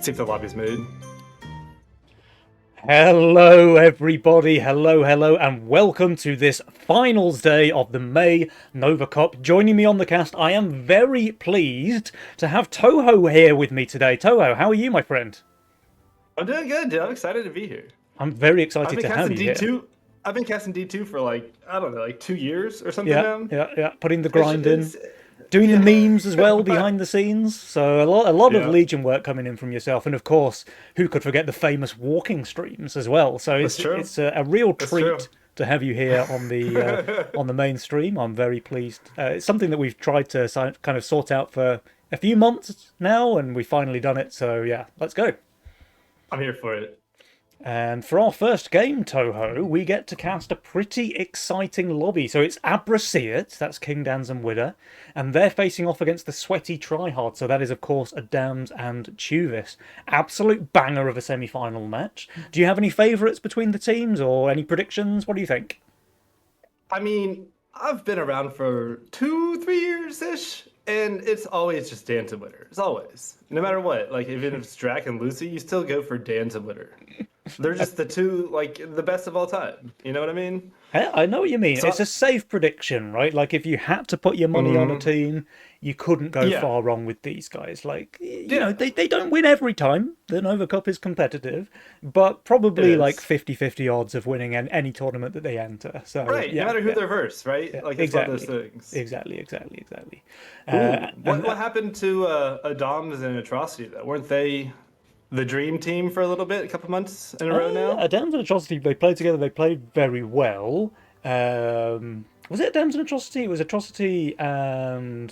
See if the lobby's made. Hello, everybody. Hello, and welcome to this finals day of the May Nova Cup. Joining me on the cast, I am very pleased to have Toho here with me today. Toho, how are you, my friend? I'm doing good, dude. I'm excited to be here. I'm very I've excited been to have casting you here. D2. I've been casting D2 for I don't know, 2 years or something Yeah, now. yeah. Putting the grind in. It's, Doing the yeah. memes as well behind the scenes. So a lot of Yeah, Legion work coming in from yourself, and of course, who could forget the famous walking streams as well? So that's it's true. it's a real That's true. treat to have you here on the main stream. I'm very pleased. It's something that we've tried to kind of sort out for a few months now, and we've finally done it. So yeah, let's go. I'm here for it. And for our first game, Toho, we get to cast a pretty exciting lobby. So it's Abrasiat, that's King Dans and Widder, and they're facing off against the Sweaty Tryhard. So that is, of course, Adams and Tuvis. Absolute banger of a semi-final match. Do you have any favourites between the teams or any predictions? What do you think? I mean, I've been around for 2, 3 years ish, and it's always just Dan to Witter. It's always, no matter what. Like even if it's Drac and Lucy, you still go for Dan to Witter. They're just the two, the best of all time. You know what I mean? I know what you mean. So, It's a safe prediction, right? Like if you had to put your money on a team, you couldn't go yeah, far wrong with these guys. Like, you know, yeah, they don't win every time. The Nova Cup is competitive, but it probably like is. 50-50 odds of winning any tournament that they enter. So, Right, no yeah, matter who yeah, they're versus, right? yeah, Like it's one of those exactly. things. Exactly. Ooh, And what happened to Adams and Atrocity though? Weren't they the dream team for a little bit, a couple months in a row now? Adams and Atrocity, they played together, they played very well. Was it Adams and Atrocity? It was Atrocity and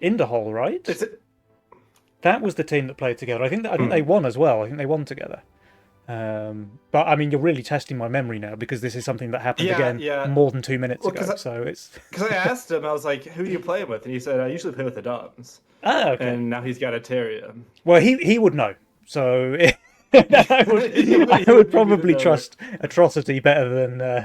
Interhol, right? Is it? That was the team that played together. I think they Hmm. won as well. I think they won together. But I mean, you're really testing my memory now because this is something that happened Yeah, again yeah. more than 2 minutes Well, ago. So it's because I asked him, I was like, "Who do you play with?" And he said, "I usually play with Adams." okay. And now he's got a Teria. Well, he would know. So he would, I he would would give me the probably number. trust Atrocity better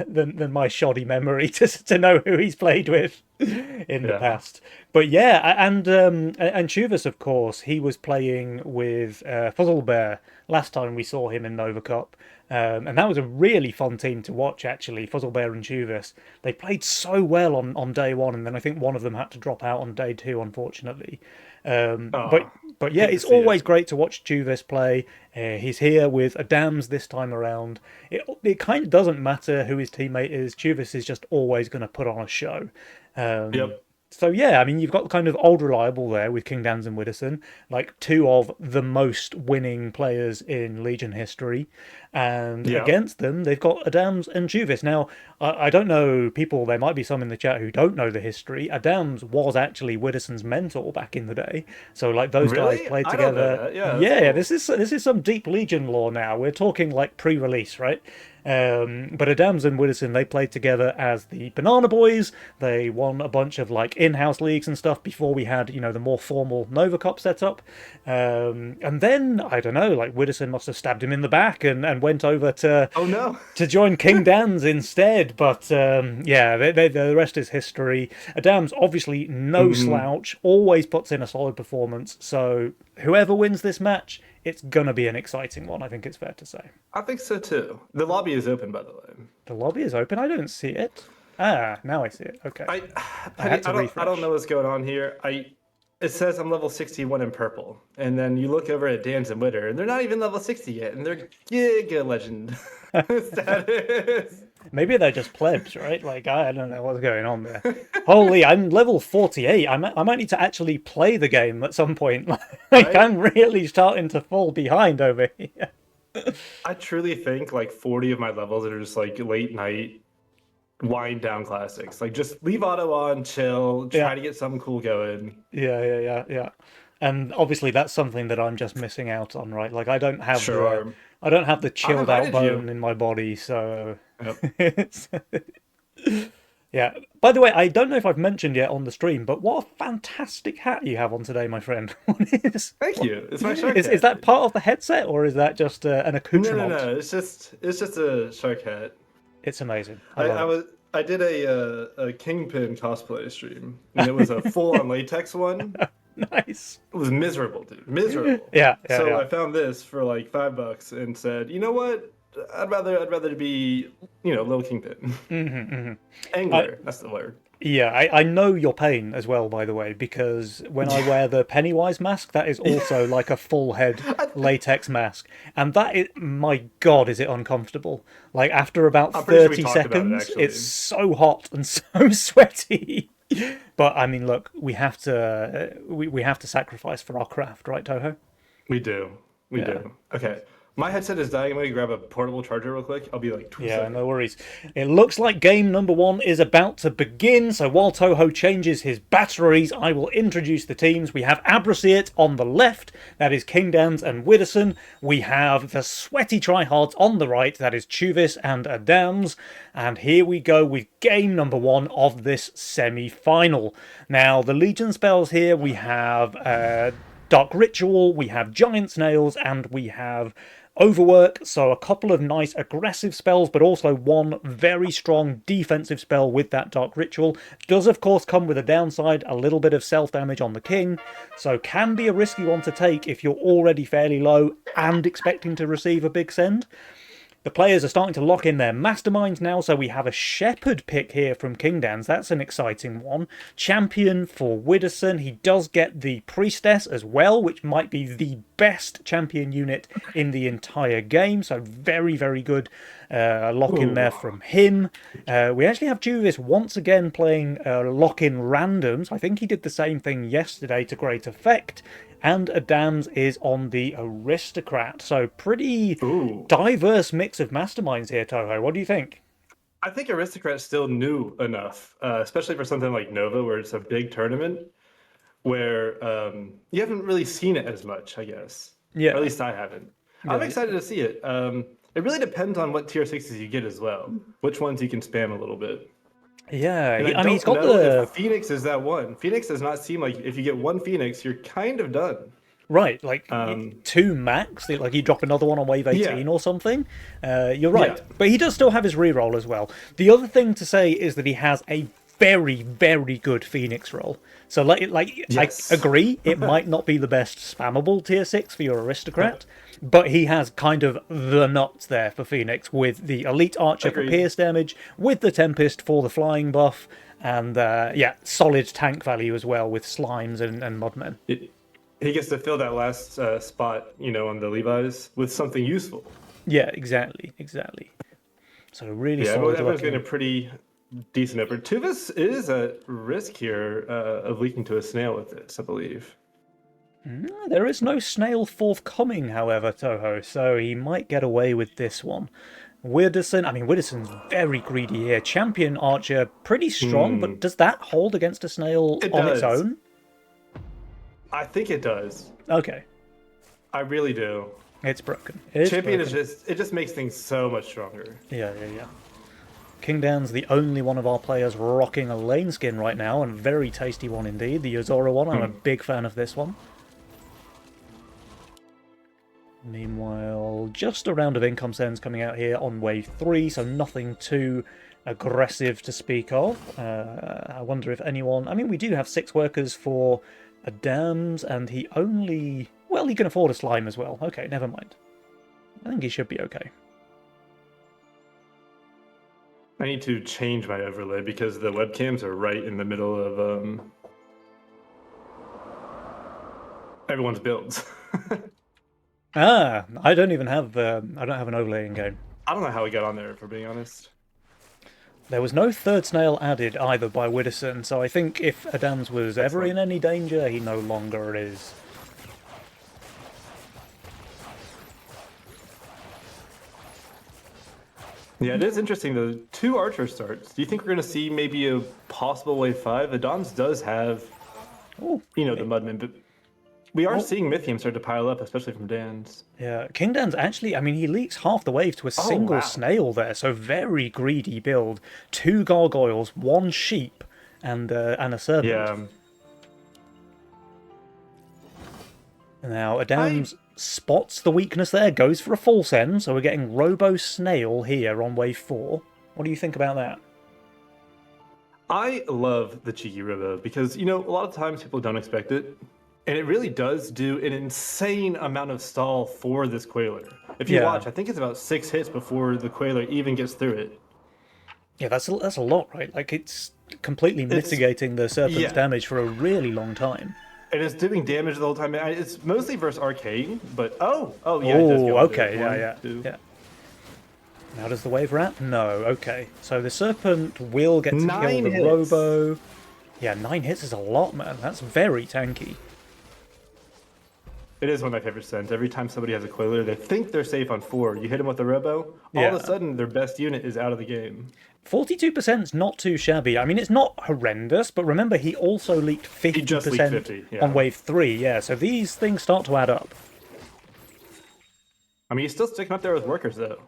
than my shoddy memory to know who he's played with in the Yeah. past. But yeah, and Chuvas, of course, he was playing with Fuzzlebear last time we saw him in Nova Cup. And that was a really fun team to watch, actually. Fuzzlebear and Chuvas. They played so well on day one, and then I think one of them had to drop out on day two, unfortunately. Um, but Oh, but yeah, hate to it's see always it. great to watch Juvis play. He's here with Adams this time around. It kind of doesn't matter who his teammate is. Juvis is just always going to put on a show. Um, Yep. so yeah, I mean, you've got kind of old reliable there with King Dans and Widdowson, like two of the most winning players in Legion history, and Yeah. against them they've got Adams and Juvis. Now, I don't know people. There might be some in the chat who don't know the history. Adams was actually Widdowson's mentor back in the day, so like those guys Really? played I don't know together. that. Yeah, that's Yeah, cool. this is some deep Legion lore now. We're talking like pre-release, right? But Adams and Widdowson, they played together as the Banana Boys. They won a bunch of like in-house leagues and stuff before we had, the more formal Nova Cup setup. And then I don't know, like Widdowson must have stabbed him in the back and went over Oh no. to join King Dan's instead. But yeah, the rest is history. Adams obviously no Hmm. slouch, always puts in a solid performance. So whoever wins this match, it's gonna be an exciting one. I think it's fair to say. I think so too. The lobby is open, by the way. The lobby is open. I don't see it. Ah, now I see it. Okay. I, I had Penny, to I don't refresh. know what's going on here. It says I'm level 61 in purple, and then you look over at Dance and Witter, and they're not even level 60 yet, and they're Giga Legend status. Maybe they're just plebs, right? Like, I don't know what's going on there. Holy, I'm level 48. I might need to actually play the game at some point. Like, Right? I'm really starting to fall behind over here. I truly think like 40 of my levels are just like late night wind down classics. Like just leave auto on, chill, Yeah, try to get something cool going. yeah. And obviously that's something that I'm just missing out on, right? Like Sure. I don't have the I've chilled out invited you. bone in my body, so Yep. it's yeah. By the way, I don't know if I've mentioned yet on the stream, but what a fantastic hat you have on today, my friend. Thank you. It's my shark Is hat. that part of the headset or is that just an accoutrement? No. It's just a shark hat. It's amazing. I I, love I it. was I did a Kingpin cosplay stream, and it was a full on latex one. Nice. It was miserable, dude. Miserable. Yeah, yeah, So yeah. I found this for like $5 and said, you know what? I'd rather be, Little Kingpin. I, Angler, that's the word. yeah, I know your pain as well, by the way, because when I wear the Pennywise mask, that is also like a full head latex mask. And that is, my God, is it uncomfortable. Like after about I'm pretty sure we 30 talked about it seconds, it's actually. so hot and so sweaty. But I mean, look, we have to sacrifice for our craft, right, Toho? We do. We Yeah. do. Okay. My headset is dying. I'm gonna grab a portable charger real quick. I'll be like two Yeah, seconds. no worries. It looks like game number one is about to begin, so while Toho changes his batteries, I will introduce the teams. We have Abrasiet on the left, that is Kingdans and Widdowson. We have the sweaty tryhards on the right, that is Chuvis and Adams. And here we go with game number one of this semi-final. Now, the Legion spells here, we have Dark Ritual, we have Giant Snails, and we have Overwork, so a couple of nice aggressive spells, but also one very strong defensive spell with that Dark Ritual. Does, of course, come with a downside, a little bit of self-damage on the king, so can be a risky one to take if you're already fairly low and expecting to receive a big send. The players are starting to lock in their masterminds now, so we have a Shepherd pick here from Kingdans. That's an exciting one. Champion for Widdowson. He does get the Priestess as well, which might be the best champion unit in the entire game. So very, very good lock in there from him. We actually have Juvis once again playing lock in randoms. I think he did the same thing yesterday to great effect. And Adams is on the Aristocrat. So pretty Ooh. diverse mix of masterminds here, Toho. What do you think? I think Aristocrat's still new enough, especially for something like Nova, where it's a big tournament, where you haven't really seen it as much, I guess. Yeah. Or at least I haven't. I'm excited to see it. It really depends on what tier sixes you get as well, which ones you can spam a little bit. Yeah, And I mean, he's don't got know the if Phoenix is that one. Phoenix does not seem like if you get one Phoenix, you're kind of done. right, like two max. Like you drop another one on wave 18 Yeah. or something. You're right, Yeah. but he does still have his reroll as well. The other thing to say is that he has a very, very good Phoenix roll. So, Yes. I agree, it might not be the best spammable tier 6 for your Aristocrat, but he has kind of the nuts there for Phoenix with the Elite Archer for Agreed. pierce damage, with the Tempest for the flying buff, and yeah, solid tank value as well with Slimes and Mudmen. He gets to fill that last spot, on the Levi's with something useful. Yeah, exactly. So really Yeah, solid. everyone's looking. getting a pretty decent over. Tuvis is at risk here of leaking to a snail with this, I believe. There is no snail forthcoming, however, Toho, so he might get away with this one. Widdowson's very greedy here. Champion Archer, pretty strong, but does that hold against a snail It on its does. own? I think it does. Okay, I really do. it's broken. It's Champion broken. it just makes things so much stronger. Yeah. Kingdan's the only one of our players rocking a lane skin right now, and a very tasty one indeed. The Yozora one, I'm a big fan of this one. Meanwhile, just a round of income sends coming out here on wave 3, so nothing too aggressive to speak of. I wonder if anyone... I mean, we do have 6 workers for Adams, and he only... Well, he can afford a slime as well. Okay, never mind. I think he should be okay. I need to change my overlay because the webcams are right in the middle of everyone's builds. I don't even have I don't have an overlay in game. I don't know how we got on there, if we're being honest. There was no third snail added either by Widdowson, so I think if Adams was ever in any danger, he no longer is. Yeah, it is interesting though. 2 archer starts. Do you think we're going to see maybe a possible wave 5? Adams does have, Oh, the Mudmen, but we are seeing Mythium start to pile up, especially from Dan's. yeah. Kingdan's actually, I mean, he leaks half the wave to a single wow. snail there, so very greedy build. 2 gargoyles, 1 sheep, and a serpent. Yeah. Now, Adams spots the weakness there, goes for a full send, so we're getting Robo Snail here on wave 4. What do you think about that? I love the cheeky Robo because, a lot of times people don't expect it. And it really does do an insane amount of stall for this Quailer. If you Yeah. watch, I think it's about 6 hits before the Quailer even gets through it. Yeah, that's a lot, right? Like it's completely mitigating the Serpent's yeah. damage for a really long time. And it's doing damage the whole time. It's mostly versus Arcane, but oh yeah, it does Oh, go into okay, it. yeah, One, yeah, two. yeah. Now does the wave wrap? No, okay. So the Serpent will get to kill 9 the hits. Robo. Yeah, 9 hits is a lot, man. That's very tanky. It is one of my favorite sends. Every time somebody has a Quailer, they think they're safe on 4. You hit them with the Robo, all of Yeah. a sudden their best unit is out of the game. 42% is not too shabby. I mean, it's not horrendous, but remember, he also leaked 50% just leaked 50, yeah. on wave 3. Yeah, so these things start to add up. I mean, he's still sticking up there with workers, though.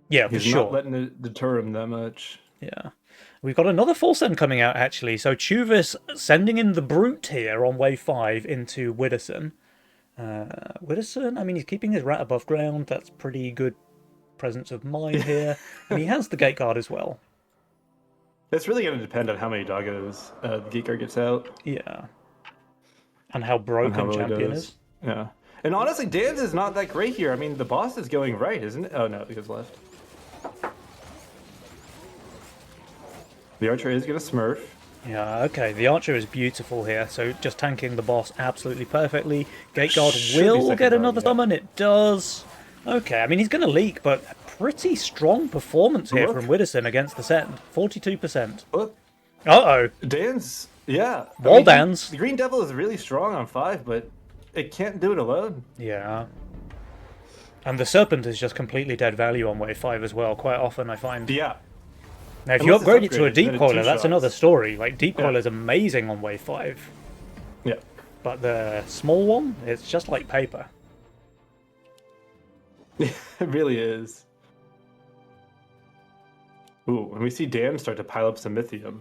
Yeah, for He's sure. not letting it deter him that much. Yeah. We've got another full send coming out, actually. So Chuvis sending in the Brute here on wave 5 into Widdowson. Widdowson, I mean, he's keeping his rat above ground. That's pretty good presence of mind here. And he has the Gate Guard as well. It's really going to depend on how many doggos the Gate Guard gets out. Yeah. And how broken How well he Champion does. is. Yeah. And honestly, Dan's is not that great here. I mean, the boss is going right, isn't it? Oh, no, he goes left. The Archer is going to smurf. Yeah, okay. The Archer is beautiful here. So just tanking the boss absolutely perfectly. Gate Guard Should be will second get dog, another yeah. summon. It does. Okay, I mean, he's going to leak, but a pretty strong performance here Look. from Widdowson against the send. 42%. Look, Uh-oh. Dan's, yeah. Wall dance. The Green Devil is really strong on 5, but it can't do it alone. Yeah. And the Serpent is just completely dead value on wave 5 as well, quite often, I find. Yeah. Now, if Unless you it's upgrade it to a upgraded, Deep then it's Coiler, 2 that's another shots. story. Like, Deep Yeah. Coiler's amazing on wave 5. Yeah. But the small one, it's just like paper. It really is. Ooh, and we see Dan start to pile up some Mythium.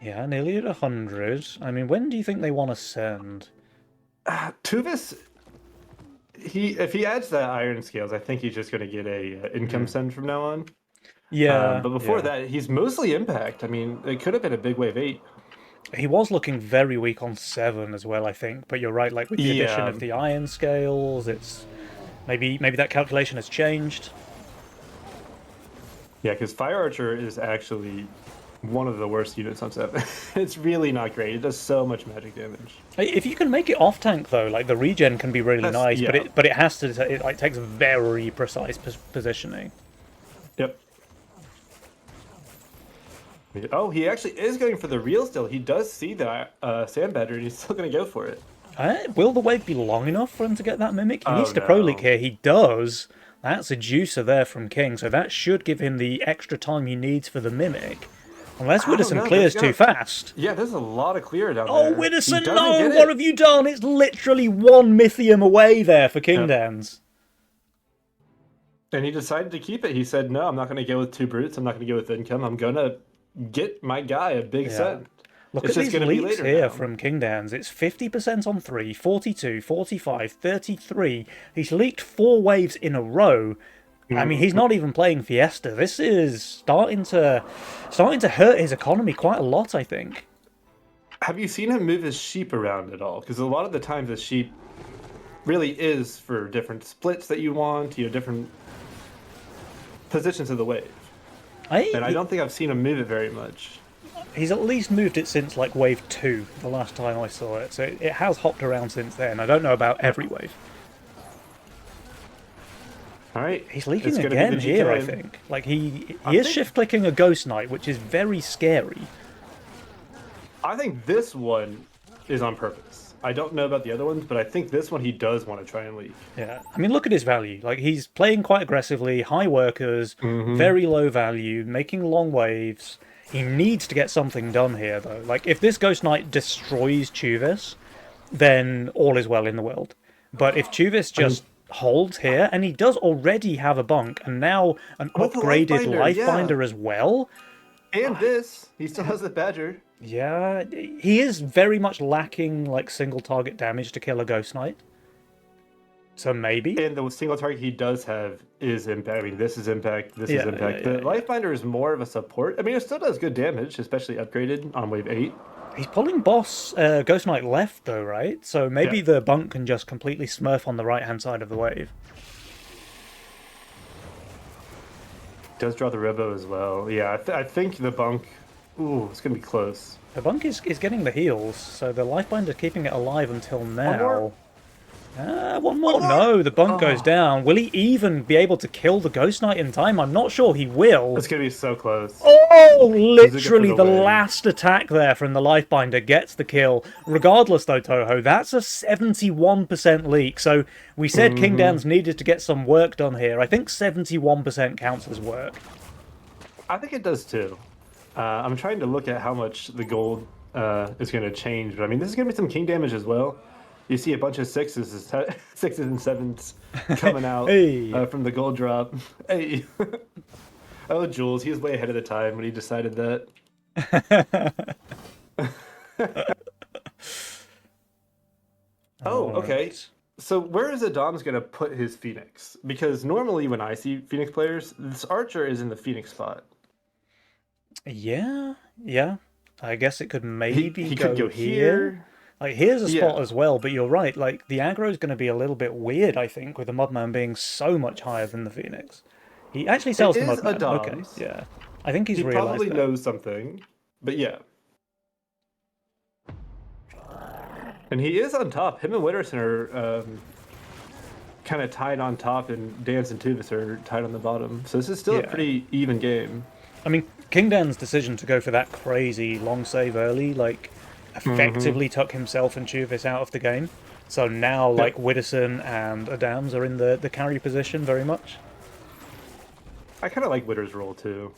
Yeah, nearly at 100. I mean, when do you think they want to send? Tuvis, if he adds that Iron Scales, I think he's just going to get a income send from now on. Yeah. But before yeah. that, he's mostly Impact. I mean, it could have been a big wave 8. He was looking very weak on 7 as well, I think. But you're right, like with the addition Yeah. of the Iron Scales, it's... Maybe that calculation has changed. Yeah, because Fire Archer is actually one of the worst units on 7. It's really not great. It does so much magic damage. If you can make it off tank though, like the regen can be really That's- nice, yeah. but it has to it like takes very precise positioning. Yep. Oh, he actually is going for the real still. He does see the Sand Badger, and he's still going to go for it. Will the wave be long enough for him to get that mimic? He Oh, needs to pro no. leak here. He does. That's a juicer there from King, so that should give him the extra time he needs for the mimic. Unless Widdowson know, clears that's too got- fast. Yeah, there's a lot of clear down Oh, there. Widdowson, He doesn't no! get it. What have you done? It's literally one Mythium away there for King Yep. Dans. And he decided to keep it. He said, no, I'm not going to go with 2 brutes. I'm not going to go with income. I'm going to get my guy a big set. Look It's at just these gonna be leaks later here now. from King Dans. It's 50% on 3, 42, 45, 33. He's leaked 4 waves in a row. I mean, he's not even playing Fiesta. This is starting to hurt his economy quite a lot, I think. Have you seen him move his sheep around at all? Because a lot of the times the sheep really is for different splits that you want, different positions of the wave. And I don't think I've seen him move it very much. He's at least moved it since like wave 2, the last time I saw it. So it has hopped around since then. I don't know about every wave. All right. He's leaking It's gonna be again the here, I GK. think. Like he I is think- shift clicking a Ghost Knight, which is very scary. I think this one is on purpose. I don't know about the other ones, but I think this one he does want to try and leak. Yeah, I mean, look at his value. Like, he's playing quite aggressively, high workers, Mm-hmm. very low value, making long waves. He needs to get something done here, though. Like, if this Ghost Knight destroys Chuvis, then all is well in the world. But if Chuvis just holds here, and he does already have a bunk, and now an With the upgraded Lifebinder, yeah. Lifebinder as well, And this, he still has the Badger. yeah, he is very much lacking, like, single target damage to kill a Ghost Knight. So maybe. And the single target he does have is impact. I mean, this is impact, this is Yeah, impact. yeah, The yeah. Lifebinder is more of a support. I mean, it still does good damage, especially upgraded on wave 8. He's pulling boss Ghost Knight left though, right? So maybe Yeah. the bunk can just completely smurf on the right-hand side of the wave. Does draw the Robo as well. Yeah, I think the bunk. Ooh, it's gonna be close. The bunk is getting the heals, so the Lifebinder's keeping it alive until now. more? One more. One more? No, the bunk goes Oh. down. Will he even be able to kill the Ghost Knight in time? I'm not sure he will. It's gonna be so close. Oh, for literally the the win. last attack there from the Lifebinder gets the kill. Regardless, though, Toho, that's a 71% leak. So we said King Dan's needed to get some work done here. I think 71% counts as work. I think it does too. I'm trying to look at how much the gold is going to change, but I mean, this is going to be some king damage as well. You see a bunch of sixes and sevens coming out Hey. from the gold drop. Hey. Oh, Jules, he was way ahead of the time when he decided that. Oh, okay. Alright. So where is Adam's going to put his Phoenix? Because normally when I see Phoenix players, this Archer is in the Phoenix spot. Yeah. I guess it could He, maybe he could go here. here. Like, here's a spot Yeah. as well, but you're right. Like, the aggro is going to be a little bit weird, I think, with the Mudman being so much higher than the Phoenix. He actually sells the is Mudman. Okay, Adam's. yeah. I think he's He realized probably that. knows something, but yeah. And he is on top. Him and Witterson are kind of tied on top, and Dance and Tuvis are tied on the bottom. So this is still a Yeah. pretty even game. I mean, King Dan's decision to go for that crazy long save early, like, effectively took himself and Chuvis out of the game. So now, like, Witterson and Adams are in the carry position very much. I kind of like Witter's role too.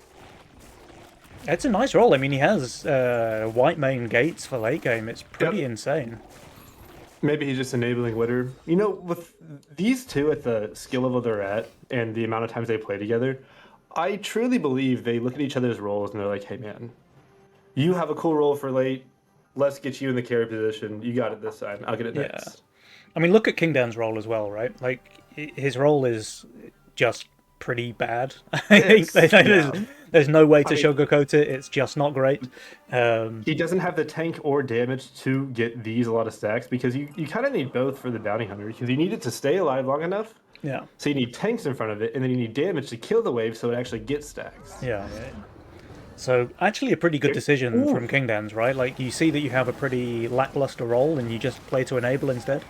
It's a nice roll. I mean, he has white main gates for late game. It's pretty insane. Maybe he's just enabling Witter. You know, with these two at the skill level they're at and the amount of times they play together, I truly believe they look at each other's roles and they're like, hey man, you have a cool role for late. Let's get you in the carry position. You got it this time. I'll get it Yeah. next. I mean, look at King Dan's role as well, right? Like, his role is just pretty bad. I think there's no way to mean- sugarcoat it. It's just not great. He doesn't have the tank or damage to get these a lot of stacks because you kind of need both for the bounty hunter because you need it to stay alive long enough. Yeah. So you need tanks in front of it, and then you need damage to kill the wave so it actually gets stacks. Yeah. So actually a pretty good decision from King Dan's, right? Like, you see that you have a pretty lackluster role and you just play to enable instead.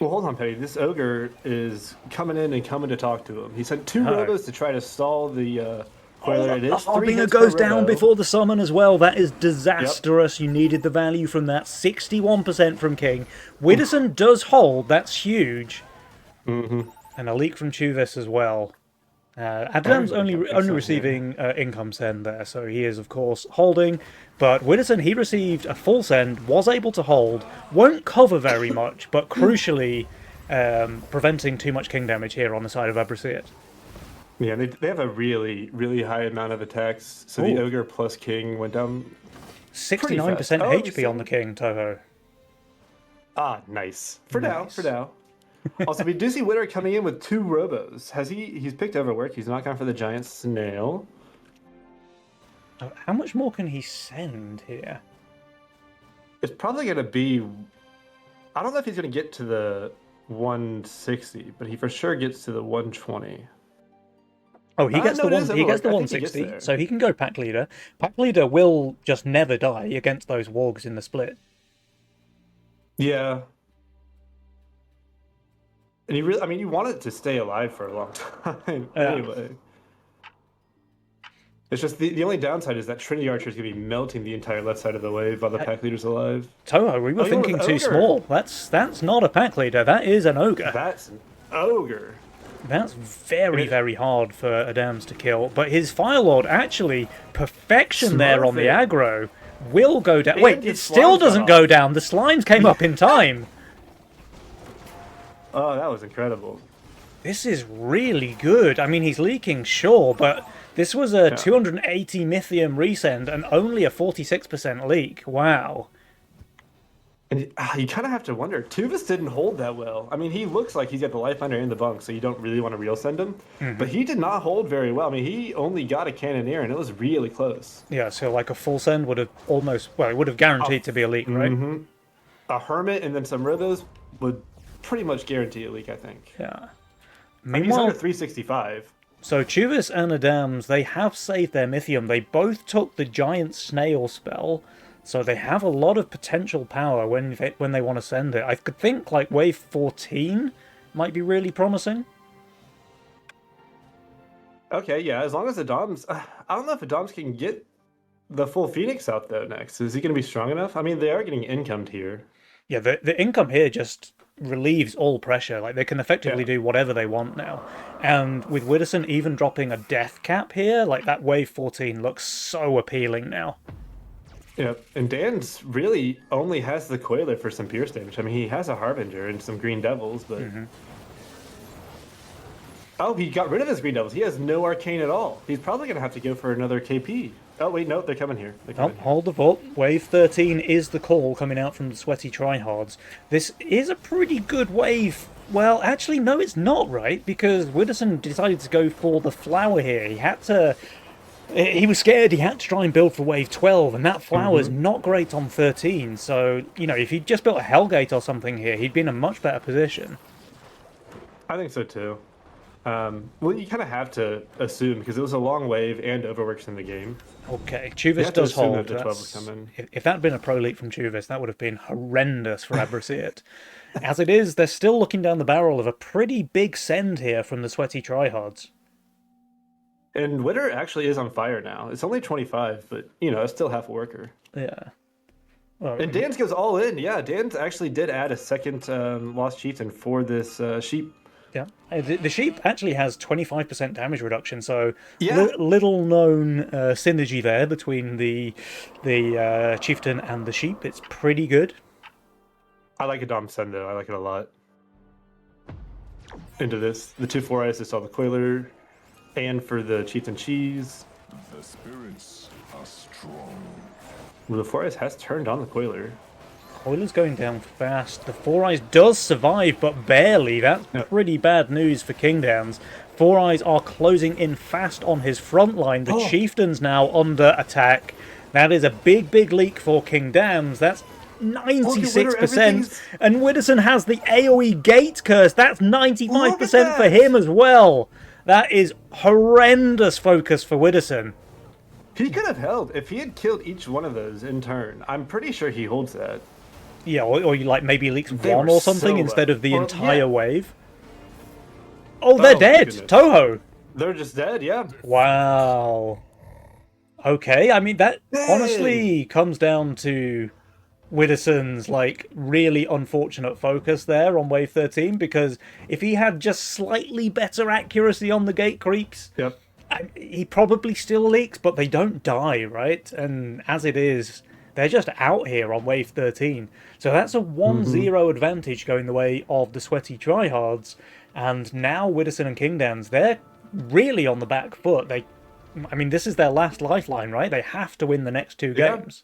Well, hold on, Petty. This ogre is coming in and coming to talk to him. He sent two Oh. robos to try to stall the whether it is. Oh, Three Binger hits per goes down robo. before the summon as well. That is disastrous. You needed the value from that. 61% from King. Widdowson does hold. That's huge. And a leak from Chuvis as well. Adam's only Excellent, receiving income send there, so he is, of course, holding. But Widdowson, he received a full send, was able to hold, won't cover very much, but crucially preventing too much King damage here on the side of Abrasiat. Yeah, they have a really, really high amount of attacks. So the Ooh. ogre plus king went down. 69% Oh, HP so- on the King, Toho. Ah, nice. For now, Nice. for now. Also, we do see Witter coming in with two robos. He's picked overwork. He's not gone for the giant snail. How much more can he send here? It's probably going to be. I don't know if he's going to get to the 160, but he for sure gets to the 120. Oh, he gets no, the it is he gets the overwork. I think he gets 160, there. so he can go pack leader. Pack leader will just never die against those wargs in the split. Yeah. And you want it to stay alive for a long time Yeah. anyway. It's just the only downside is that Trinity Archer is going to be melting the entire left side of the wave while the pack leader's alive. Toho, we were you thinking went too with ogre. small. That's not a pack leader. That is an ogre. That's an ogre. That's very hard for Adams to kill. But his Firelord, actually, perfection there on the Smurf it. aggro, will go down. And Wait, the it still slimes got doesn't off. go down. The slimes came up in time. Oh, that was incredible. This is really good. I mean, he's leaking, sure, but this was a 280 Mythium resend and only a 46% leak. Wow. And you kind of have to wonder. Tuvas didn't hold that well. I mean, he looks like he's got the life under in the bunk, so you don't really want to real send him. But he did not hold very well. I mean, he only got a cannoneer, and it was really close. Yeah, so like a full send would have almost, well, it would have guaranteed to be a leak, right? A hermit and then some rhythos would pretty much guarantee a leak, I think. Yeah. I mean, he's Meanwhile, under 365. so Chuvas and Adams, they have saved their Mythium. They both took the giant snail spell, so they have a lot of potential power when they want to send it. I could think like wave 14 might be really promising. Okay, yeah, as long as Adams... I don't know if Adams can get the full Phoenix out, though, next. Is he going to be strong enough? I mean, they are getting incomed here. Yeah, the income here just relieves all pressure. Like, they can effectively Yeah. do whatever they want now. And with Widdowson even dropping a death cap here, like, that wave 14 looks so appealing now. Yeah, and Dan's really only has the Coiler for some pierce damage. I mean, he has a Harbinger and some Green Devils, but... Oh, he got rid of his Green Devils. He has no Arcane at all. He's probably going to have to go for another KP. Oh, wait, no, they're coming here. They're Oh, coming here. hold the vault. Wave 13 is the call coming out from the Sweaty Tryhards. This is a pretty good wave. Well, actually, no, it's not, right? Because Widdowson decided to go for the flower here. He had to... He was scared. He had to try and build for wave 12, and that flower's not great on 13. So, you know, if he'd just built a Hellgate or something here, he'd be in a much better position. I think so, too. Well, you kind of have to assume, because it was a long wave and overworks in the game. Okay, You Chuvas have to does assume hold. that the 12 That's- will come in. if that had been a pro leak from Chuvas, that would have been horrendous for Abrasiet. As it is, they're still looking down the barrel of a pretty big send here from the Sweaty Tryhards. And Witter actually is on fire now. It's only 25, but, you know, it's still half a worker. Yeah. Well, And Dan's goes all in. Yeah, Dan's actually did add a second Lost Chieftain for this sheep. yeah. The sheep actually has 25% damage reduction, so Yeah. little known synergy there between the chieftain and the sheep. It's pretty good. I like Adam Sendo. I like it a lot. Into this. The 2 4 eyes, just saw the Coiler. And for the Chieftain Cheese. The spirits are strong. Well, the 4 eyes has turned on the Coiler. Coiler's going down fast. The Four Eyes does survive, but barely. That's pretty bad news for Kingdowns. Four Eyes are closing in fast on his front line. The Chieftain's now under attack. That is a big, big leak for Kingdowns. That's 96%. everything's- And Widdowson has the AoE gate curse. That's 95% for that. him as well. That is horrendous focus for Widdowson. He could have held. If he had killed each one of those in turn, I'm pretty sure he holds that. Yeah, or you like maybe leaks They one were or something so instead low. of the Well, entire yeah. wave. Oh, they're my dead. goodness. Toho. They're just dead, yeah. Wow. Okay, I mean that Dang. honestly comes down to Widdowson's like really unfortunate focus there on wave 13, because if he had just slightly better accuracy on the gate creeps, Yep. he probably still leaks, but they don't die, right? And as it is, they're just out here on wave 13. So that's a 1-0 advantage going the way of the Sweaty Tryhards. And now Widdowson and Kingdowns, they're really on the back foot. I mean, this is their last lifeline, right? They have to win the next two Yeah. games.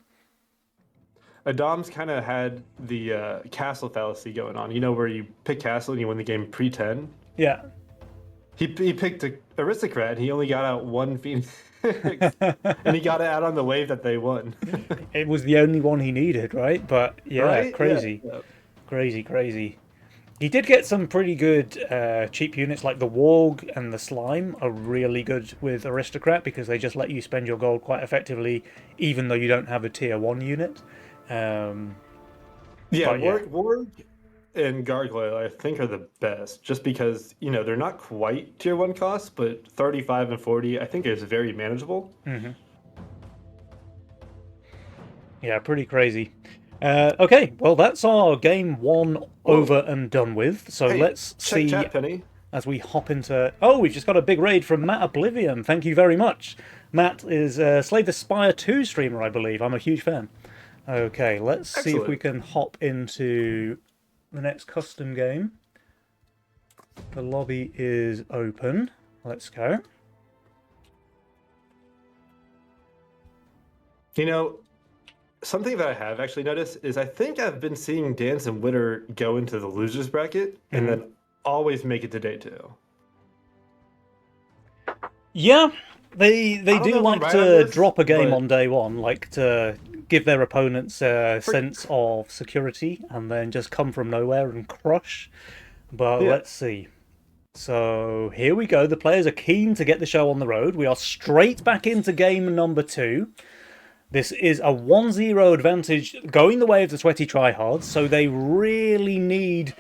Adam's kind of had the castle fallacy going on. You know, where you pick castle and you win the game pre-10? Yeah. He picked a aristocrat and he only got out one Phoenix. And he got it out on the wave that they won. It was the only one he needed, right? But yeah, Right? crazy. Yeah. Crazy. He did get some pretty good cheap units, like the Warg and the Slime are really good with Aristocrat because they just let you spend your gold quite effectively, even though you don't have a tier 1 unit. Yeah, But yeah. Warg and Gargoyle, I think, are the best, just because, you know, they're not quite tier 1 costs, but 35 and 40, I think, is very manageable. Yeah, pretty crazy. Okay, well, that's our game 1 over and done with. So Hey, let's check see chat, Penny. as we hop into... Oh, we've just got a big raid from Matt Oblivion. Thank you very much. Matt is Slay the Spire 2 streamer, I believe. I'm a huge fan. Okay, let's see if Excellent. we can hop into the next custom game. The lobby is open. Let's go. You know, something that I have actually noticed is I think I've been seeing Dance and Witter go into the losers bracket and then always make it to day 2. Yeah, they don't do know if I'm like right to on this, drop a game but- on day one, like to give their opponents a sense of security, and then just come from nowhere and crush. But Yeah. let's see. So here we go. The players are keen to get the show on the road. We are straight back into game number 2. This is a 1-0 advantage going the way of the Sweaty Tryhards, so they really need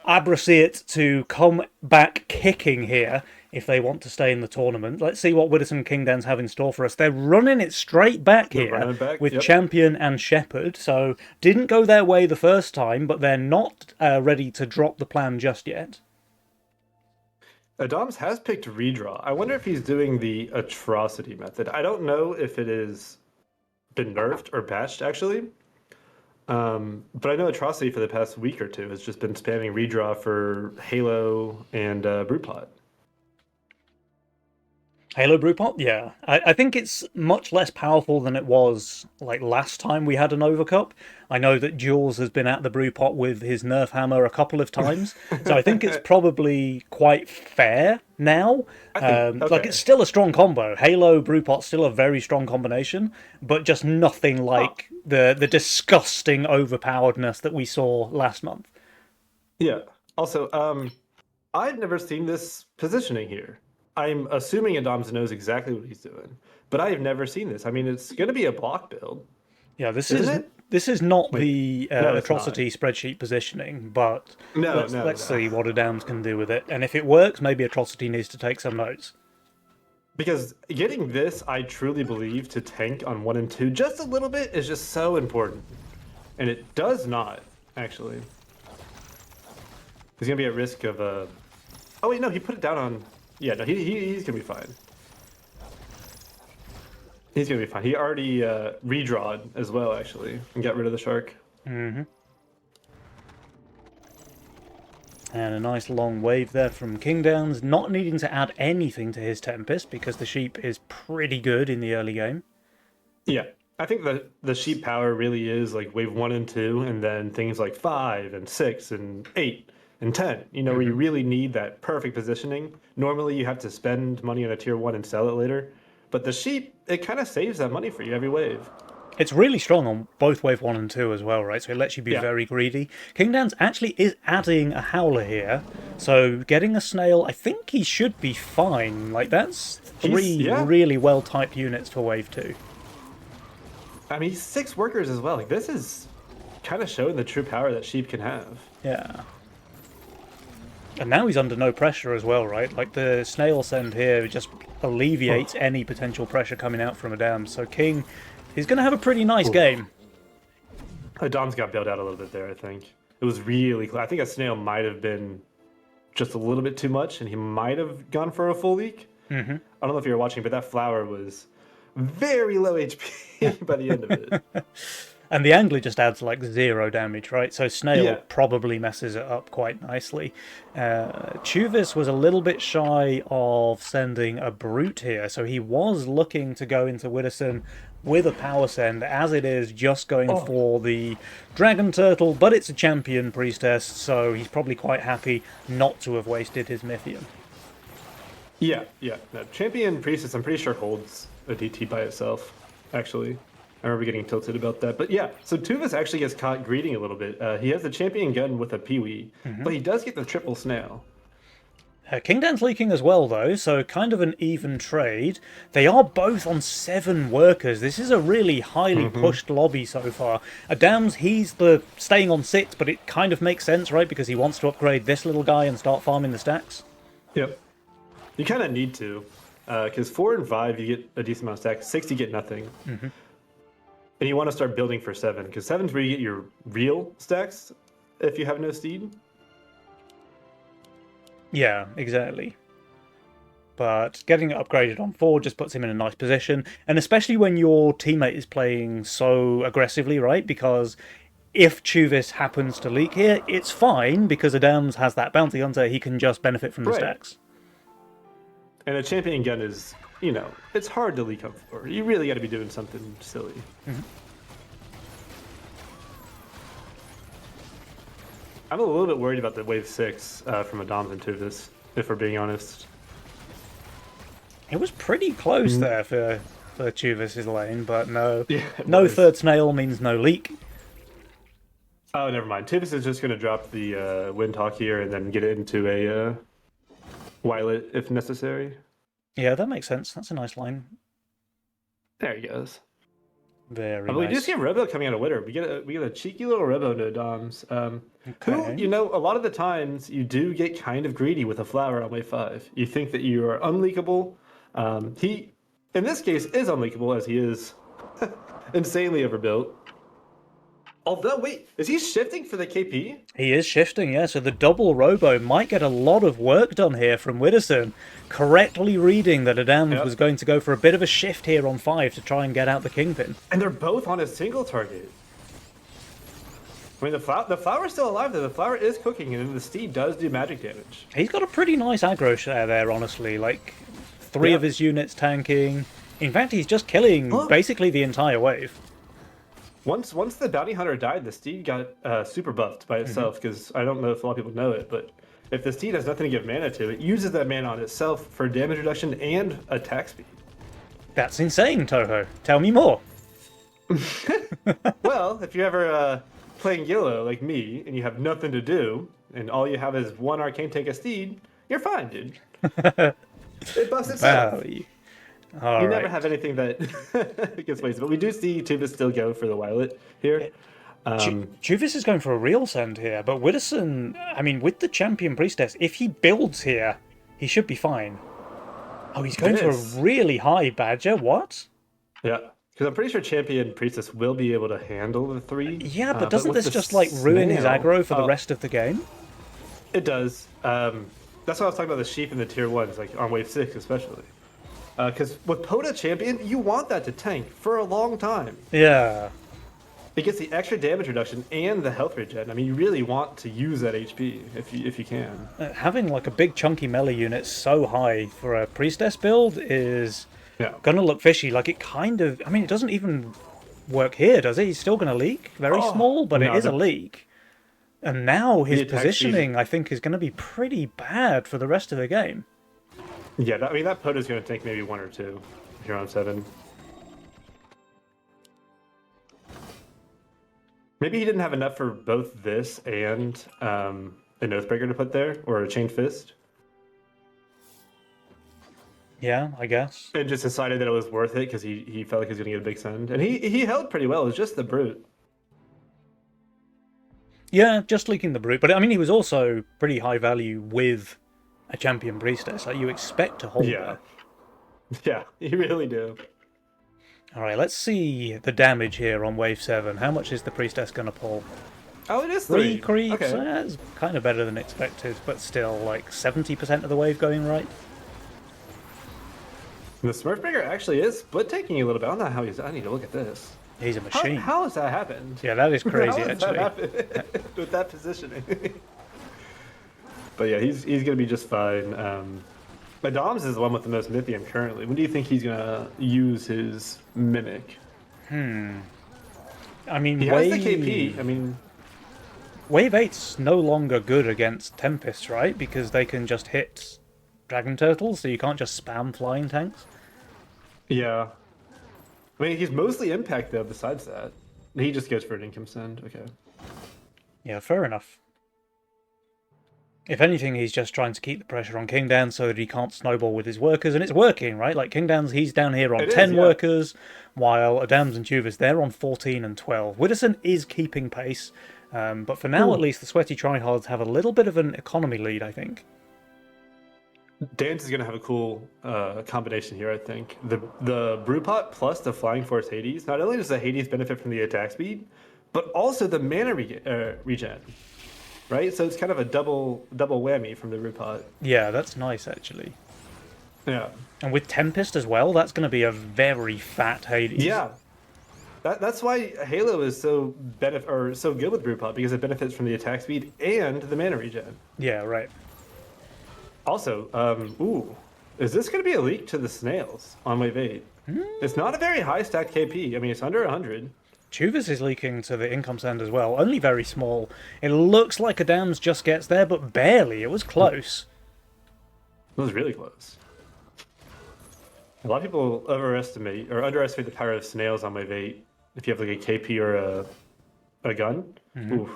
Abrasiet to come back kicking here if they want to stay in the tournament. Let's see what Widdowson Kingdowns have in store for us. They're running it straight back They're here running back, with yep. Champion and Shepherd, so didn't go their way the first time, but they're not ready to drop the plan just yet. Adams has picked redraw. I wonder if he's doing the atrocity method. I don't know if it is been nerfed or patched actually. But I know atrocity for the past week or two has just been spamming redraw for Halo and Brewpot. Halo Brewpot? Yeah. I think it's much less powerful than it was like last time we had an Overcup. I know that Jules has been at the Brewpot with his Nerf hammer a couple of times, so I think it's probably quite fair now. think- Like, okay. it's still a strong combo. Halo Brewpot's still a very strong combination, but just nothing like the disgusting overpoweredness that we saw last month. Yeah. Also, I've never seen this positioning here. I'm assuming Adams knows exactly what he's doing, but I have never seen this. I mean, it's going to be a block build. Yeah, this Isn't is it? this is not the no, it's atrocity spreadsheet positioning, but No, let's no. see what Adams can do with it. And if it works, maybe atrocity needs to take some notes. Because getting this, I truly believe, to tank on 1 and 2 just a little bit is just so important. And it does not, actually. He's going to be at risk of a... Oh, wait, no, he put it down on... Yeah, no, he's going to be fine. He's going to be fine. He already redrawed as well, actually, and got rid of the shark. And a nice long wave there from Kingdowns, not needing to add anything to his Tempest because the sheep is pretty good in the early game. Yeah, I think the sheep power really is like wave 1 and 2, and then things like 5 and 6 and 8 and 10. You know, where you really need that perfect positioning. Normally, you have to spend money on a tier 1 and sell it later, but the sheep, it kind of saves that money for you every wave. It's really strong on both wave 1 and 2 as well, right? So it lets you be Yeah. very greedy. Kingdowns actually is adding a Howler here, so getting a Snail, I think he should be fine. Like, that's three yeah. really well-typed units for wave 2. I mean, 6 workers as well. Like, this is kind of showing the true power that sheep can have. Yeah. And now he's under no pressure as well, right? Like, the Snail send here just alleviates any potential pressure coming out from Adams. So King, he's going to have a pretty nice game. Dom's got bailed out a little bit there, I think. It was really close. I think a snail might have been just a little bit too much, and he might have gone for a full leak. I don't know if you were watching, but that flower was very low HP by the end of it. And the Angler just adds like 0 damage, right? So Snail Yeah. probably messes it up quite nicely. Chuvis was a little bit shy of sending a Brute here, so he was looking to go into Widdowson with a power send, as it is just going for the Dragon Turtle, but it's a champion priestess, so he's probably quite happy not to have wasted his Mythium. Yeah. No, Champion Priestess, I'm pretty sure holds a DT by itself, actually. I remember getting tilted about that. But yeah, so Tuvas actually gets caught greeting a little bit. He has the champion gun with a Peewee, but he does get the triple snail. Kingdan's leaking as well, though, so kind of an even trade. They are both on 7 workers. This is a really highly pushed lobby so far. Adams, he's the staying on 6, but it kind of makes sense, right? Because he wants to upgrade this little guy and start farming the stacks. Yep. You kind of need to, because 4 and 5, you get a decent amount of stacks. 6, you get nothing. And you want to start building for 7, because 7's where you get your real stacks if you have no steed. Yeah, exactly. But getting it upgraded on 4 just puts him in a nice position, and especially when your teammate is playing so aggressively, right? Because if Chuvis happens to leak here, it's fine, because Adams has that bounty hunter, he can just benefit from the Right. stacks. And a champion gun is, you know, it's hard to leak up for. You really got to be doing something silly. I'm a little bit worried about the wave 6 from Adams and Tuvis, if we're being honest. It was pretty close there for Tuvis' lane, but no. Yeah, it No was. third snail means no leak. Oh, never mind. Tuvis is just going to drop the Windhawk here and then get it into a Wilet if necessary. Yeah, that makes sense. That's a nice line. There he goes. Very But we do nice. see a Robo coming out of Witter. We get a cheeky little Robo into Adams. Who, Okay. you know, a lot of the times you do get kind of greedy with a flower on wave 5. You think that you are unleakable. He, in this case, is unleakable as he is insanely overbuilt. Although, wait, is he shifting for the KP? He is shifting, yeah, so the double robo might get a lot of work done here from Widdowson, correctly reading that Adams Yep. was going to go for a bit of a shift here on 5 to try and get out the Kingpin. And they're both on a single target. I mean, the flower's still alive, though. The flower is cooking, and the steed does do magic damage. He's got a pretty nice aggro share there, honestly, like 3 Yeah. of his units tanking. In fact, he's just killing Look. basically the entire wave. Once the bounty hunter died, the steed got super buffed by itself, because I don't know if a lot of people know it, but if the steed has nothing to give mana to, it uses that mana on itself for damage reduction and attack speed. That's insane, Toho. Tell me more. Well, if you're ever playing YOLO like me, and you have nothing to do, and all you have is one arcane tank a steed, you're fine, dude. It buffs itself. Wow. You All never right. have anything that gets wasted, but we do see Tuvis still go for the Wilet here. Juvis is going for a real send here, but Widdowson, I mean, with the champion priestess, if he builds here, he should be fine. Oh, he's going for Yes. a really high badger. What? Yeah, because I'm pretty sure champion priestess will be able to handle the 3. Yeah, but doesn't with this the just like ruin his snail- aggro for the Oh, rest of the game? It does. That's why I was talking about the sheep and the tier 1s, like on wave 6 especially. Because with Poda champion, you want that to tank for a long time. Yeah. It gets the extra damage reduction and the health regen. I mean, you really want to use that HP if you can. Having like a big chunky melee unit so high for a priestess build is Yeah. gonna look fishy. Like it kind of, I mean, it doesn't even work here, does it? He's still gonna leak. Very Oh, small, but no, it is a the- leak. And now his attack speed- positioning, I think, is going to be pretty bad for the rest of the game. Yeah, I mean, that Poda's going to take maybe 1 or 2 here on 7. Maybe he didn't have enough for both this and an Oathbreaker to put there, or a Chained Fist, Yeah, I guess. and just decided that it was worth it because he felt like he was going to get a big send. And he held pretty well. It was just the Brute. Yeah, just leaking the brute. But I mean, he was also pretty high value with a champion priestess. Like you expect to hold Yeah. that. Yeah, you really do. All right, let's see the damage here on wave 7. How much is the priestess going to pull? Oh, it is 3 3 creeps. Okay. That's kind of better than expected, but still like 70% of the wave going right. The Smurfbreaker actually is split taking a little bit. I don't know how he's. I need to look at this. He's a How, machine. how has that happened? Yeah, that is crazy How has that actually. happened with that positioning? But yeah, he's gonna be just fine. Adams is the one with the most Mythium currently. When do you think he's gonna use his Mimic? I mean, He has wave, the KP. I mean, wave 8's no longer good against Tempests, right? Because they can just hit Dragon Turtles, so you can't just spam flying tanks. yeah. I mean, he's mostly impact though. Besides that, he just goes for an income send. Okay. Yeah, fair enough. If anything, he's just trying to keep the pressure on Kingdan so that he can't snowball with his workers, and it's working, right? Like, Kingdan's, he's down here on It is, 10 yeah. workers, while Adams and Tuvis, they're on 14 and 12. Widdowson is keeping pace, but for now, at least, the Sweaty Tryhards have a little bit of an economy lead, I think. Dance is gonna have a cool combination here. I think the Brewpot plus the Flying Force Hades. Not only does the Hades benefit from the attack speed, but also the mana regen. Right, so it's kind of a double whammy from the Brewpot. Yeah, that's nice, actually. Yeah, And with Tempest as well, that's going to be a very fat Hades. yeah. That's why Halo is so so good with Brewpot, because it benefits from the attack speed and the mana regen. Yeah, right. Also, is this going to be a leak to the snails on wave 8? It's not a very high stacked KP. I mean, it's under 100. Chuvas is leaking to the income send as well, only very small. It looks like Adams just gets there, but barely. It was close. It was really close. A lot of people overestimate or underestimate the power of snails on wave 8. If you have like a KP or a gun. Oof.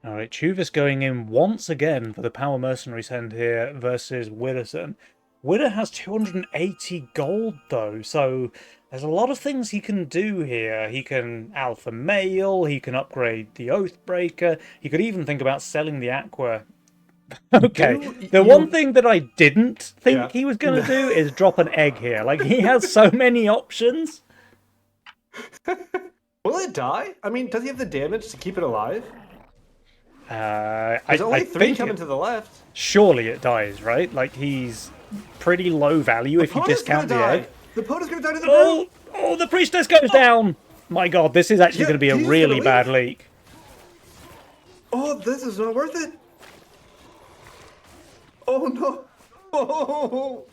Alright, Chuvas going in once again for the Power Mercenary send here versus Widdowson. Widder has 280 gold though, so there's a lot of things he can do here. He can alpha male, he can upgrade the Oathbreaker, he could even think about selling the Aqua. Okay, the one thing that I didn't think he was going to do is drop an egg here. Like, he has so many options. Will it die? I mean, does he have the damage to keep it alive? There's only 3 coming to the left. Surely it dies, right? Like, he's pretty low value if you discount the egg. The Pota's gonna die to the brew! Oh, the Priestess goes down! My god, this is actually going to be a really bad leak. Oh, this is not worth it! Oh no! Oh!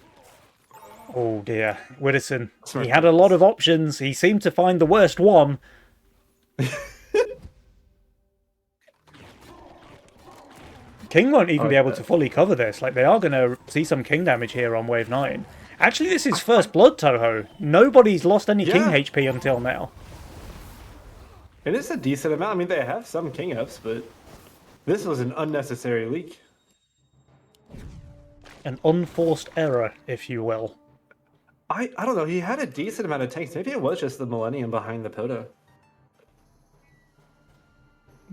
Oh dear, Widdowson. He had a lot of options. He seemed to find the worst one. King won't even be able to fully cover this. Like, they are going to see some King damage here on wave 9. Actually, this is first blood, Toho. Nobody's lost any King HP until now. And it's a decent amount. I mean, they have some King ups, but this was an unnecessary leak. An unforced error, if you will. I don't know. He had a decent amount of tanks. Maybe it was just the Millennium behind the Pota.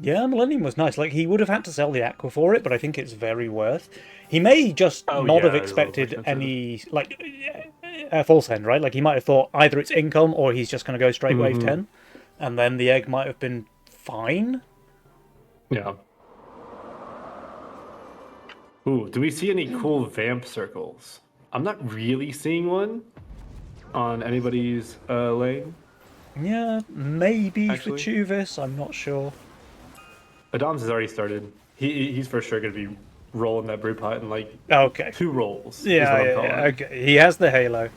Yeah, Millennium was nice. Like, he would have had to sell the Aqua for it, but I think it's very worth. He may just not have expected any, like, false end, right? Like, he might have thought either it's income or he's just going to go straight wave 10. And then the egg might have been fine. Yeah. Ooh, do we see any cool vamp circles? I'm not really seeing one on anybody's lane. Yeah, maybe Actually, for Chuvas, I'm not sure. Adams has already started. He's for sure going to be rolling that brew pot in like Okay. 2 rolls. Yeah, okay. He has the Halo.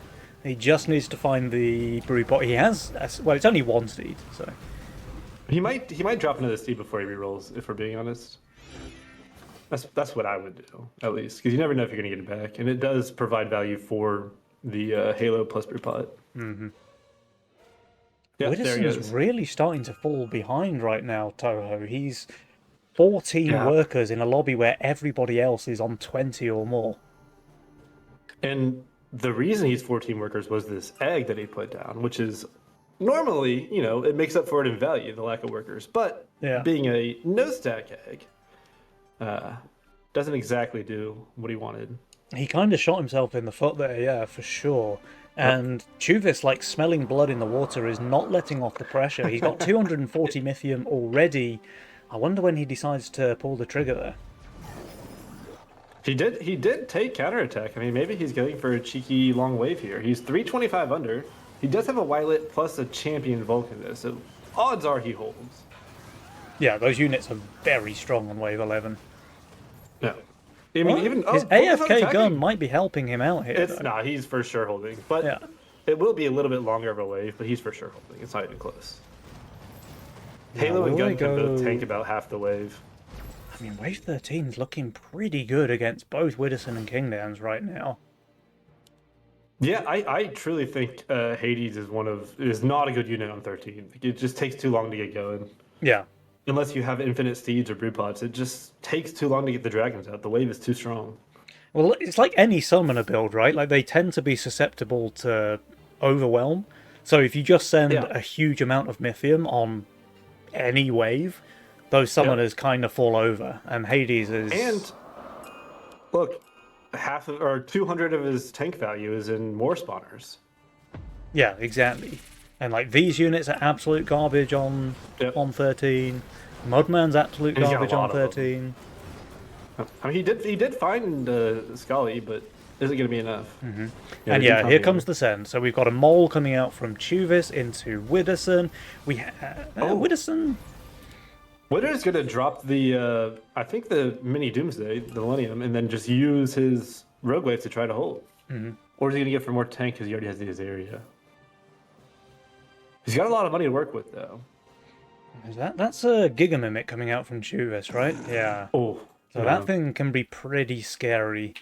He just needs to find the brew pot. He has, well, it's only 1 seed, so. He might drop another seed before he rerolls, if we're being honest. That's what I would do, at least, because you never know if you're going to get it back, and it does provide value for the Halo plus brew pot. Mm-hmm. Yeah, there he Widdowson is really starting to fall behind right now, Toho. He's 14 workers in a lobby where everybody else is on 20 or more. And the reason he's 14 workers was this egg that he put down, which is normally, you know, it makes up for it in value, the lack of workers. But being a no-stack egg, doesn't exactly do what he wanted. He kind of shot himself in the foot there, yeah, for sure. And Chuvas, like, smelling blood in the water is not letting off the pressure. He's got 240 Mythium already. I wonder when he decides to pull the trigger there. He did take counterattack. I mean, maybe he's going for a cheeky long wave here. He's 325 under. He does have a Wylet plus a champion Vulcan though, so odds are he holds. Yeah, those units are very strong on wave 11. No. I mean, even his AFK gun might be helping him out here. He's for sure holding. But it will be a little bit longer of a wave, but he's for sure holding. It's not even close. Halo and gun can both tank about half the wave. I mean, wave 13 is looking pretty good against both Widdowson and Kingdowns right now. Yeah, I truly think Hades is not a good unit on 13. It just takes too long to get going. Yeah. Unless you have infinite steeds or brew pots, it just takes too long to get the dragons out. The wave is too strong. Well, it's like any summoner build, right? Like, they tend to be susceptible to overwhelm. So if you just send a huge amount of Mythium on any wave, those summoners kind of fall over. And Hades is... And, look, 200 of his tank value is in more spawners. Yeah, exactly. And, like, these units are absolute garbage on 13. Mudman's absolute garbage on 13. I mean, he did find Scully, but is it going to be enough? Mm-hmm. And here comes the send. So we've got a mole coming out from Chuvas into Widdowson. We Widdowson. Widder's going to drop the, I think the mini Doomsday, the Millennium, and then just use his Rogue Wave to try to hold. Mm-hmm. Or is he going to get for more tank because he already has the Azaria? He's got a lot of money to work with, though. That's a Giga Mimic coming out from Chuvas, right? Yeah. Oh, So that thing can be pretty scary.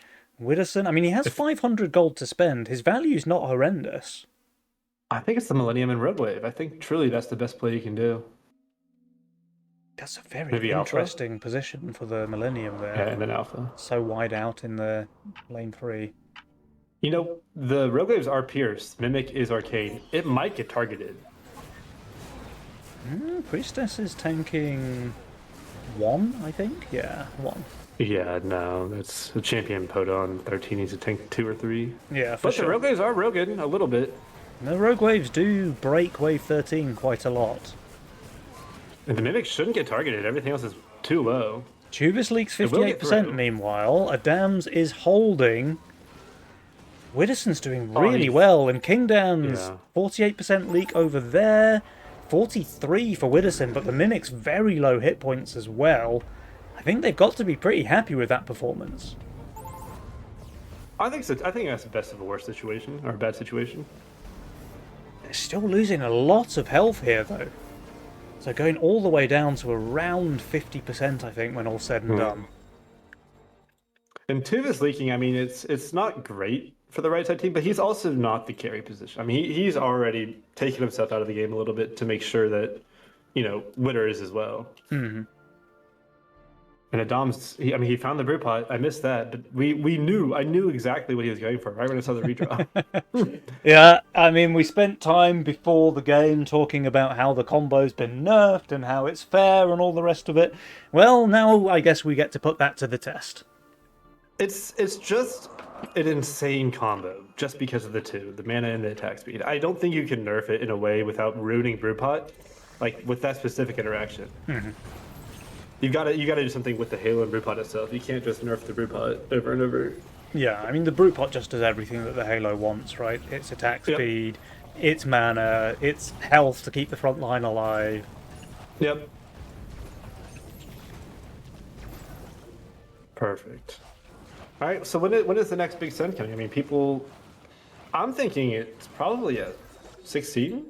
Widdowson, I mean, he has 500 gold to spend. His value's not horrendous. I think it's the Millennium and Red Wave. I think truly that's the best play you can do. That's a very Maybe Alpha? interesting position for the Millennium there. Yeah, and then Alpha. So wide out in the lane 3. You know, the Red Waves are Pierce. Mimic is Arcane. It might get targeted. Priestess is tanking 1, I think? Yeah, 1. Yeah, no, that's a champion Podon. 13 needs to tank 2 or 3. Yeah, for But sure. the Rogue Waves are real good, a little bit. The Rogue Waves do break wave 13 quite a lot. And the Mimic shouldn't get targeted. Everything else is too low. Chubis leaks It will get 58% through. meanwhile. Adams is holding. Widdowson's doing Oh, really he's- well, and Kingdan's Yeah. 48% leak over there. 43 for Widdowson, but the Mimic's very low hit points as well. I think they've got to be pretty happy with that performance. I think so. I think that's the best of a worst situation, or a bad situation. They're still losing a lot of health here, though. So going all the way down to around 50%, I think, when all said and done. And Tuva's leaking, I mean, it's not great for the right side team, but he's also not the carry position. I mean, he's already taken himself out of the game a little bit to make sure that, Witter is as well. Mm-hmm. And Adam's, he found the brew pot. I missed that, but I knew exactly what he was going for right when I saw the redraw. Yeah, I mean, we spent time before the game talking about how the combo's been nerfed and how it's fair and all the rest of it. Well, now I guess we get to put that to the test. It's just an insane combo just because of the mana and the attack speed. I don't think you can nerf it in a way without ruining Brewpot, like with that specific interaction. Mm-hmm. You gotta do something with the Halo and Brewpot itself. You can't just nerf the Brewpot over and over. Yeah, I mean, the Brute just does everything that the Halo wants, right? Its attack Yep. speed, its mana, its health to keep the front line alive. Yep. Perfect. All right. So when is the next big sun coming? I mean, I'm thinking it's probably at 16.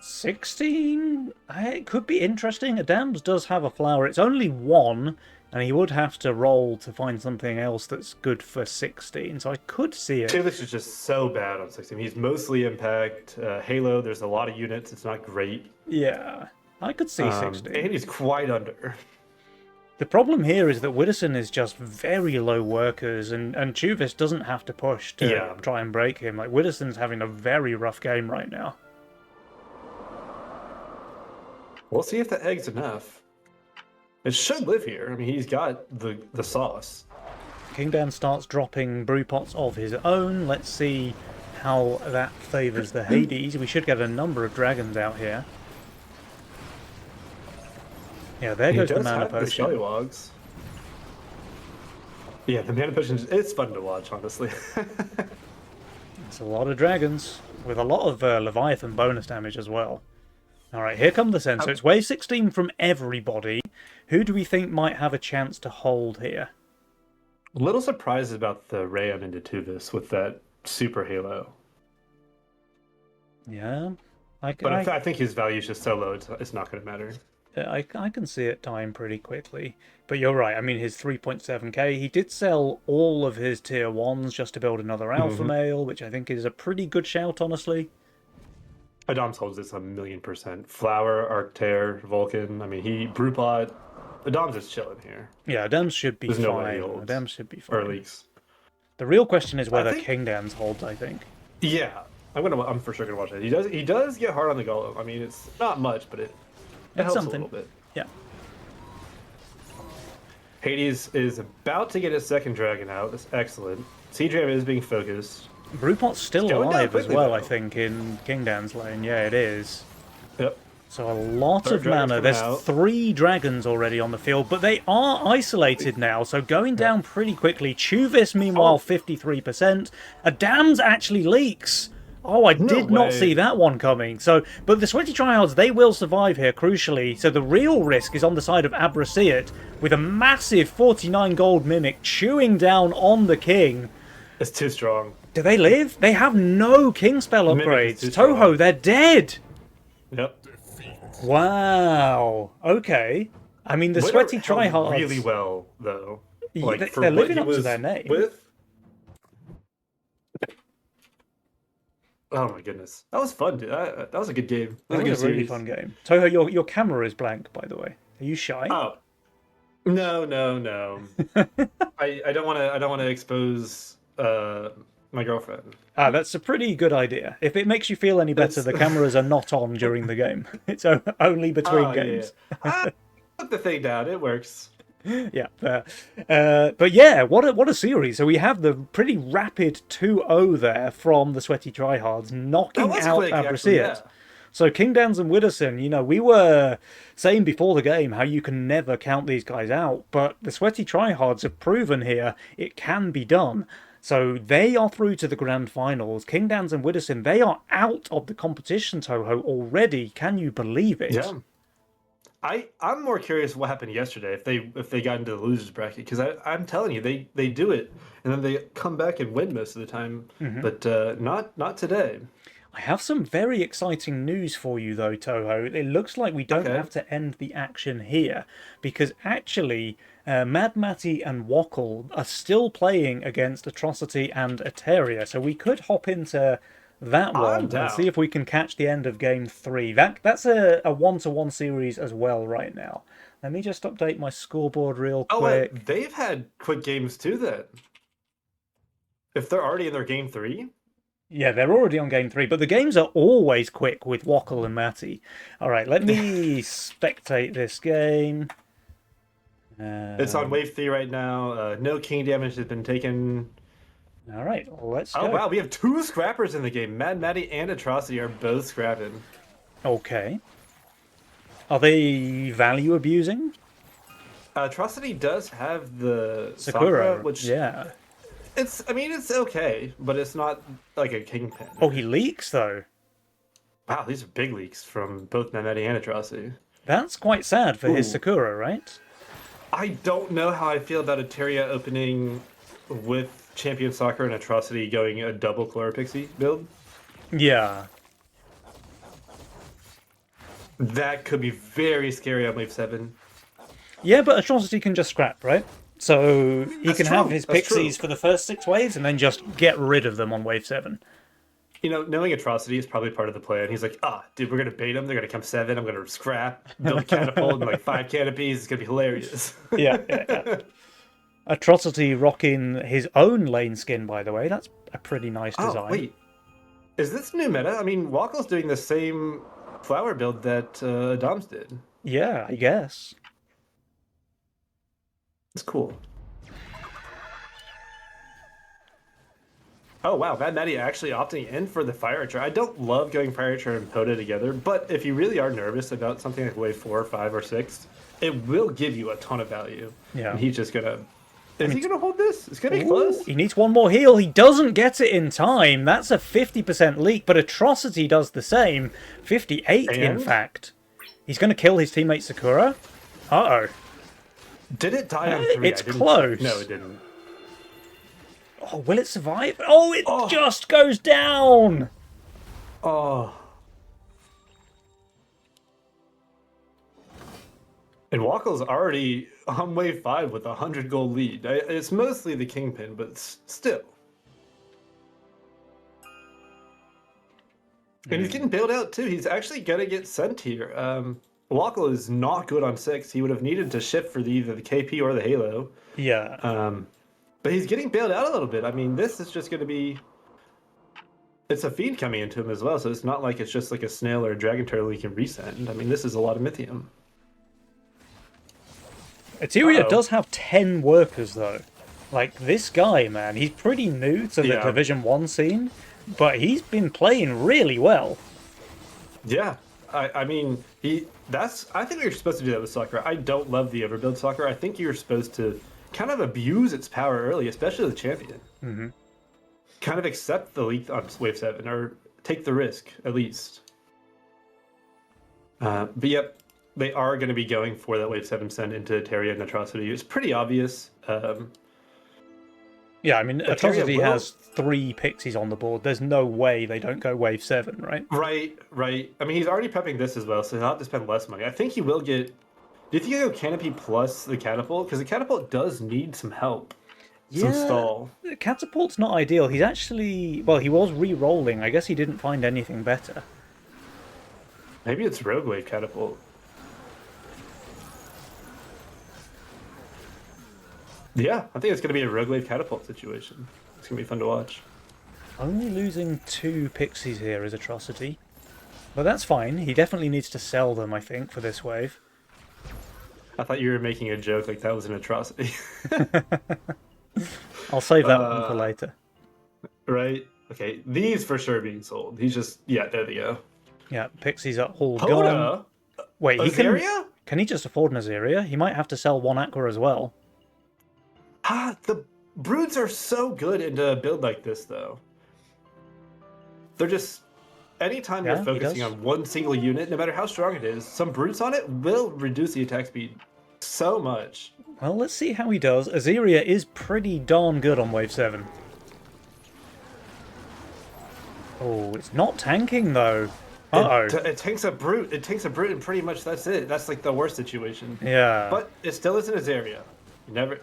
16? It could be interesting. Adams does have a flower. It's only 1, and he would have to roll to find something else that's good for 16, so I could see it. Taylor's is just so bad on 16. He's mostly impact. Halo, there's a lot of units. It's not great. Yeah, I could see 16. And he's quite under. The problem here is that Widdowson is just very low workers, and Chuvis doesn't have to push to Yeah. try and break him. Like, Widdowson's having a very rough game right now. We'll see if the egg's enough. It should live here. I mean, he's got the sauce. Kingdan starts dropping brew pots of his own. Let's see how that favours the Hades. We should get a number of dragons out here. Yeah, there He goes the does mana have the potion. Skellywogs. Yeah, the mana potion, it's fun to watch, honestly. It's a lot of dragons, with a lot of Leviathan bonus damage as well. Alright, here come the Sen. So it's wave 16 from everybody. Who do we think might have a chance to hold here? A little surprised about the Rayon into Tuvis with that super Halo. Yeah, But I think his value is just so low, it's not going to matter. I can see it dying pretty quickly. But you're right, I mean, his 3.7k, he did sell all of his tier 1s just to build another alpha male, which I think is a pretty good shout, honestly. Adams holds this 1,000,000%. Flower, Arctair, Vulcan. I mean, Brewpot. Adams is chilling here. Yeah, Adams should be There's no way he fine. holds. Adams should be Or fine. leaks. The real question is whether think- Kingdan's holds, I think. Yeah, I'm for sure gonna watch it. He does get hard on the Golem. I mean, it's not much, but it helps something. a little bit. Yeah. Hades is about to get his second dragon out. That's excellent. Seadram is being focused. Brewpot's still It's going down alive as quickly, well, though. I think, in Kingdan's lane. Yeah, it is. Yep. So a lot Third of dragon's mana. coming There's out. 3 dragons already on the field, but they are isolated now, so going down pretty quickly. Chuvis, meanwhile, 53%. Adams actually leaks. Oh, I did not way. see that one coming. But the Sweaty Triads, they will survive here, crucially. So the real risk is on the side of Abrasiat, with a massive 49 gold Mimic chewing down on the king. It's too strong. Do they live? They have no king spell Maybe upgrades. it's too strong. Toho, they're dead. Yep. Wow. Okay. I mean, the Witter sweaty held tryhards. really well though. Like for they're what living he up to was their name. with. Oh my goodness, that was fun, dude. That was a good game. That That was was a really fun game. Toho, your camera is blank, by the way. Are you shy? Oh, no. I don't want to. I don't want to expose my girlfriend. That's a pretty good idea. If it makes you feel any better, the cameras are not on during the game. It's only between games. Yeah. Put the thing down. It works. Yeah, but yeah, what a series! So we have the pretty rapid 2-0 there from the Sweaty Tryhards, knocking That was out quick, actually, Abrasiet. yeah. So King Dans and Widdowson, we were saying before the game how you can never count these guys out, but the Sweaty Tryhards have proven here it can be done. So they are through to the grand finals. King Dans and Widdowson, they are out of the competition, Toho, already. Can you believe it? Yeah. I'm more curious what happened yesterday if they got into the losers bracket, because I'm telling you they do it and then they come back and win most of the time, but not today. I have some very exciting news for you, though, Toho. It looks like we don't Okay. have to end the action here, because actually, Mad Matty and Wackle are still playing against Atrocity and Eteria, so we could hop into that one and down. see if we can catch the end of Game 3. That's a 1-to-1 series as well right now. Let me just update my scoreboard real Oh quick. wait, they've had quick games too then. If they're already in their game 3. Yeah, they're already on game 3, but the games are always quick with Wackle and Matty. All right, let me spectate this game. It's on wave 3 right now. No king damage has been taken. All right, let's go. Oh wow, we have 2 scrappers in the game. Mad Matty and Atrocity are both scrapping. Okay. Are they value abusing? Atrocity does have the Sakura, which yeah. it's okay, but it's not like a kingpin. Oh, he leaks though. Wow, these are big leaks from both Mad Matty and Atrocity. That's quite sad for his Ooh. Sakura, right? I don't know how I feel about Eteria opening with Champion Soccer and Atrocity going a double Chlorapixie build. Yeah. That could be very scary on wave 7. Yeah, but Atrocity can just scrap, right? So he That's can have true, his that's true. pixies for the first 6 waves and then just get rid of them on wave 7. Knowing Atrocity is probably part of the plan. He's like, dude, we're gonna bait them. They're gonna come 7. I'm gonna scrap, build a catapult, and like 5 canopies. It's gonna be hilarious. Yeah. Atrocity rocking his own lane skin, by the way. That's a pretty nice design. Oh wait, is this new meta? I mean, Wackle's doing the same flower build that Dom's did. Yeah, I guess. It's cool. Oh wow, Mad Matty actually opting in for the Fire Archer. I don't love going Fire Archer and Poda together, but if you really are nervous about something like wave 4, 5, or 6, it will give you a ton of value. Yeah. And he's just gonna... Is he gonna hold this? It's gonna be close. He needs one more heal. He doesn't get it in time. That's a 50% leak, but Atrocity does the same. 58, in And? fact. He's going to kill his teammate Sakura. Uh-oh. Did it die on 3? It's close. No, it didn't. Oh, will it survive? Oh, it just goes down. Oh. And Wackle's already on wave 5 with a 100 gold lead. It's mostly the Kingpin, but still. And he's getting bailed out too. He's actually gonna get sent here. Wackle is not good on 6. He would have needed to shift for either the KP or the Halo. Yeah. But he's getting bailed out a little bit. I mean, this is just gonna be... It's a feed coming into him as well, so it's not like it's just like a snail or a dragon turtle he can resend. I mean, this is a lot of Mythium. Eteria Uh-oh. does have 10 workers, though. Like, this guy, man, he's pretty new to the Yeah. Division 1 scene, but he's been playing really well. Yeah, I mean, I think you're supposed to do that with Sakura. I don't love the overbuild Sakura. I think you're supposed to kind of abuse its power early, especially the champion. Mm-hmm. Kind of accept the leak on wave 7, or take the risk, at least. But yep, they are going to be going for that wave 7 send into Eteria and Atrocity. It's pretty obvious. Yeah, I mean, Eteria Atrocity will- has 3 pixies on the board. There's no way they don't go wave 7, right? Right, right. I mean, he's already prepping this as well, so he'll have to spend less money. I think he will get. Do you think he'll go Canopy plus the Catapult? Because the Catapult does need some help. Some stall. Catapult's not ideal. He's actually... Well, he was re-rolling. I guess he didn't find anything better. Maybe it's Rogue Wave Catapult. Yeah, I think it's going to be a Rogue Wave Catapult situation. It's going to be fun to watch. Only losing 2 pixies here is Atrocity. But that's fine. He definitely needs to sell them, I think, for this wave. I thought you were making a joke like that was an atrocity. I'll save that one for later. Right? Okay, these for sure being sold. He's just... Yeah, there they go. Yeah, pixies at all gone. Hoda? Wait, he can... Azaria? Can he just afford an Azaria? He might have to sell 1 Aqua as well. Ah, the Broods are so good into a build like this, though. They're just... Anytime Yeah, you're he focusing does. on one single unit, no matter how strong it is, some Brutes on it will reduce the attack speed so much. Well, let's see how he does. Azaria is pretty darn good on wave 7. Oh, it's not tanking, though. Uh-oh. It takes a Brute. It takes a Brute, and pretty much that's it. That's like the worst situation. Yeah. But it still isn't his area.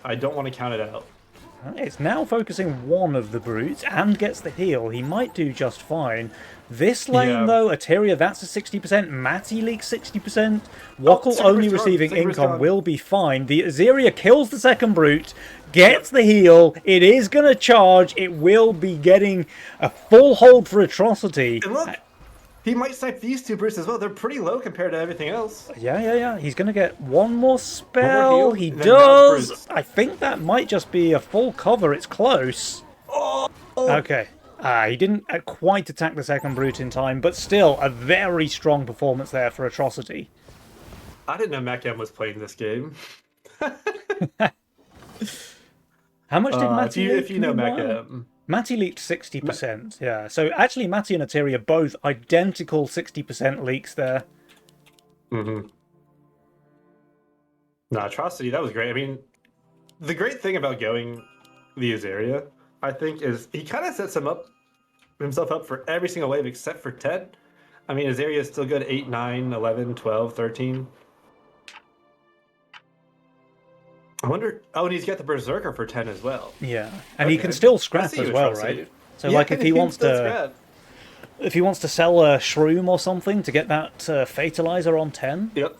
I don't want to count it out. It's now focusing 1 of the brutes and gets the heal. He might do just fine. This lane, Yeah. though, Ateria, that's a 60%. Matty leaks 60%. Wackle Sigmar's only gone, receiving Sigmar's income gone. will be fine. The Azaria kills the second brute, gets the heal. It is going to charge. It will be getting a full hold for Atrocity. And look, he might snipe these 2 Brutes as well. They're pretty low compared to everything else. Yeah. He's going to get 1 more spell. heal, He and then now's does. Brutes. I think that might just be a full cover. It's close. Okay. He didn't quite attack the second brute in time, but still a very strong performance there for Atrocity. I didn't know MacM was playing this game. How much did If Matty you, leak? if you know meanwhile? MacM. Matty leaked 60%, yeah. So actually Matty and Ateria both identical 60% leaks there. Mm-hmm. No, Atrocity, that was great. I mean, the great thing about going the Azaria, I think, is he kind of sets himself up for every single wave except for 10. I mean, Azaria is still good 8, 9, 11, 12, 13. I wonder... Oh, and he's got the Berserker for 10 as well. Yeah. And he Okay. can still I scrap see as you, well, Atrocity. right? So Yeah, like if he can wants still to scrap. if he wants to sell a shroom or something to get that fatalizer on 10, Yep.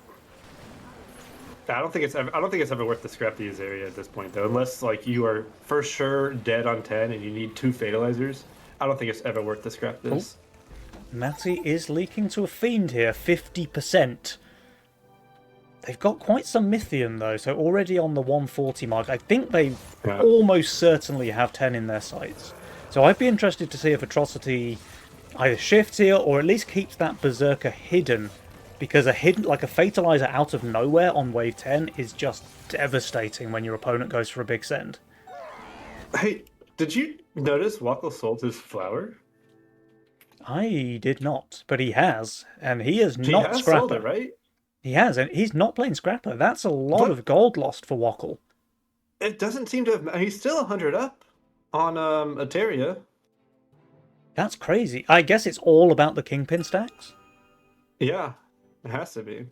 I don't think it's ever worth to scrap the Azaria at this point though, unless like you are for sure dead on 10 and you need 2 fatalizers. I don't think it's ever worth to scrap this. Matty is leaking to a fiend here, 50%. They've got quite some Mythium though, so already on the 140 mark. I think they Yeah. almost certainly have 10 in their sights. So I'd be interested to see if Atrocity either shifts here or at least keeps that Berserker hidden. Because a fatalizer out of nowhere on wave 10 is just devastating when your opponent goes for a big send. Hey, did you notice Wackle sold his flower? I did not, but he has, and he is He not has Scrapper. sold it, right? He has, and he's not playing Scrapper. That's a lot But- of gold lost for Wackle. It doesn't seem to have... He's still 100 up on Ateria. That's crazy. I guess it's all about the Kingpin stacks. Yeah, it has to be.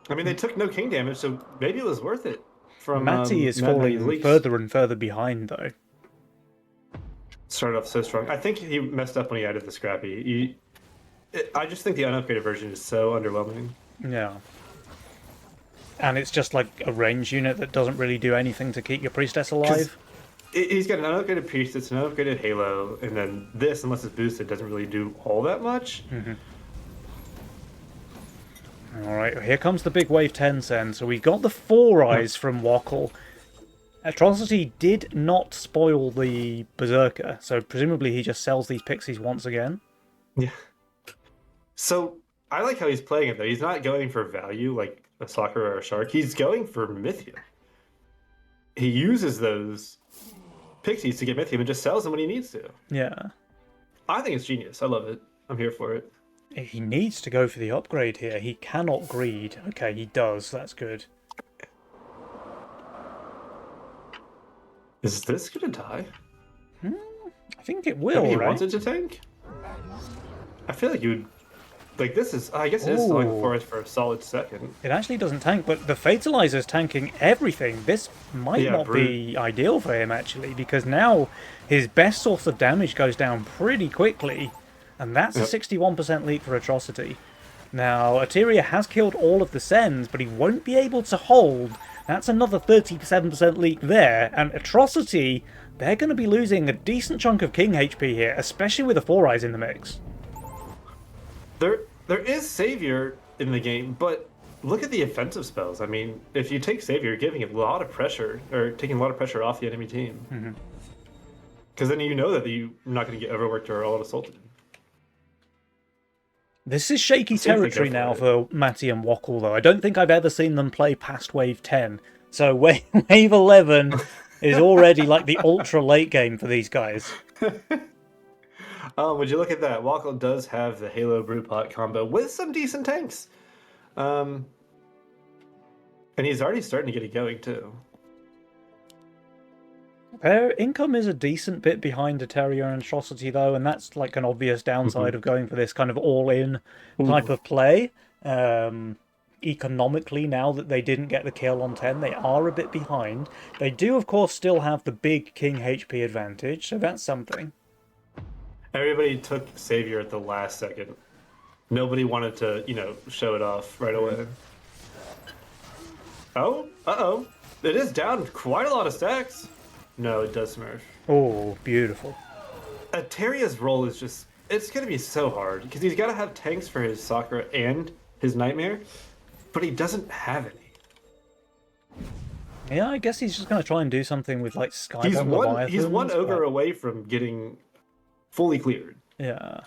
I mean, they took no king damage, so maybe it was worth it. From Matty is Mad Maggie falling Leaks. further and further behind, though. Started off so strong. I think he messed up when he added the Scrappy. I just think the unupgraded version is so underwhelming. Yeah. And it's just like a range unit that doesn't really do anything to keep your priestess alive. He's got an unupgraded Priest, it's an unupgraded Halo, and then this, unless it's boosted, doesn't really do all that much. Alright, here comes the big wave 10 send. So we got the 4 eyes from Wackle. Atrocity did not spoil the Berserker, so presumably he just sells these pixies once again. Yeah. So, I like how he's playing it, though. He's not going for value like a Sakura or a Shark. He's going for Mythium. He uses those pixies to get Mythium and just sells them when he needs to. Yeah. I think it's genius. I love it. I'm here for it. He needs to go for the upgrade here. He cannot greed. Okay, he does. That's good. Is this gonna die? I think it Maybe will, he right? wants it to tank? I feel like you would... Like, this is... I guess it is slowing the Ooh. forest for a solid second. It actually doesn't tank, but the Fatalizer's tanking everything. This might Yeah, not Brute. be ideal for him, actually, because now his best source of damage goes down pretty quickly, and that's Yep. a 61% leak for Atrocity. Now, Ateria has killed all of the Sens, but he won't be able to hold. That's another 37% leak there, and Atrocity, they're going to be losing a decent chunk of King HP here, especially with the Four Eyes in the mix. There is Savior in the game, but look at the offensive spells. I mean, if you take Savior, you're giving a lot of pressure, or taking a lot of pressure off the enemy team. Because then you know that you're not going to get overworked or all assaulted. This is shaky See if they go territory for now it. for Matty and Wackle, though. I don't think I've ever seen them play past Wave 10. So Wave 11 is already like the ultra late game for these guys. Would you look at that? Wackle does have the Halo Brewpot combo with some decent tanks. And he's already starting to get it going, too. Their income is a decent bit behind Ateria and Atrocity, though, and that's like an obvious downside of going for this kind of all-in type of play. Economically, now that they didn't get the kill on 10, they are a bit behind. They do, of course, still have the big King HP advantage, so that's something. Everybody took Savior at the last second. Nobody wanted to, show it off right away. Oh, uh-oh. It is down quite a lot of stacks. No, it does Smurf. Oh, beautiful. Ateria's role is just... It's going to be so hard, because he's got to have tanks for his Sakura and his Nightmare, but he doesn't have any. Yeah, I guess he's just going to try and do something with, like, He's Skybound one Leviathans, ogre but- away from getting fully cleared. Yeah.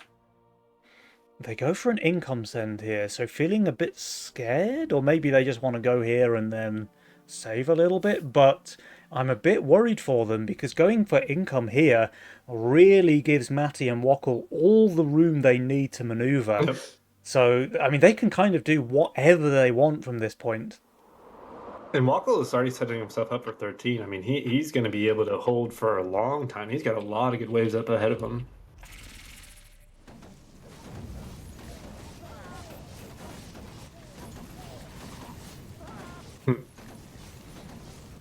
They go for an income send here, so feeling a bit scared, or maybe they just want to go here and then save a little bit, but I'm a bit worried for them because going for income here really gives Matty and Wackle all the room they need to maneuver. Yep. So, I mean, they can kind of do whatever they want from this point. And Wackle is already setting himself up for 13. I mean, he's going to be able to hold for a long time. He's got a lot of good waves up ahead of him.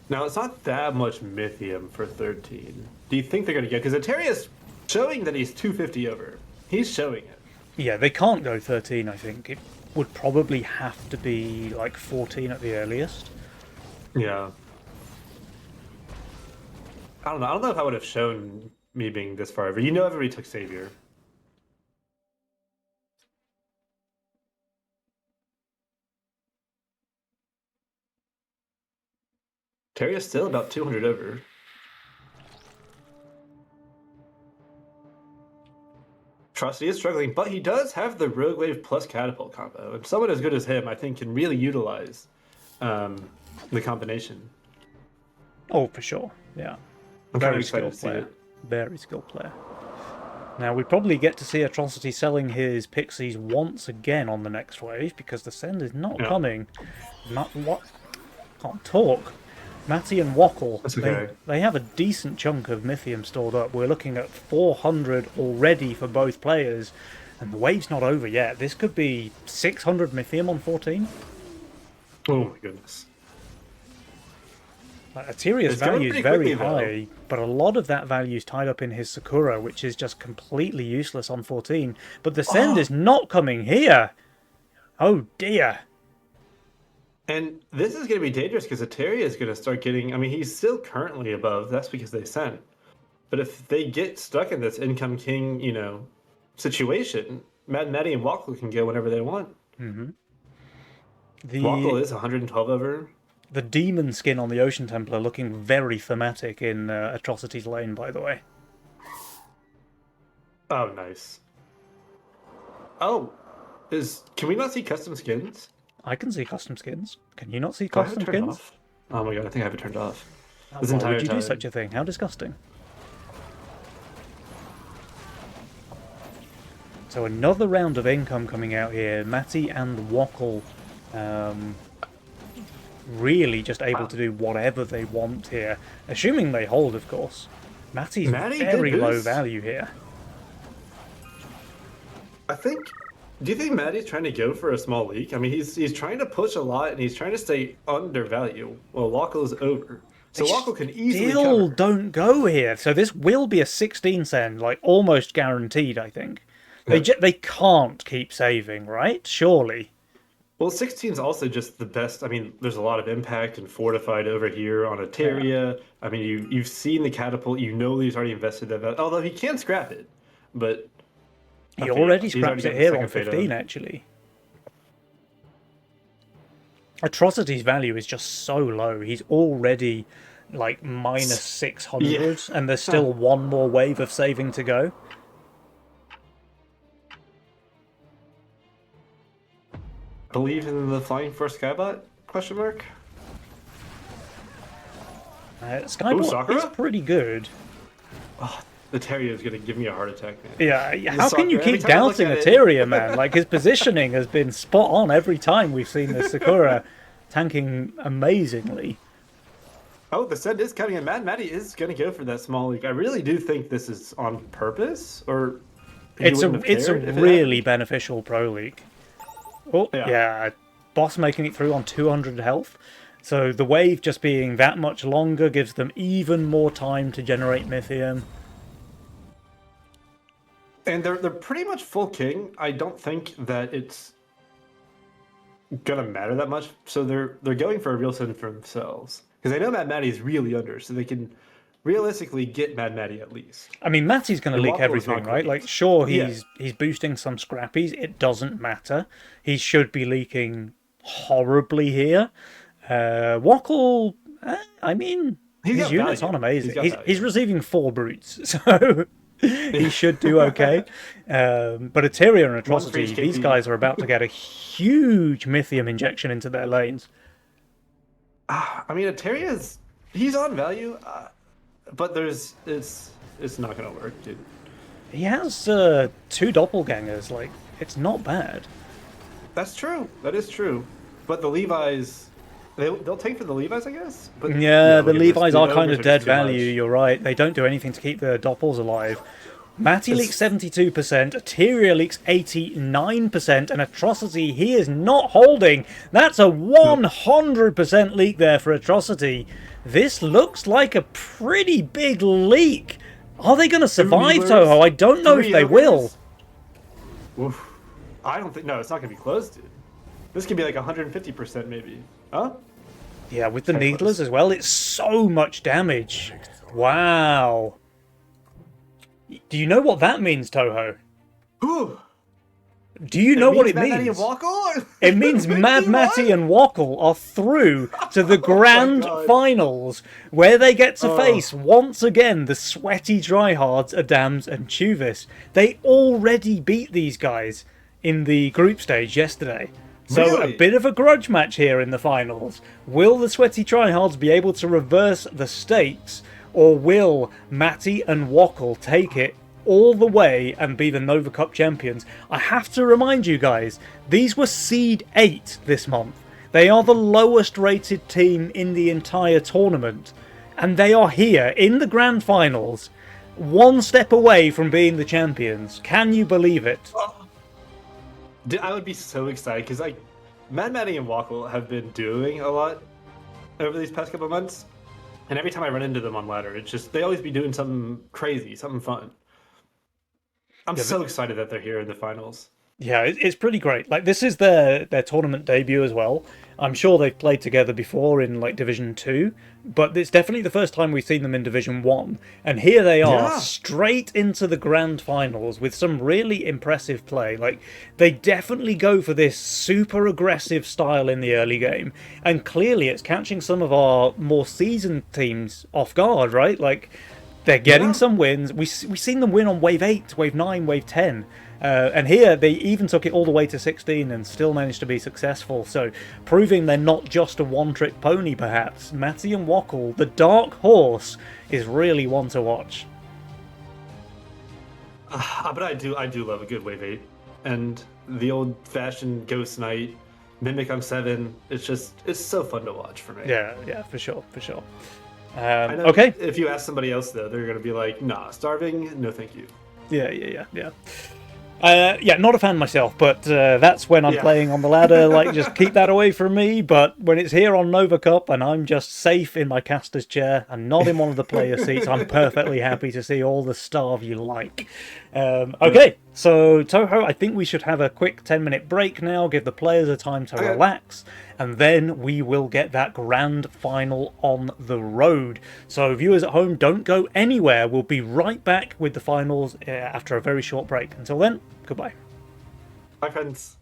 Now, it's not that much Mythium for 13. Do you think they're going to get... Because Ateria's showing that he's 250 over. He's showing it. Yeah, they can't go 13, I think. It would probably have to be like 14 at the earliest. Yeah. I don't know. I don't know if I would have shown me being this far over. Everybody took Savior. Terrier's still about 200 over. Atrocity is struggling, but he does have the Rogue Wave plus Catapult combo. And someone as good as him, I think, can really utilize the combination. Oh, for sure. Yeah. I'm kind of Very excited skilled to see player. it. Very skilled player. Now, we probably get to see Atrocity selling his Pixies once again on the next wave, because the send is not Yeah. coming. What? Can't talk. Matty and Wackle, That's okay. they have a decent chunk of Mythium stored up. We're looking at 400 already for both players, and the wave's not over yet. This could be 600 Mythium on 14. Oh my goodness. Ateria's It's going value is pretty very quickly, though. high, but a lot of that value is tied up in his Sakura, which is just completely useless on 14. But the send is not coming here! Oh dear! And this is going to be dangerous because Ateria is going to start getting... I mean, he's still currently above. That's because they sent. But if they get stuck in this income king, situation, Matty and Wackle can go whenever they want. Wackle The, is 112 over. the demon skin on the Ocean Templar looking very thematic in Atrocity's lane, by the way. Oh, nice. Oh, can we not see custom skins? I can see custom skins. Can you not see Do I have it custom turned skins? off? Oh my god, I think I have it turned off. This Why entire would you time. do such a thing? How disgusting. So another round of income coming out here. Matty and Wackle really just able to do whatever they want here, assuming they hold, of course. Matty's Matty did very low boost. value here. I think. Do you think Matty's trying to go for a small leak? I mean, he's trying to push a lot and he's trying to stay under value. Well, Wackle's over, so Wackle can easily Still cover. don't go here. So this will be a 16 send, like almost guaranteed, I think. They can't keep saving, right? Surely. Well, 16 is also just the best. I mean, there's a lot of impact and fortified over here on Eteria. I mean, you've seen the catapult. You know he's already invested that value. Although he can scrap it, but He okay, already he's scraps got it the here second on fade 15, on. actually. Atrocity's value is just so low. He's already like minus 600, Yeah. and there's still one more wave of saving to go. Believe in the flying first Skybot? Question mark. Skybot Sakura? is pretty good. Eteria is gonna give me a heart attack, man. Yeah, how can you Sakura, every keep time I look doubting at it- Eteria, man? Like, his positioning has been spot on every time we've seen the Sakura tanking amazingly. Oh, the send is coming in. Matty is gonna go for that small leak. I really do think this is on purpose, or he It's wouldn't have a cared if it really beneficial pro league. Oh, Yeah. yeah. Boss making it through on 200 health. So the wave just being that much longer gives them even more time to generate Mythium. And they're pretty much full king. I don't think that it's gonna matter that much. So they're going for a real send for themselves because they know Mad Matty is really under, so they can realistically get Mad Matty at least. I mean, Matty's going to The leak Waffle is everything, not right? great. Like, sure, Yeah. he's boosting some scrappies. It doesn't matter. He should be leaking horribly here. Wackle, I mean, He's his got units value. aren't amazing. He's got He's value. receiving 4 brutes, so he should do okay. But Eteria and One for Atrocity, each these KP. guys are about to get a huge Mythium injection into their lanes. I mean, Eteria's he's on value, but it's not gonna work, dude. He has 2 doppelgangers. Like, it's not bad. That's true. That is true. But the Levi's, they'll take for the Levi's, I guess. But Yeah, the look at this. Levi's The are kind ogres of are dead just too much. value, you're right. They don't do anything to keep the doppels alive. Matty It's- leaks 72%, Eteria leaks 89%, and Atrocity, he is not holding. That's a 100% leak there for Atrocity. This looks like a pretty big leak. Are they going to survive, Reavers, Toho? I don't know if 3 they will. ogres. Oof. I don't think. No, it's not gonna be close, dude. This could be like 150% maybe. Huh? Yeah, with the So Needlers close. as well, it's so much damage. Wow. Do you know what that means, Toho? Ooh. Do you know what it Mad Matty means? and Wackle? It means Mad Matty and Wackle are through to the grand God. finals, where they get to Oh. face once again the sweaty tryhards, Adams and Chuvis. They already beat these guys in the group stage yesterday. So Really? a bit of a grudge match here in the finals. Will the sweaty tryhards be able to reverse the stakes, or will Matty and Wackle take it all the way and be the Nova Cup champions? I have to remind you guys, these were Seed 8 this month. They are the lowest rated team in the entire tournament. And they are here in the grand finals, one step away from being the champions. Can you believe it? Dude, I would be so excited because like Mad Matty and Wackle have been doing a lot over these past couple of months, and every time I run into them on ladder, it's just they always be doing something crazy, something fun. I'm so excited that they're here in the finals. Yeah, it's pretty great. Like, this is their tournament debut as well. I'm sure they've played together before in like Division 2, but it's definitely the first time we've seen them in Division 1. And here they are, Yeah. straight into the grand finals with some really impressive play. Like, they definitely go for this super aggressive style in the early game, and clearly it's catching some of our more seasoned teams off guard, right? Like, they're getting Yeah. some wins. We've seen them win on Wave 8, Wave 9, Wave 10. And here they even took it all the way to 16 and still managed to be successful. So proving they're not just a one-trick pony, perhaps. Matty and Wackle, the dark horse, is really one to watch. But I do love a good wave 8 and the old-fashioned Ghost Knight Mimic on 7. It's so fun to watch for me. Yeah, for sure. I know Okay. if you ask somebody else though, they're gonna be like, nah, starving, no thank you. Yeah. Not a fan myself, but that's when I'm Yeah. playing on the ladder. Like, just keep that away from me. But when it's here on Nova Cup and I'm just safe in my caster's chair and not in one of the player seats, I'm perfectly happy to see all the starve you like. Okay, so Toho, I think we should have a quick 10-minute break now, give the players a time to relax, and then we will get that grand final on the road. So viewers at home, don't go anywhere. We'll be right back with the finals after a very short break. Until then, goodbye. Bye, friends.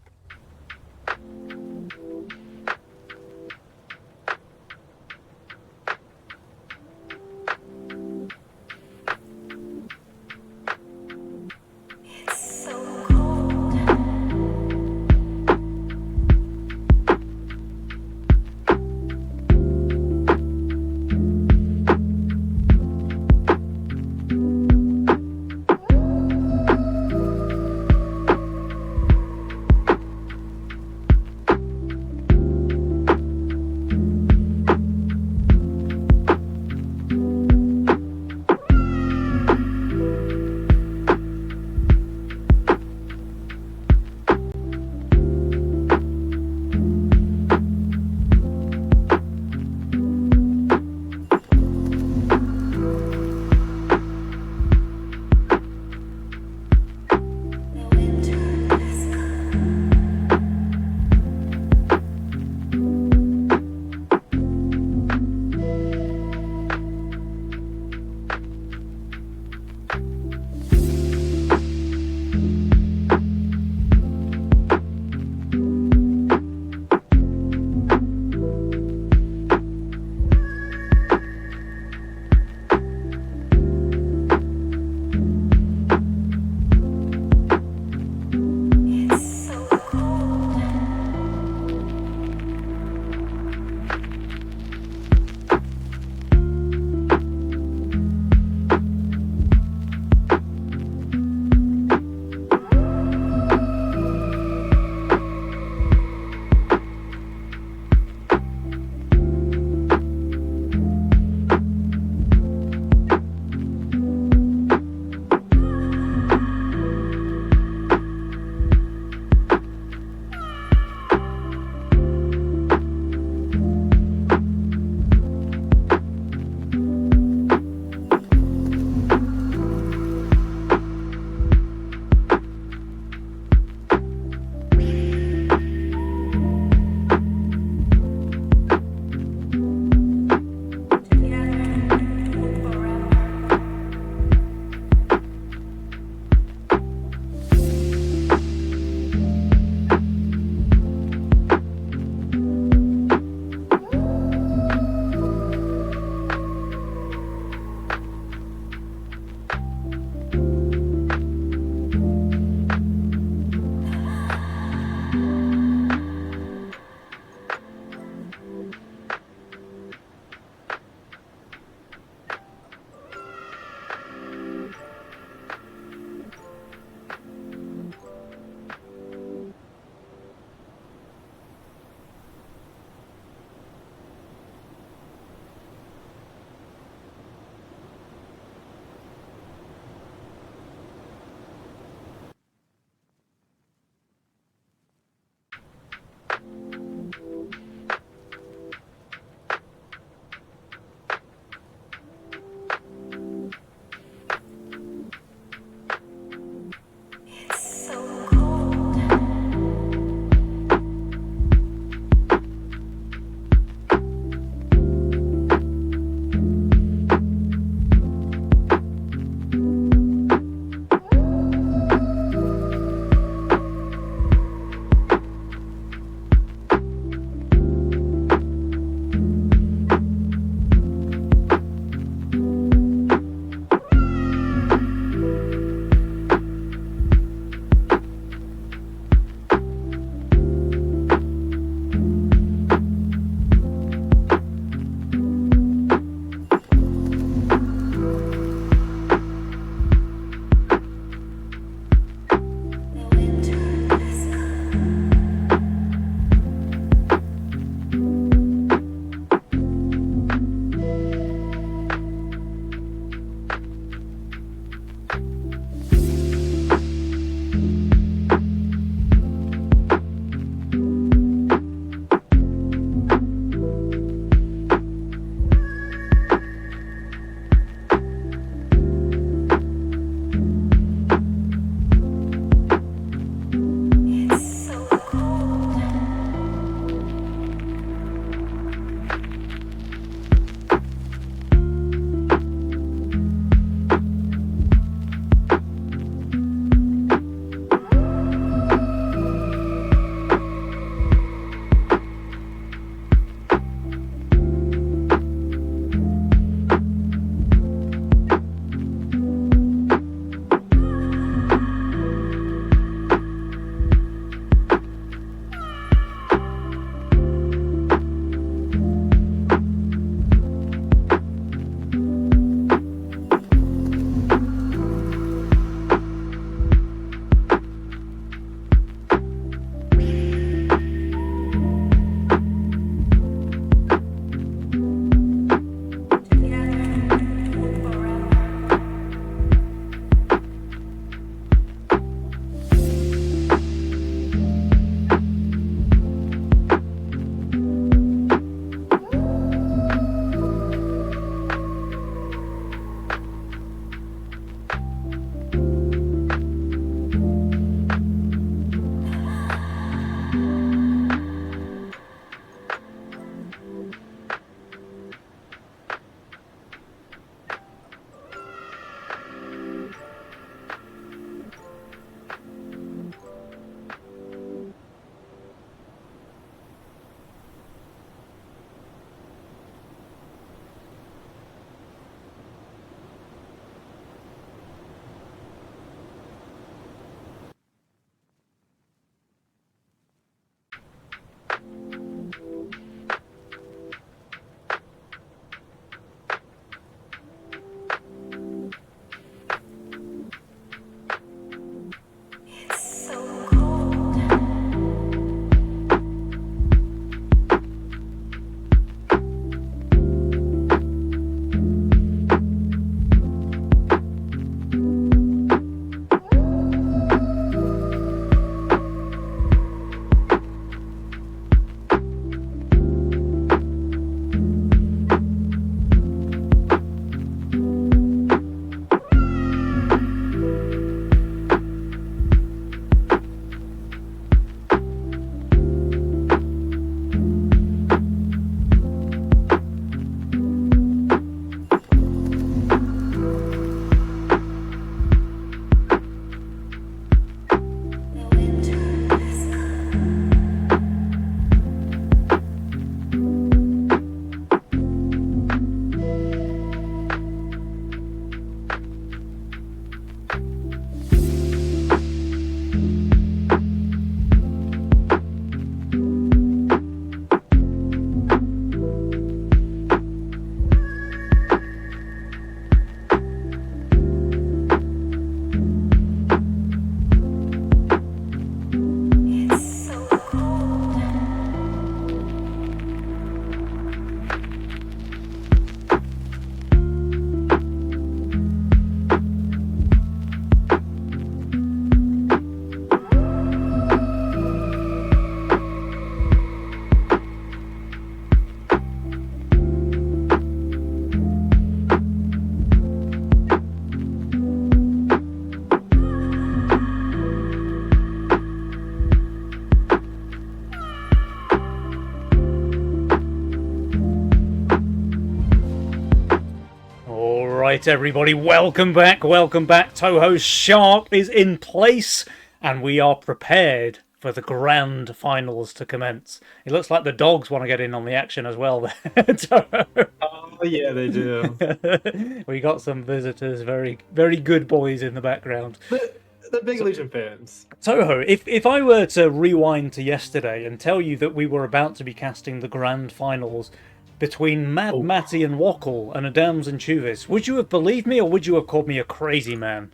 right, everybody, welcome back, welcome back. Touhou's Shark is in place, and we are prepared for the grand finals to commence. It looks like the dogs want to get in on the action as well there, Touhou. Oh yeah, they do. We got some visitors, very, very good boys in the background. The big Legion fans. Touhou, if I were to rewind to yesterday and tell you that we were about to be casting the grand finals between Mad Matty and Wackle and Adams and Chuvis, would you have believed me or would you have called me a crazy man?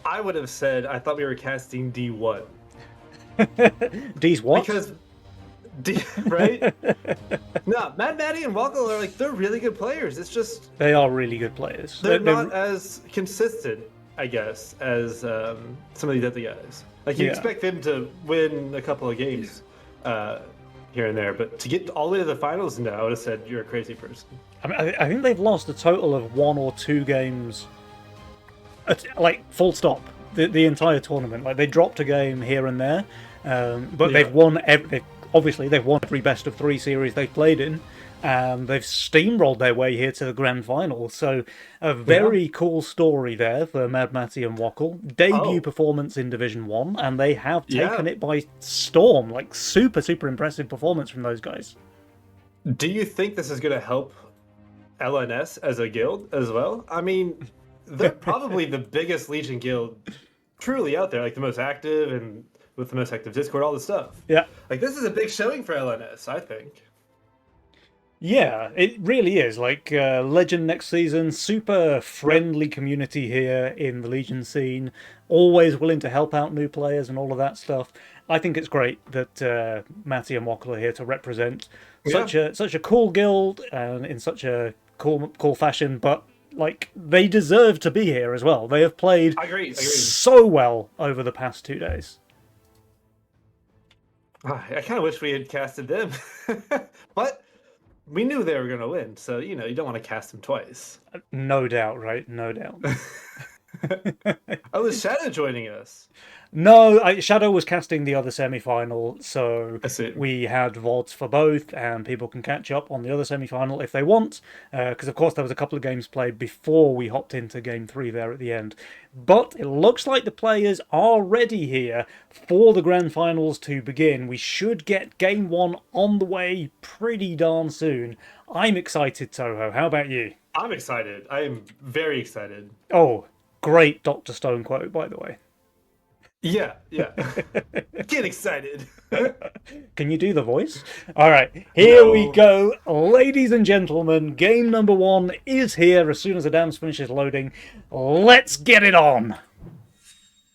I would have said I thought we were casting D1. D's what? Because right? No, Mad Matty and Wackle are they're really good players. It's just They are really good players. they're not as consistent, I guess, as some of these other guys. You expect them to win a couple of games here and there, but to get all the way to the finals, no, I would have said you're a crazy person. I mean, I think they've lost a total of 1 or 2 games, full stop, the entire tournament. They dropped a game here and there, but they've won obviously they've won every best of 3 series they've played in, and they've steamrolled their way here to the grand final. So a very cool story there for Mad Matty and Wackle. Debut performance in Division 1, and they have taken it by storm. Super, super impressive performance from those guys. Do you think this is going to help LNS as a guild as well? I mean, they're probably the biggest Legion guild truly out there, the most active and with the most active Discord, all this stuff. Yeah. This is a big showing for LNS, I think. Yeah, it really is. Legend next season, super friendly community here in the Legion scene, always willing to help out new players and all of that stuff. I think it's great that Matty and Wackle are here to represent such a cool guild and in such a cool fashion, but they deserve to be here as well. They have played I agree. so well over the past 2 days. I kind of wish we had casted them, but we knew they were going to win, so you don't want to cast them twice. No doubt, right? No doubt. Oh, is Shadow joining us? No, Shadow was casting the other semi-final, so I see. we had VODs for both, and people can catch up on the other semi-final if they want, because of course there was a couple of games played before we hopped into Game 3 there at the end. But it looks like the players are ready here for the Grand Finals to begin. We should get Game 1 on the way pretty darn soon. I'm excited, Touhou. How about you? I'm excited. I am very excited. Oh, great Dr. Stone quote, by the way. Yeah. Get excited. Can you do the voice? All right, here we go. Ladies and gentlemen, game number 1 is here as soon as Adams finishes loading. Let's get it on.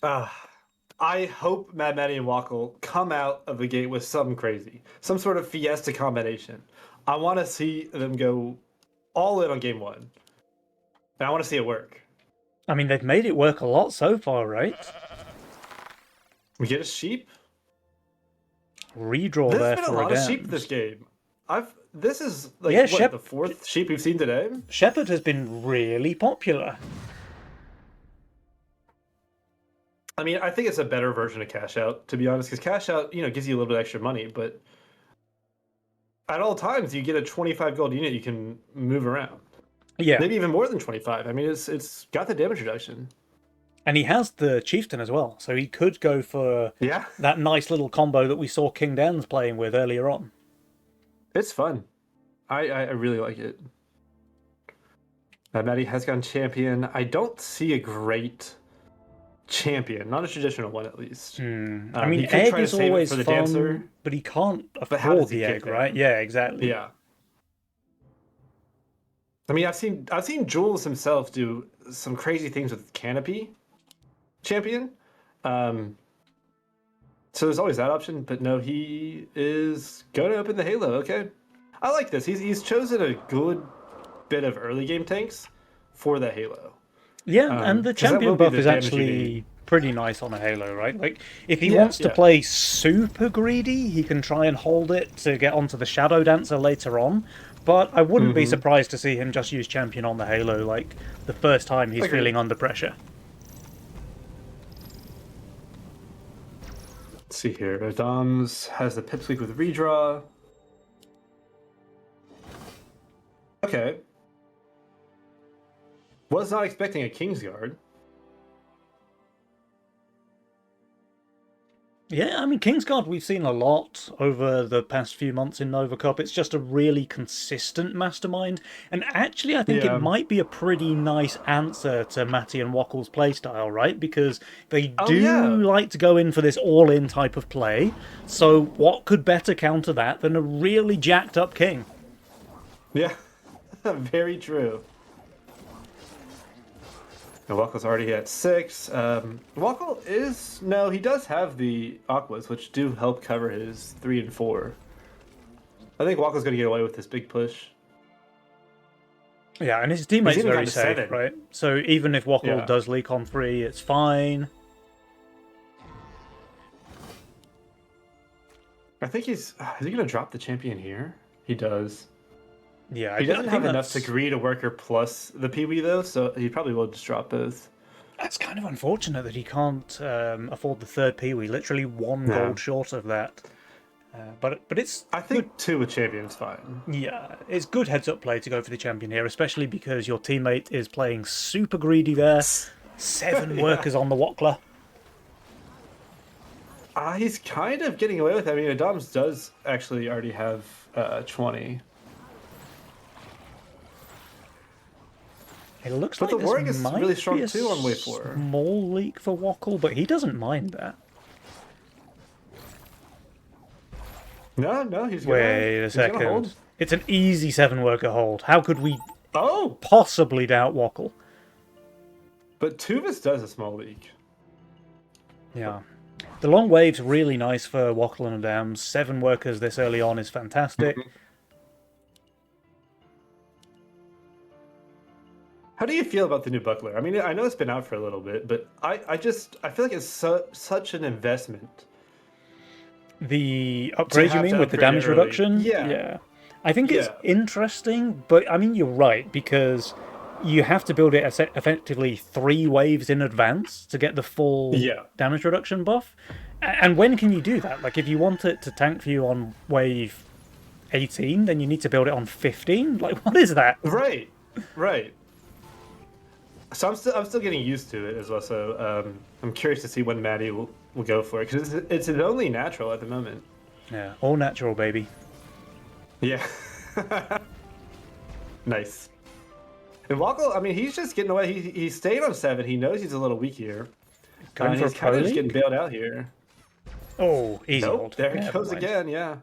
I hope Mad Matty and Wackle come out of the gate with something crazy. Some sort of fiesta combination. I want to see them go all in on game 1. And I want to see it work. I mean, they've made it work a lot so far, right? We get a sheep. Redraw There's there been a for lot Adams. of sheep this game. This is the 4th sheep we've seen today. Shepherd has been really popular. I mean, I think it's a better version of Cash Out, to be honest, because Cash Out, gives you a little bit extra money, but at all times you get a 25 gold unit you can move around. Yeah. Maybe even more than 25. I mean, it's got the damage reduction. And he has the Chieftain as well, so he could go for that nice little combo that we saw King Dan's playing with earlier on. It's fun. I really like it. Matty has gone champion. I don't see a great champion, not a traditional one at least. I mean, egg is always fun, dancer, but he can't afford the egg, right? Yeah, exactly. Yeah. I mean, I've seen Jules himself do some crazy things with Canopy champion. So there's always that option, but no, he is going to open the Halo. Okay, I like this. He's chosen a good bit of early game tanks for the Halo. Yeah, and the champion buff is actually pretty nice on a Halo, right? If he wants to play super greedy, he can try and hold it to get onto the Shadow Dancer later on. But I wouldn't be surprised to see him just use champion on the Halo, the first time he's feeling under pressure. Let's see here. Adams has the Pipsqueak with redraw. Okay. Was not expecting a Kingsguard. Yeah, I mean, Kingsguard we've seen a lot over the past few months in Nova Cup. It's just a really consistent mastermind. And actually, I think Yeah. it might be a pretty nice answer to Matty and Wackle's playstyle, right? Because they do yeah. like to go in for this all-in type of play. So what could better counter that than a really jacked up king? Yeah, very true. And Wackle's already at 6. Wackle is... No, he does have the Aquas, which do help cover his 3 and 4. I think Wackle's going to get away with this big push. Yeah, and his teammate's even very got to safe, 7. right? So even if Wackle Yeah. does leak on 3, it's fine. I think he's... Is he going to drop the champion here? He does. Yeah, He I doesn't think have enough to that's- agree to worker plus the Pee-wee, though, so he probably will just drop both. That's kind of unfortunate that he can't afford the third Pee-wee. Literally one Yeah. gold short of that. But it's I think 2 with champion is fine. yeah, it's good heads-up play to go for the champion here, especially because your teammate is playing super greedy there. 7 Yeah. workers on the Wackler. He's kind of getting away with it. I mean, Adams does actually already have 20. It looks But like the Warg this is might really strong be a too on wave 4. small leak for Wackle, but he doesn't mind that. No, he's gonna, Wait a he's gonna second. hold. It's an easy 7-worker hold. How could we Oh, possibly doubt Wackle? but Tuvis does a small leak. Yeah. The long wave's really nice for Wackle and Adams. 7 workers this early on is fantastic. How do you feel about the new buckler? I mean, I know it's been out for a little bit, but I feel like it's such an investment. The upgrade, you have mean, to with the upgrade damage early. reduction? Yeah. I think it's Yeah. interesting, but I mean, you're right, because you have to build it effectively 3 waves in advance to get the full Yeah. damage reduction buff. And when can you do that? Like, if you want it to tank for you on wave 18, then you need to build it on 15? Like, what is that? Right. So I'm still getting used to it as well. So I'm curious to see when Maddie will go for it because it's an only natural at the moment. Yeah, all natural, baby. Yeah. Nice. And Wackle, I mean, he's just getting away. He stayed on 7. He knows he's a little weak here. Going for he's a kind of just pro getting bailed out here. Oh, easy Nope, hold. there he Never goes mind. again. Yeah.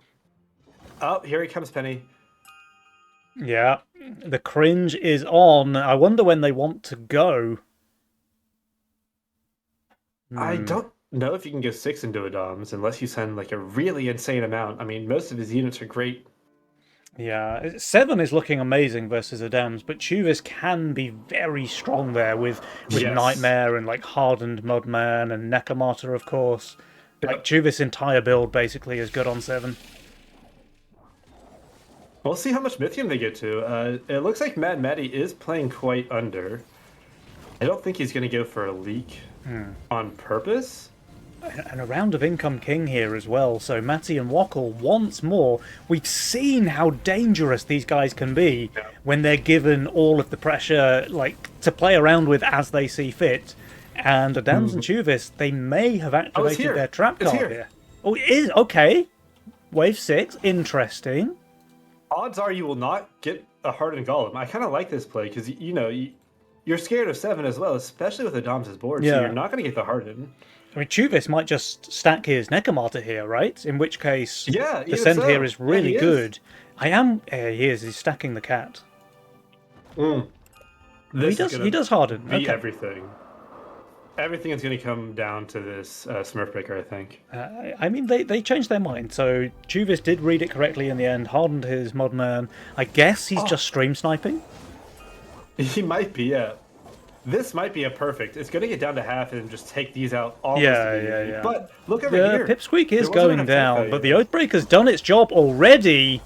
Oh, here he comes, Penny. Yeah, the cringe is on. I wonder when they want to go. I don't know if you can go 6 into Adams unless you send like a really insane amount. I mean, most of his units are great. Yeah, 7 is looking amazing versus Adams, but Chuvis can be very strong there with Yes. Nightmare and like Hardened Mudman and Nekomata, of course. Like Yep. Chuvis' entire build basically is good on 7. We'll see how much Mythium they get to. It looks like Mad Maddie is playing quite under. I don't think he's going to go for a leak on purpose. And a round of Income King here as well, so Matty and Wackle once more. We've seen how dangerous these guys can be Yeah. when they're given all of the pressure like to play around with as they see fit. And Adams and Chuvis, they may have activated here. their trap It's card here. here. Oh, it is? Okay. Wave 6, interesting. Odds are you will not get a Hardened Golem. I kind of like this play because, you're scared of 7 as well, especially with Adams' board, so Yeah. you're not going to get the Hardened. I mean, Chuvis might just stack his Nekomata here, right? In which case, Yeah, the even send so. here is Yeah, really he is. good. He is. He's stacking the cat. This He is does. gonna He does harden. be Okay. everything. Everything is going to come down to this Smurf Breaker, I think. I mean, they changed their mind. So Chuvis did read it correctly in the end. Hardened his Modman. I guess he's just stream sniping. He might be, yeah. This might be a perfect. It's going to get down to half and just take these out almost Yeah, immediately. yeah. But look over The here. Pipsqueak is There wasn't going enough down, value. but the Oathbreaker's done its job already.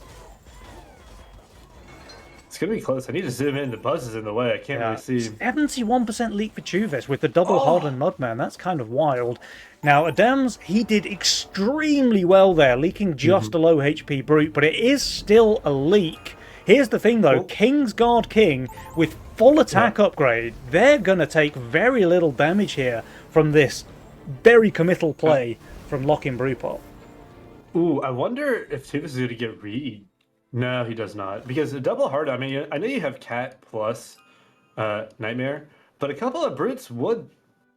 It's going to be close. I need to zoom in. The buzz is in the way. I can't Yeah, really see. 71% leak for Chuvis with the double Oh. hardened Mudman. That's kind of wild. Now, Adams, he did extremely well there, leaking just a low HP Brute, but it is still a leak. Here's the thing, though. Oh. Kingsguard King, with full attack upgrade, they're going to take very little damage here from this very committal play from Lock-in Brewpot. Ooh, I wonder if Tuvus is going to get Reed. No, he does not. Because a double hard, I mean, I know you have Cat plus Nightmare, but a couple of Brutes would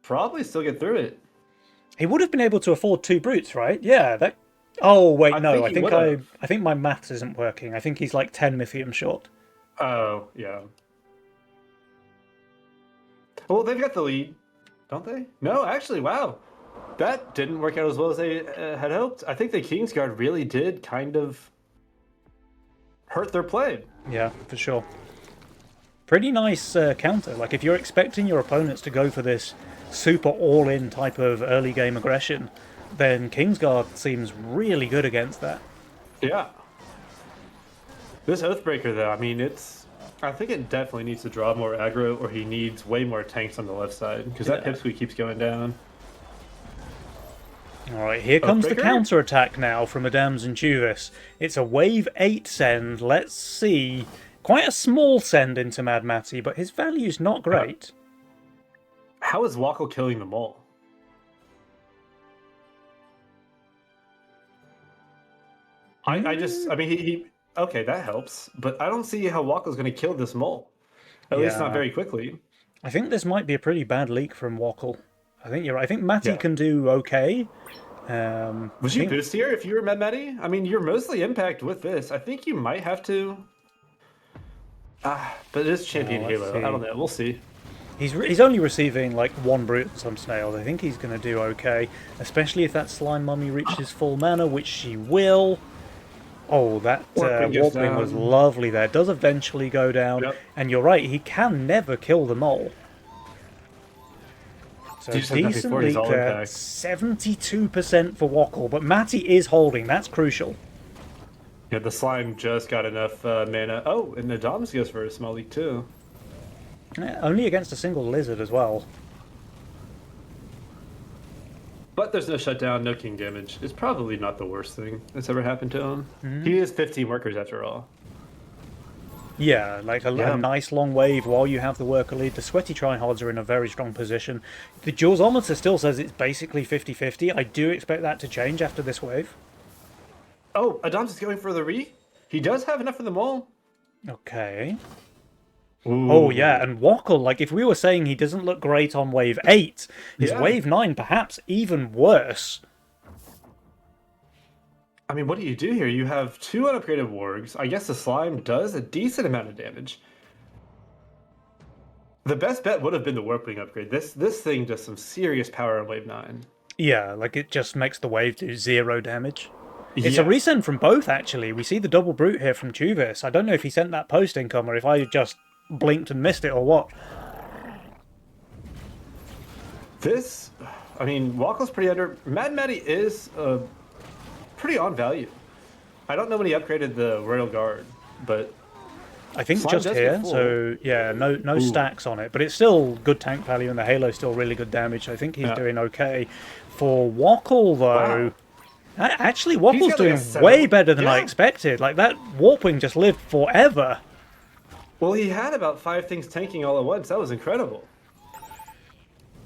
probably still get through it. He would have been able to afford 2 Brutes, right? Yeah, that... Oh, wait, no, I think my maths isn't working. I think he's like 10 Mythium short. Oh, yeah. Well, they've got the lead, don't they? No, actually, wow. That didn't work out as well as they had hoped. I think the Kingsguard really did kind of hurt their play. Yeah, for sure. Pretty nice counter. Like, if you're expecting your opponents to go for this super all-in type of early game aggression, then Kingsguard seems really good against that. Yeah. This Oathbreaker, though, I mean, I think it definitely needs to draw more aggro, or he needs way more tanks on the left side, because that Pipsqueak keeps going down. Alright, here comes the Oathbreaker? counter-attack now from Adams and Chuvis. It's a wave 8 send. Let's see. Quite a small send into Mad Matty, but his value's not great. How is Wackle killing them all? I mean, he okay, that helps, but I don't see how Wackle's going to kill this mole. At least not Yeah. very quickly. I think this might be a pretty bad leak from Wackle. I think you're right. I think Matty Yeah. can do okay. Would you boost here if you were Mad Matty? I mean, you're mostly impact with this. I think you might have to. But it is Champion let's Halo. see. I don't know. We'll see. He's only receiving like 1 Brute and some Snails. I think he's going to do okay, especially if that Slime Mummy reaches full mana, which she will. Oh, that Warping goes Warpling was down. lovely there. Does eventually go down, Yep. and you're right, he can never kill the mole. So You said that decent before, he's leak all there. impact. 72% for Wackle, but Matty is holding. That's crucial. Yeah, the slime just got enough mana. Oh, and Adams goes for a small leak too. Only against a single lizard as well. But there's no shutdown, no king damage. It's probably not the worst thing that's ever happened to him. He is 15 workers after all. Yeah, like a Yeah. nice long wave while you have the worker lead. The Sweaty Tryhards are in a very strong position. The Jaws-ometer still says it's basically 50-50. I do expect that to change after this wave. Oh, Adams is going for the re? He does have enough for them all. Okay. Ooh. Oh, yeah, and Wackle, like, if we were saying he doesn't look great on wave 8, his Yeah. wave 9 perhaps even worse. I mean, what do you do here? You have 2 unupgraded wargs. I guess the slime does a decent amount of damage. The best bet would have been the Warpling upgrade. This thing does some serious power on wave 9. Yeah, like, it just makes the wave do 0 damage. It's Yeah. a resend from both, actually. We see the double brute here from Chuvis. I don't know if he sent that post income or if I just blinked and missed it or what. This, I mean, Wackle's pretty under. Mad Matty is pretty on value. I don't know when he upgraded the Royal Guard, but I think Slime just does here, get full. so yeah, no stacks on it, but it's still good tank value, and the Halo's still really good damage. I think he's Yeah. doing okay. For Wackle, though, actually, Wackle's got like doing a 7. way better than I Yeah. expected. Like, that Warpwing just lived forever. well, he had about 5 things tanking all at once. That was incredible.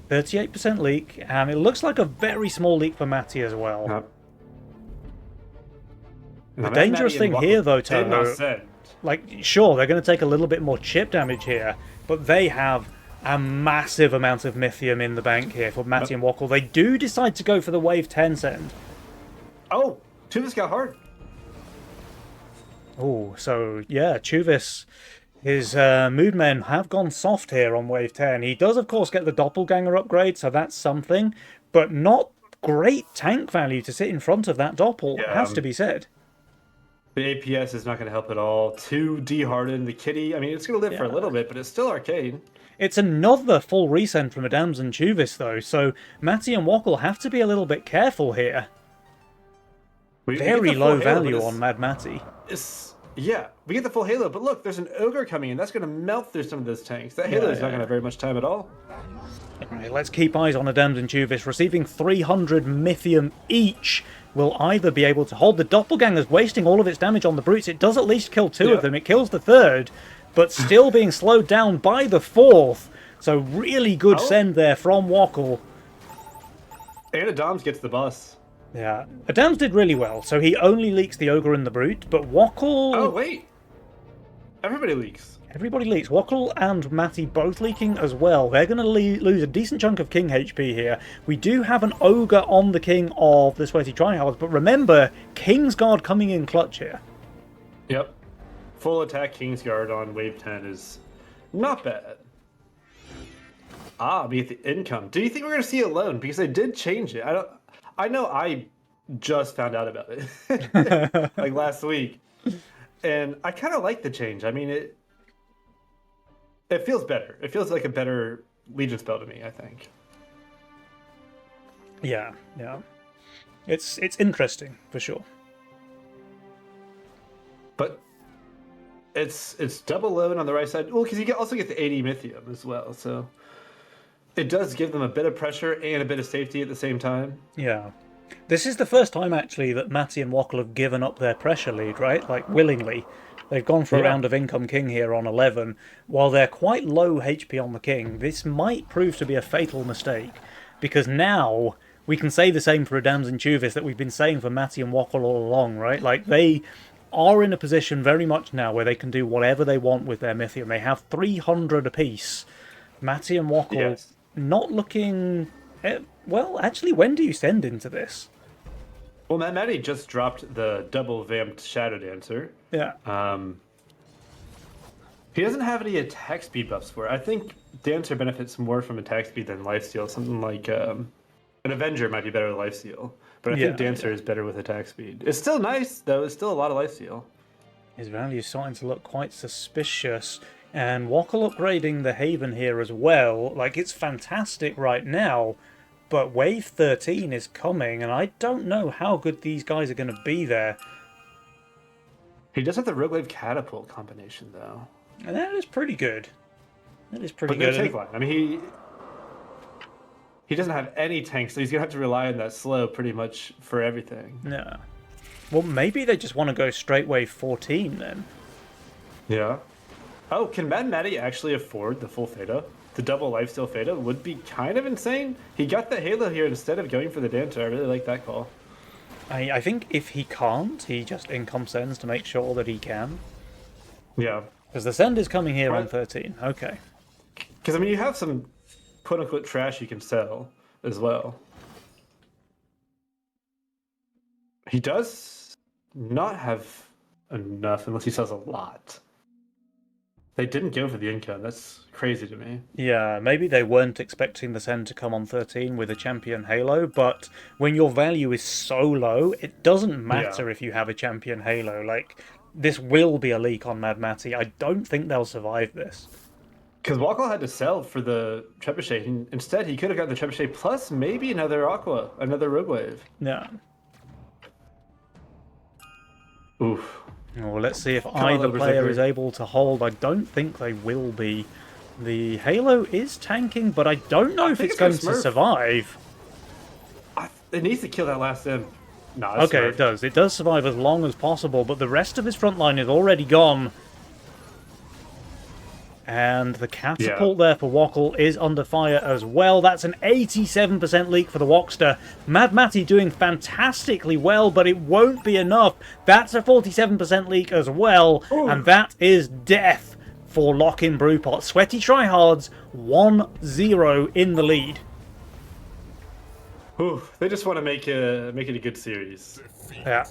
38% leak, and it looks like a very small leak for Matty as well. The dangerous thing here, though, Toho, Toho, like, sure, they're going to take a little bit more chip damage here, but they have a massive amount of Mythium in the bank here for Matty and Wackle. They do decide to go for the wave 10 send. oh, Tuvus got hard. Oh, so yeah, Chuvis, his mood men have gone soft here on wave 10. He does, of course, get the Doppelganger upgrade, so that's something, but not great tank value to sit in front of that Doppel, Yeah, has to be said. The APS is not going to help at all. 2 D-hardened, the kitty. I mean, it's going to live for a Yeah. little bit, but it's still arcade. It's another full resend from Adams and Chuvis, though, so Matty and Wackle have to be a little bit careful here. We get Very the full low Halo, but value it's- on Mad Matty. Yeah, we get the full Halo, but look, there's an Ogre coming in. That's going to melt through some of those tanks. That Halo is not going to have very much time at all. Right, let's keep eyes on Adams and Juvis. Receiving 300 Mythium each will either be able to hold the Doppelgangers, wasting all of its damage on the Brutes. It does at least kill two of them. It kills the third, but still being slowed down by the fourth. So really good send there from Wackle. And Adams gets the bus. Yeah, Adams did really well. So he only leaks the Ogre and the Brute, but Wackle... Oh, wait. Everybody leaks. Everybody leaks. Wackle and Matty both leaking as well. They're going to lose a decent chunk of King HP here. We do have an Ogre on the King of the Sweaty Tryhards, but remember, Kingsguard coming in clutch here. Yep. Full attack Kingsguard on wave 10 is not bad. We get the income. Do you think we're going to see a loan? Because they did change it. I know I just found out about it like last week. And I kind of like the change. I mean, it feels better. It feels like a better Legion spell to me, I think. Yeah. It's interesting, for sure. But it's double load on the right side. Well, because you also get the 80 Mythium as well, so it does give them a bit of pressure and a bit of safety at the same time. Yeah. This is the first time, actually, that Matty and Wackle have given up their pressure lead, right? Like, willingly. They've gone for a round of Income King here on 11. While they're quite low HP on the King, this might prove to be a fatal mistake. Because now, we can say the same for Adams and Juvis that we've been saying for Matty and Wackle all along, right? Like, they are in a position very much now where they can do whatever they want with their Mythium. They have 300 apiece. Matty and Wackle not looking... Well, actually, when do you send into this? Well, Matty just dropped the double vamped Shadow Dancer. Yeah. He doesn't have any attack speed buffs for it. I think Dancer benefits more from attack speed than lifesteal. Something like an Avenger might be better with lifesteal. But I think Dancer is better with attack speed. It's still nice, though. It's still a lot of lifesteal. His value is starting to look quite suspicious. And Wackle upgrading the Haven here as well. Like, it's fantastic right now. But Wave 13 is coming, and I don't know how good these guys are going to be there. He does have the Rogue Wave Catapult combination, though. And that is pretty good. That is pretty but good. No take line. I mean, he doesn't have any tanks, so he's going to have to rely on that slow pretty much for everything. Yeah. Well, maybe they just want to go straight Wave 14, then. Yeah. Oh, can Mad Matty actually afford the full Theta? The double lifesteal Theta would be kind of insane. He got the Halo here instead of going for the Dancer. I really like that call. I think if he can't, he just income sends to make sure that he can. Yeah. Because the send is coming here on 13. Okay. Because, I mean, you have some quote-unquote trash you can sell as well. He does not have enough unless he sells a lot. They didn't go for the income. That's crazy to me. Yeah, maybe they weren't expecting the send to come on 13 with a champion Halo, but when your value is so low, it doesn't matter if you have a champion Halo. Like, this will be a leak on Mad Matty. I don't think they'll survive this. Because Wackle had to sell for the Trebuchet. Instead, he could have got the Trebuchet plus maybe another Aqua, another Rogue Wave. Yeah. Oof. Well, let's see if either player is able to hold. I don't think they will be. The Halo is tanking, but I don't know if it's going to survive. It needs to kill that last imp. No, okay, it does. It does survive as long as possible, but the rest of his front line is already gone. And the catapult there for Wackle is under fire as well. That's an 87% leak for the Walkster. Mad Matty doing fantastically well, but it won't be enough. That's a 47% leak as well. Ooh. And that is death for Lock-in Brewpot. Sweaty Tryhards 1-0 in the lead. Ooh, they just want to make it a good series. Yeah.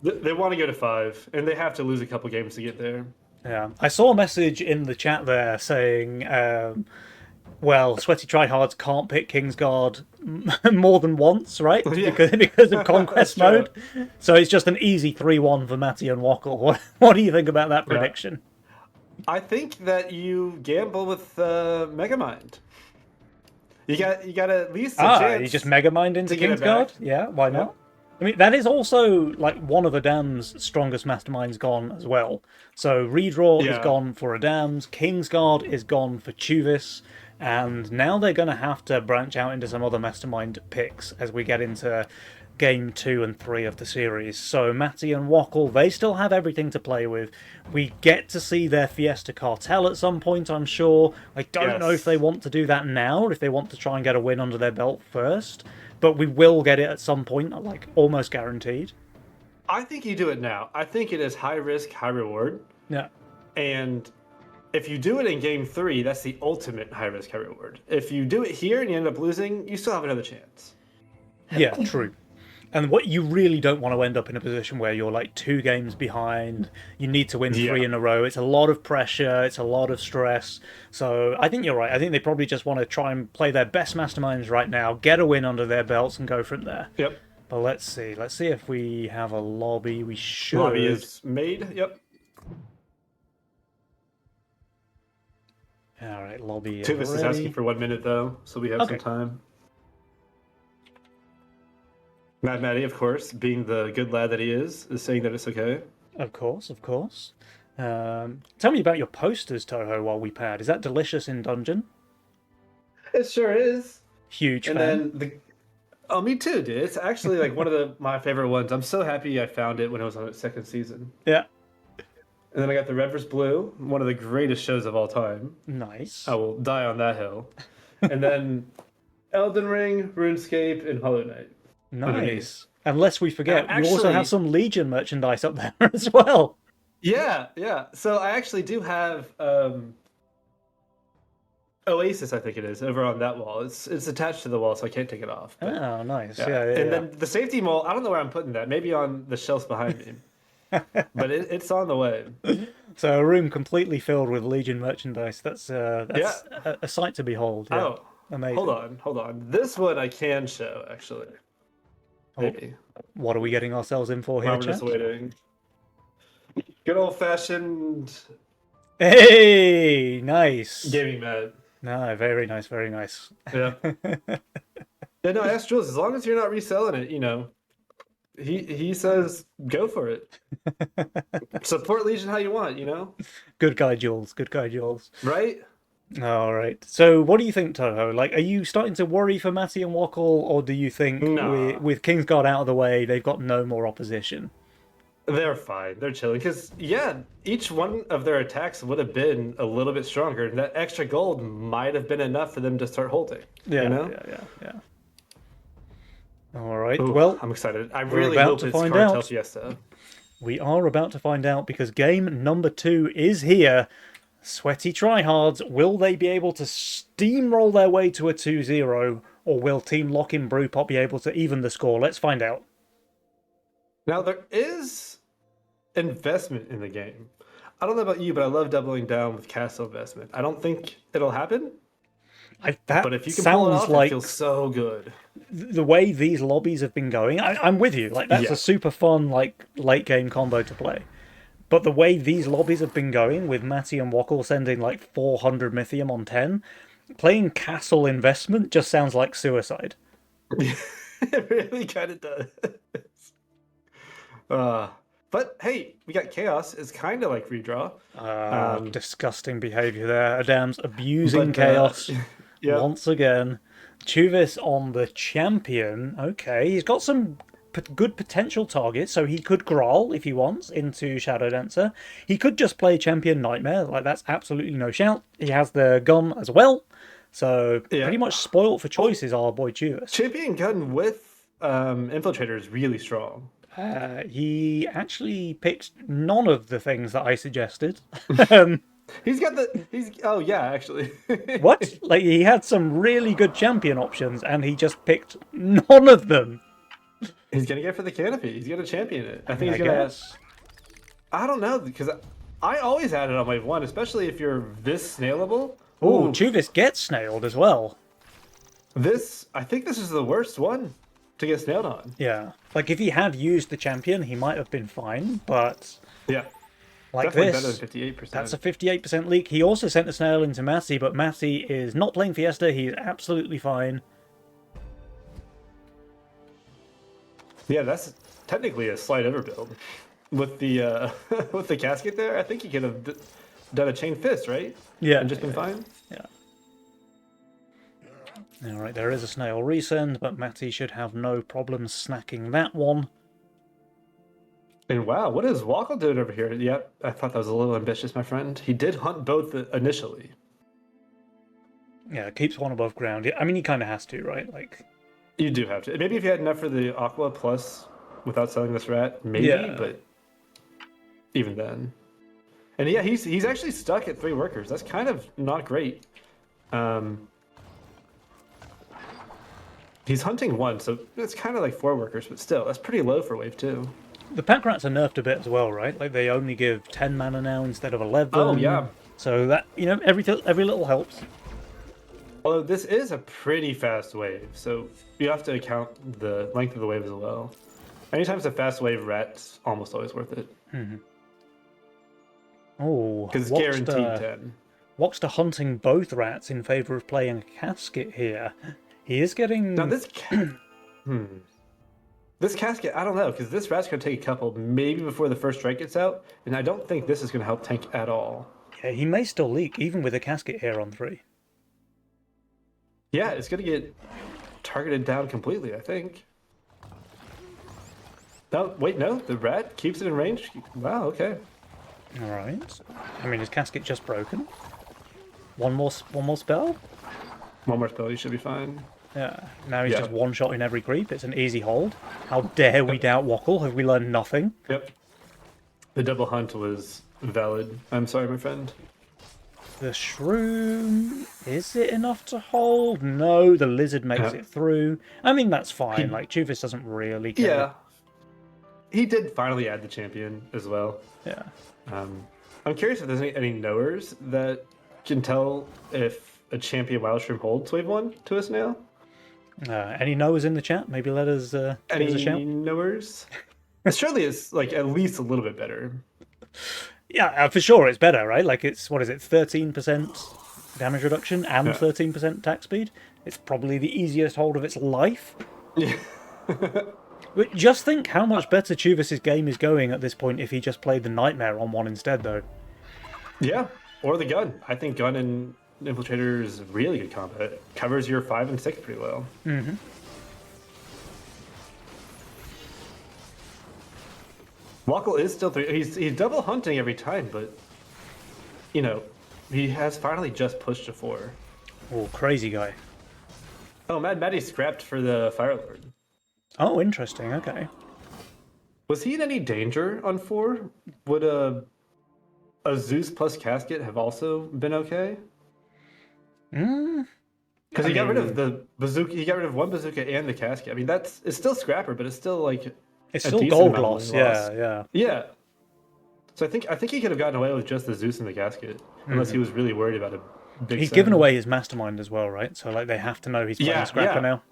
They want to go to 5, and they have to lose a couple games to get there. Yeah, I saw a message in the chat there saying, well, Sweaty Tryhards can't pick Kingsguard more than once, right? Yeah. Because of Conquest mode. So it's just an easy 3-1 for Matty and Wackle. What do you think about that prediction? I think that you gamble with Megamind. You got at least a chance. You just Megamind into Kingsguard? Yeah, why not? I mean, that is also like one of Adam's strongest masterminds gone as well. So Redraw is Yeah. gone for Adam's, Kingsguard is gone for Chuvis, and now they're going to have to branch out into some other mastermind picks as we get into game 2 and 3 of the series. So Matty and Wackle, they still have everything to play with. We get to see their Fiesta Cartel at some point, I'm sure. I don't know if Yes. they want to do that now, or if they want to try and get a win under their belt first. But we will get it at some point, like almost guaranteed. I think you do it now. I think it is high risk, high reward. Yeah. And if you do it in game 3, that's the ultimate high risk, high reward. If you do it here and you end up losing, you still have another chance. Yeah, true. And what you really don't want to end up in a position where you're like 2 games behind, you need to win 3 Yeah. in a row. It's a lot of pressure, it's a lot of stress. So I think you're right. I think they probably just want to try and play their best masterminds right now, get a win under their belts, and go from there. Yep. But let's see. Let's see if we have a lobby. We should. Lobby is made. Yep. All right, lobby is Tuvis is ready. asking for 1 minute though, so we have Okay. some time. Mad Matty, of course, being the good lad that he is saying that it's okay. Of course, of course. Tell me about your posters, Toho, while we pad. Is that delicious in dungeon? It sure is. Huge And fan. then the oh, me too, dude. It's actually like one of my favorite ones. I'm so happy I found it when it was on its 2nd season. Yeah, And then I got the Red vs. Blue, one of the greatest shows of all time. nice. I will die on that hill. And then Elden Ring, RuneScape, and Hollow Knight. Nice. Unless we forget, Now, you also have actually- some Legion merchandise up there as well. Yeah, yeah. So I actually do have Oasis, I think it is, over on that wall. It's attached to the wall, so I can't take it off. But, Oh, nice. yeah. Yeah, yeah, And yeah. then the safety mole, I don't know where I'm putting that. Maybe on the shelves behind me. But it's on the way. So a room completely filled with Legion merchandise. That's a sight to behold. Yeah. Oh, Amazing. hold on. This one I can show, actually. Maybe. What are we getting ourselves in for here, While we're just chat? waiting. Good old-fashioned Hey, nice. gaming mat. No, very nice, very nice. Yeah. Yeah, no, ask Jules. As long as you're not reselling it, you know, he says go for it. Support Legion how you want, you know, Good guy, Jules. Good guy, Jules. right? All right. So, what do you think, Toho? Like, are you starting to worry for Matty and Wackle, or do you think No. with Kingsguard out of the way, they've got no more opposition? They're fine. They're chilling because yeah, each one of their attacks would have been a little bit stronger, and that extra gold might have been enough for them to start holding. Yeah, you know? yeah. All right. Ooh, Well, I'm excited. I we're really about hope to it's find Cartel out. Fiesta. we are about to find out because game number 2 is here. Sweaty tryhards, will they be able to steamroll their way to a 2-0, or will Team Lock-in Brewpop be able to even the score? Let's find out. Now there is investment in the game. I don't know about you, but I love doubling down with castle investment. I don't think it'll happen, That but if you can pull it sounds off, like it feels so good. the way these lobbies have been going. I'm with you. Like, that's Yeah. a super fun, like, late game combo to play. But the way these lobbies have been going, with Matty and Wackle sending like 400 Mythium on 10, playing castle investment just sounds like suicide. It really kind of does. But hey, we got chaos. It's kind of like redraw. Disgusting behavior there. Adam's abusing But, chaos yeah. once again. Chuvis on the champion. Okay, he's got some good potential targets, so he could Grawl if he wants into Shadow Dancer. He could just play Champion Nightmare, like that's absolutely no shout. He has the gun as well, so Yeah. pretty much spoiled for choices, our boy Chuvis. Champion gun with infiltrator is really strong. He actually picked none of the things that I suggested. He's got the oh yeah, actually. What? Like, he had some really good champion options, and he just picked none of them. He's gonna get for the canopy. He's gonna champion it. I think I he's gonna. guess. I don't know because I always had it on wave 1, especially if you're this snailable. Ooh, Chuvis gets snailed as well. I think this is the worst one to get snailed on. Yeah. Like, if he had used the champion, he might have been fine, but Yeah, like definitely this, better than 58%. that's a 58% leak. He also sent a snail into Matty, but Matty is not playing Fiesta. He's absolutely fine. Yeah, that's technically a slight overbuild. With the with the casket there, I think he could have done a chain fist, right? Yeah. And just been fine. Yeah. Alright, there is a snail resend, but Matty should have no problem snacking that one. And wow, what is Wackle doing over here? Yep, I thought that was a little ambitious, my friend. He did hunt both initially. Yeah, keeps one above ground. I mean, he kind of has to, right? Like, You do have to. Maybe if you had enough for the Aqua plus without selling this rat, maybe, Yeah. but even then. And yeah, he's actually stuck at 3 workers. That's kind of not great. He's hunting 1, so it's kind of like 4 workers, but still, that's pretty low for wave 2. the pack rats are nerfed a bit as well, right? Like, they only give 10 mana now instead of 11. Oh, yeah. So that, every little helps. Although this is a pretty fast wave, so you have to account the length of the wave as well. Anytime it's a fast wave, rat's almost always worth it. Oh, Because it's guaranteed 10. Walkster hunting both rats in favour of playing a casket here. He is getting... Now this... This casket, I don't know, because this rat's going to take a couple maybe before the first strike gets out, and I don't think this is going to help tank at all. Yeah, he may still leak, even with a casket here on 3. Yeah, it's going to get targeted down completely, I think. No, wait, no, the rat keeps it in range? Wow, okay. Alright. I mean, is casket just broken? One more spell? One more spell, you should be fine. Yeah. Now he's Yeah. just one shot in every creep. It's an easy hold. How dare we doubt Wackle? Have we learned nothing? Yep. The double hunt was valid. I'm sorry, my friend. The shroom, is it enough to hold? No, the lizard makes Yeah. it through. I mean, that's fine. Like, Chufis doesn't really care. Yeah. He did finally add the champion as well. Yeah. I'm curious if there's any knowers that can tell if a champion Wildstream holds wave 1 to us now. Any knowers in the chat? Maybe let us give us a Any shout. knowers? It surely is like at least a little bit better. Yeah, for sure it's better, right? Like, it's, what is it, 13% damage reduction and Yeah. 13% attack speed? It's probably the easiest hold of its life. Yeah. But just think how much better Chuvis' game is going at this point if he just played the Nightmare on 1 instead, though. Yeah. Or the gun. I think gun and Infiltrator is really good combo. It covers your 5 and 6 pretty well. Mm-hmm. Wackle is still 3. He's double hunting every time, but he has finally just pushed to 4. Oh, crazy guy. Oh, Mad Matty scrapped for the Fire Lord. Oh, interesting, okay. Was he in any danger on 4? Would a Zeus plus Casket have also been okay? Because he got rid of the bazooka. He got rid of 1 bazooka and the casket. I mean, it's still scrapper, but it's still like It's a still decent gold amount of loss, loss. yeah. Yeah. So I think he could have gotten away with just the Zeus and the casket, unless he was really worried about a big. He's send. given away his mastermind as well, right? So, like, they have to know he's playing Yeah, Scrapper yeah. now.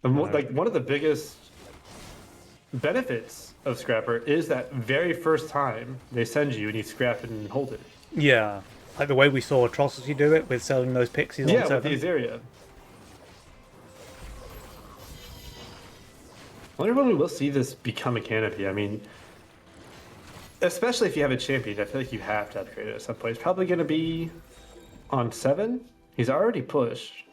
And like one of the biggest benefits of Scrapper is that very first time they send you and you scrap it and hold it. Yeah. Like the way we saw Atrocity do it with selling those pixies on Yeah, with 7. the Azaria. I wonder when we will see this become a canopy. I mean, especially if you have a champion, I feel like you have to upgrade it at some point. It's probably going to be on 7. He's already pushed.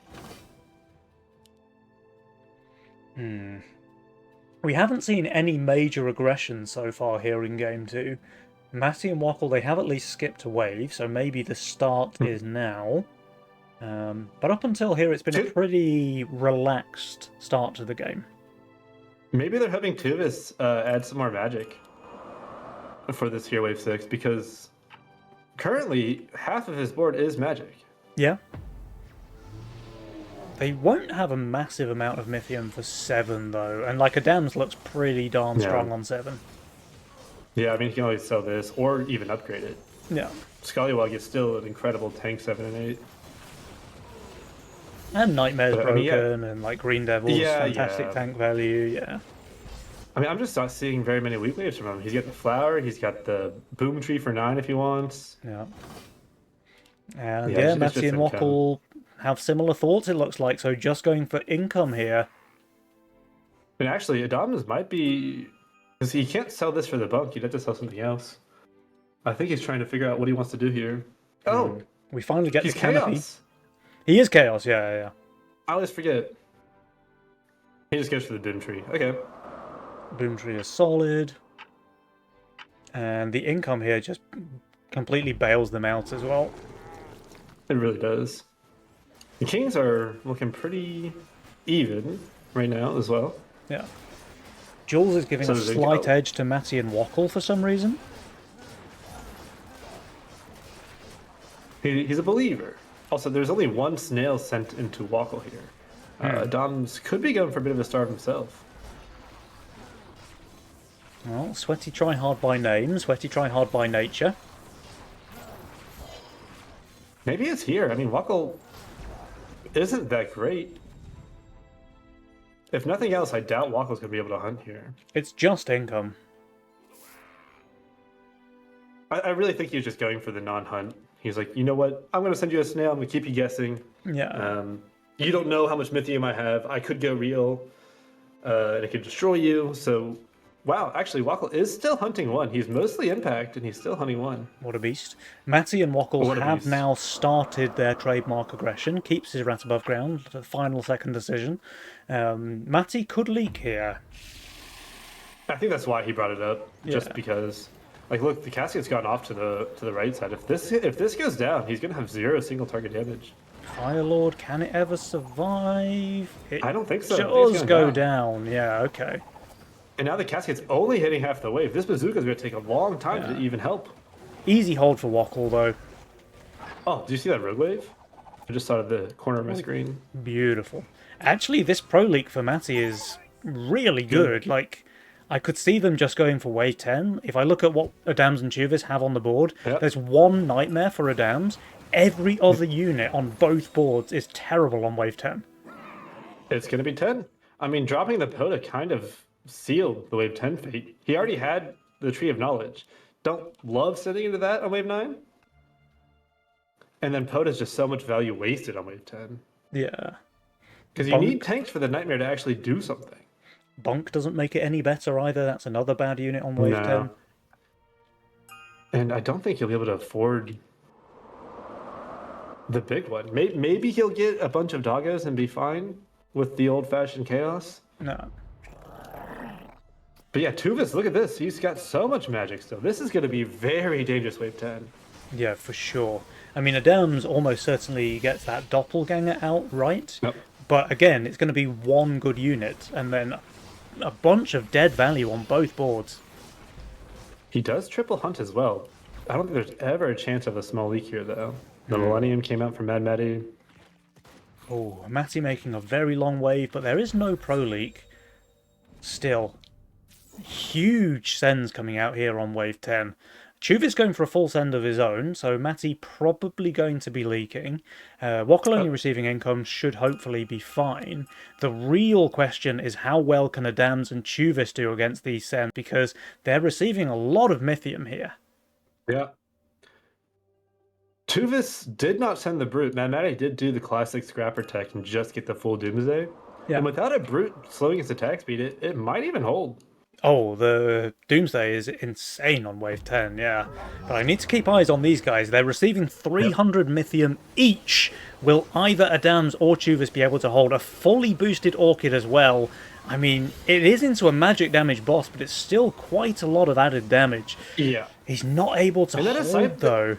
We haven't seen any major aggression so far here in Game 2. Matty and Wackle, they have at least skipped a wave, so maybe the start is now. But up until here, it's been a pretty relaxed start to the game. Maybe they're hoping Tuvis add some more magic for this here wave 6, because currently half of his board is magic. Yeah. They won't have a massive amount of Mythium for 7, though. And, like, Adam's looks pretty darn Yeah. strong on 7. Yeah, I mean, you can always sell this or even upgrade it. Yeah. Scallywag is still an incredible tank 7 and 8. And Nightmare's But, I broken, mean, and, like, Green Devil's Yeah, fantastic yeah. tank value, yeah. I mean, I'm just not seeing very many weak waves from him. He's got the flower, he's got the boom tree for 9 if he wants. Yeah. And Yeah, yeah, it's Matty just and income. Wackle have similar thoughts, it looks like. So just going for income here. And actually, Adams might be because he can't sell this for the bunk. He'd have to sell something else. I think he's trying to figure out what he wants to do here. Oh, We finally get he's the canopy. chaos. He is chaos, yeah. I always forget. He just goes for the Doom Tree. Okay. Boom tree is solid. And the income here just completely bails them out as well. It really does. The Kings are looking pretty even right now as well. Yeah. Jules is giving So a does slight Incal. edge to Matty and Wackle for some reason. He's a believer. Also, there's only one snail sent into Wackle here. Adams could be going for a bit of a starve himself. Well, Sweaty try hard by name, Sweaty try hard by nature. Maybe it's here. I mean, Wackle isn't that great. If nothing else, I doubt Wackle's going to be able to hunt here. It's just income. I really think he's just going for the non-hunt. He's like, you know what? I'm going to send you a snail. I'm going to keep you guessing. Yeah. You don't know how much Mythium I have. I could go real, and it could destroy you. So, wow, actually, Wackle is still hunting one. He's mostly impact, and he's still hunting one. What a beast. Matty and Wackle What a have beast. now started their trademark aggression. Keeps his rat above ground. The final second decision. Matty could leak here. I think that's why he brought it up, just Yeah. because. Like, look, the Cassian's gone off to the right side. If this goes down, he's gonna have 0 single target damage. Firelord, can it ever survive? It I don't think so. I think it's does going go down. Yeah, okay. And now the Cassian's only hitting half the wave. This bazooka's gonna take a long time to even help. Easy hold for Wackle, though. Oh, do you see that rogue wave? I just saw it at the corner of my screen. Beautiful. Actually, this pro leak for Matty is really good. Like, I could see them just going for wave 10. If I look at what Adams and Chuvis have on the board, Yep. there's one nightmare for Adams. Every other unit on both boards is terrible on wave 10. It's gonna be 10. I mean, dropping the Poda kind of sealed the wave 10 fate. He already had the Tree of Knowledge. Don't love sitting into that on wave 9. And then Poda's just so much value wasted on wave 10. Yeah. Because you Bunk. need tanks for the Nightmare to actually do something. Bunk doesn't make it any better either. That's another bad unit on wave 10. And I don't think he'll be able to afford the big one. Maybe he'll get a bunch of doggos and be fine with the old-fashioned chaos. No. But yeah, Tuvis, look at this. He's got so much magic still. This is going to be very dangerous wave 10. Yeah, for sure. I mean, Adams almost certainly gets that doppelganger out right. Yep. But again, it's going to be one good unit and then a bunch of dead value on both boards. He does triple hunt as well. I don't think there's ever a chance of a small leak here, though. The Millennium came out from Mad Matty. Oh, Matty making a very long wave, but there is no pro leak. Still, huge sends coming out here on wave 10. Chuvis going for a full send of his own, so Matty probably going to be leaking. Wackle only receiving income should hopefully be fine. The real question is how well can Adams and Chuvis do against these sends, because they're receiving a lot of Mythium here. Yeah. Tuvis did not send the Brute. Mad Matty did do the classic Scrapper tech and just get the full Doomsday. Yeah. And without a Brute slowing its attack speed, it might even hold. Oh, the Doomsday is insane on wave 10, yeah. But I need to keep eyes on these guys. They're receiving 300 Mythium each. Will either Adams or Chuvis be able to hold a fully boosted Orchid as well? I mean, it is into a magic damage boss, but it's still quite a lot of added damage. Yeah. He's not able to And that hold, aside- though.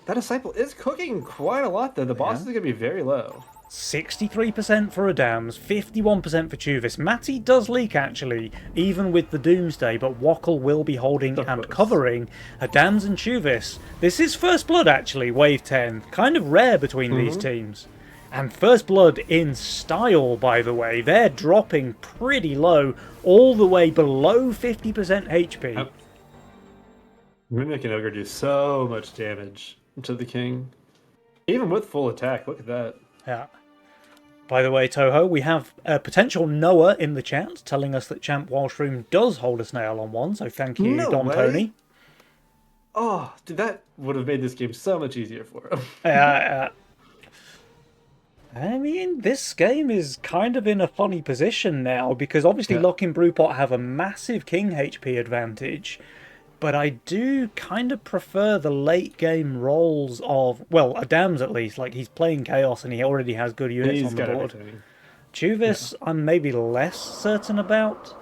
That Disciple is cooking quite a lot, though. The boss is going to be very low. 63% for Adams, 51% for Chuvis. Matty does leak, actually, even with the Doomsday, but Wackle will be holding Of and course. covering Adams and Chuvis. This is First Blood, actually, wave 10. Kind of rare between these teams. And First Blood in style, by the way. They're dropping pretty low, all the way below 50% HP. Yep. Mimic and Ogre do so much damage to the King. Even with full attack, look at that. Yeah. By the way, Toho, we have a potential Noah in the chat telling us that Champ Wildshroom does hold a snail on one, so thank you, No Don way. Tony. Oh, dude, that would have made this game so much easier for him. I mean, this game is kind of in a funny position now because obviously Yeah. Locke and Brewpot have a massive King HP advantage, but I do kind of prefer the late game roles of, well, Adam's at least, like he's playing Chaos and he already has good units He's on the got board. everything. Chuvis, I'm maybe less certain about.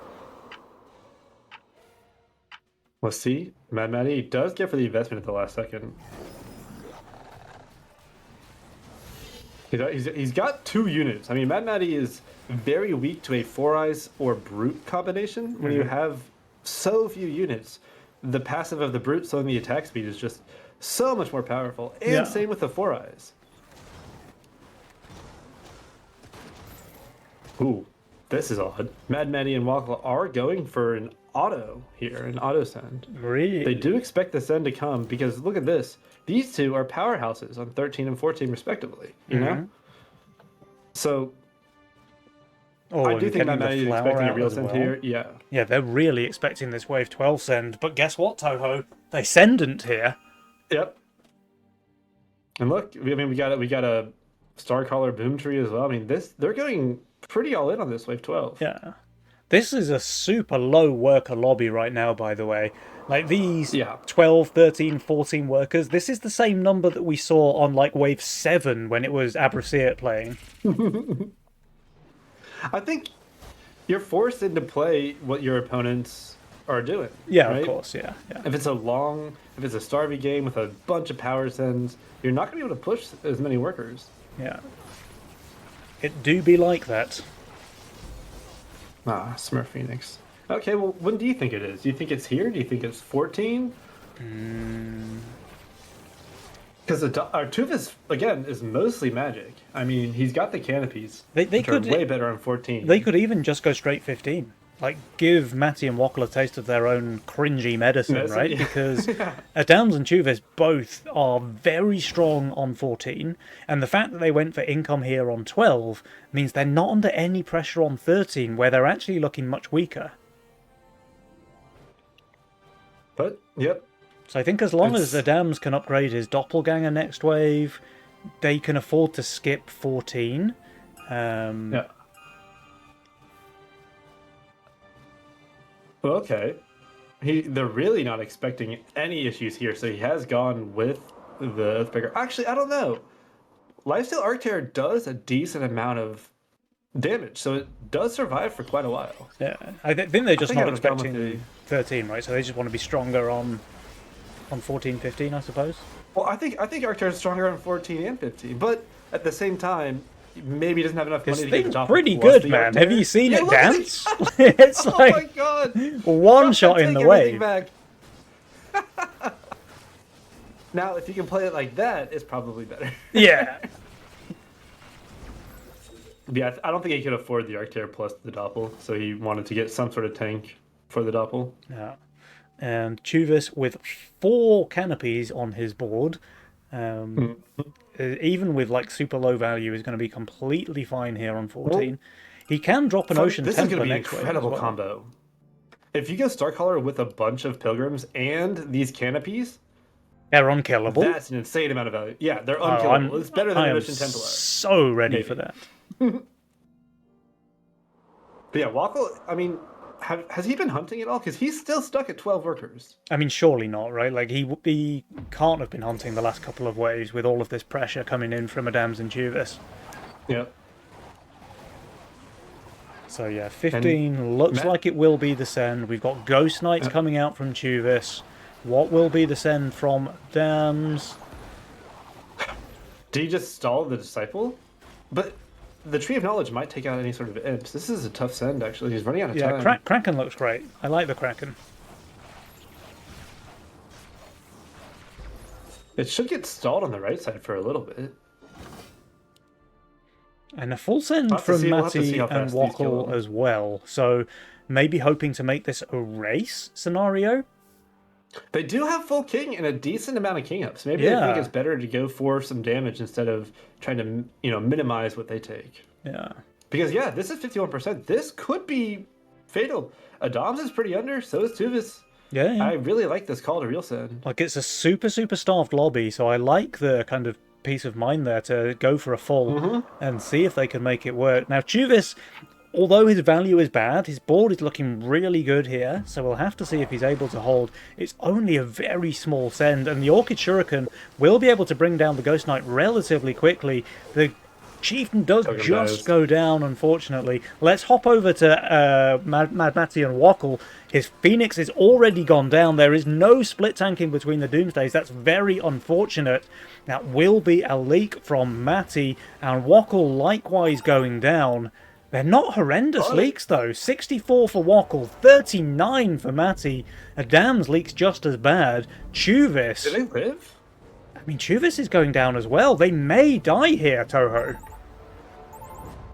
Let's see. Mad Matty does get for the investment at the last second. He's got 2 units. I mean, Mad Matty is very weak to a Four Eyes or Brute combination. When you have so few units, the passive of the Brute slowing the attack speed is just so much more powerful. And Yeah. same with the Four Eyes. Ooh, this is odd. Mad Matty and Wackle are going for an auto here, an auto send. Really? They do expect the send to come because look at this. These two are powerhouses on 13 and 14 respectively, you know? So Oh, I and do think getting Mad the Matty is flower expecting a out real as send well. here. Yeah. Yeah, they're really expecting this Wave 12 send, but guess what, Toho? They sendn't here. Yep. And look, I mean we got a Starcaller Boom Tree as well. I mean they're going pretty all in on this Wave 12. Yeah. This is a super low worker lobby right now, by the way. Like these Yeah. 12, 13, 14 workers, this is the same number that we saw on like Wave 7 when it was Abrasiat playing. I think you're forced into play what your opponents are doing. Yeah, right? of course, yeah. If it's a Starvey game with a bunch of power sends, you're not going to be able to push as many workers. Yeah. It do be like that. Ah, Smurf Phoenix. Okay, well, when do you think it is? Do you think it's here? Do you think it's 14? Because Artuvis, again, is mostly magic. I mean, he's got the canopies, They which could are way better on 14. They could even just go straight 15. Like, give Matty and Wackle a taste of their own cringy medicine, right? yeah. Because Adams and Chuvis both are very strong on 14, and the fact that they went for income here on 12 means they're not under any pressure on 13, where they're actually looking much weaker. But, yep. So I think as long as It's- Adams can upgrade his Doppelganger next wave, they can afford to skip 14. Yeah. Well, okay. They're really not expecting any issues here, so he has gone with the Earthbreaker. Actually, I don't know. Lifesteal Arc Terror does a decent amount of damage, so it does survive for quite a while. Yeah, I think they're just think I not would've gone with expecting 13, right? So they just want to be stronger on 14, 15, I suppose. Well, I think Arc Terror is stronger on 14 and 15, but at the same time, maybe he doesn't have enough This money to get the thing's top pretty plus good, the man. Arc Have Terror. you seen Yeah, it look at dance? It's Oh my like god! one shot in Take the everything wave. back. Now, if you can play it like that, it's probably better. Yeah. Yeah, I don't think he could afford the Arc Terror plus the Doppel, so he wanted to get some sort of tank for the Doppel. Yeah. And Chuvis with 4 canopies on his board, even with like super low value, is going to be completely fine here on 14. He can drop an Ocean This is Templar going to be an next wave as incredible well. combo. If you go Starcaller with a bunch of Pilgrims and these canopies, They're unkillable. that's an insane amount of value. Yeah, they're Oh, unkillable. It's better than I an am Ocean Templar. so ready Maybe. for that. But yeah, Wackle, I mean, has he been hunting at all? Because he's still stuck at 12 workers. I mean, surely not, right? Like, he can't have been hunting the last couple of waves with all of this pressure coming in from Adams and Chuvis. Yeah. So yeah, 15 looks Matt- like it will be the send. We've got Ghost Knights coming out from Chuvis. What will be the send from Adams? Did he just stall the Disciple? But the Tree of Knowledge might take out any sort of imps. This is a tough send, actually. He's running out of Yeah, time. Kraken looks great. I like the Kraken. It should get stalled on the right side for a little bit. And a full send We'll have to from see- we'll have to Matty see how and fast these kill Wackle them. as well. So maybe hoping to make this a race scenario. They do have full king and a decent amount of king ups. Maybe they Yeah. think it's better to go for some damage instead of trying to, minimize what they take. Yeah. Because yeah, this is 51%. This could be fatal. Adams is pretty under, so is Tuvis. Yeah. I really like this call to real send. Like, it's a super starved lobby, so I like the kind of peace of mind there to go for a full Mm-hmm. and see if they can make it work. Now, Chuvis, although his value is bad, his board is looking really good here, so we'll have to see if he's able to hold. It's only a very small send, and the Orchid Shuriken will be able to bring down the Ghost Knight relatively quickly. The Chieftain does Token just dies. go down, unfortunately. Let's hop over to Mad Matty and Wackle. His Phoenix is already gone down. There is no split tanking between the Doomsdays. That's very unfortunate. That will be a leak from Matty, and Wackle likewise going down. They're not horrendous leaks, though. 64 for Wackle, 39 for Matty. Adam's leaks just as bad. Chuvis, Did they live? I mean, Chuvis is going down as well. They may die here, Toho.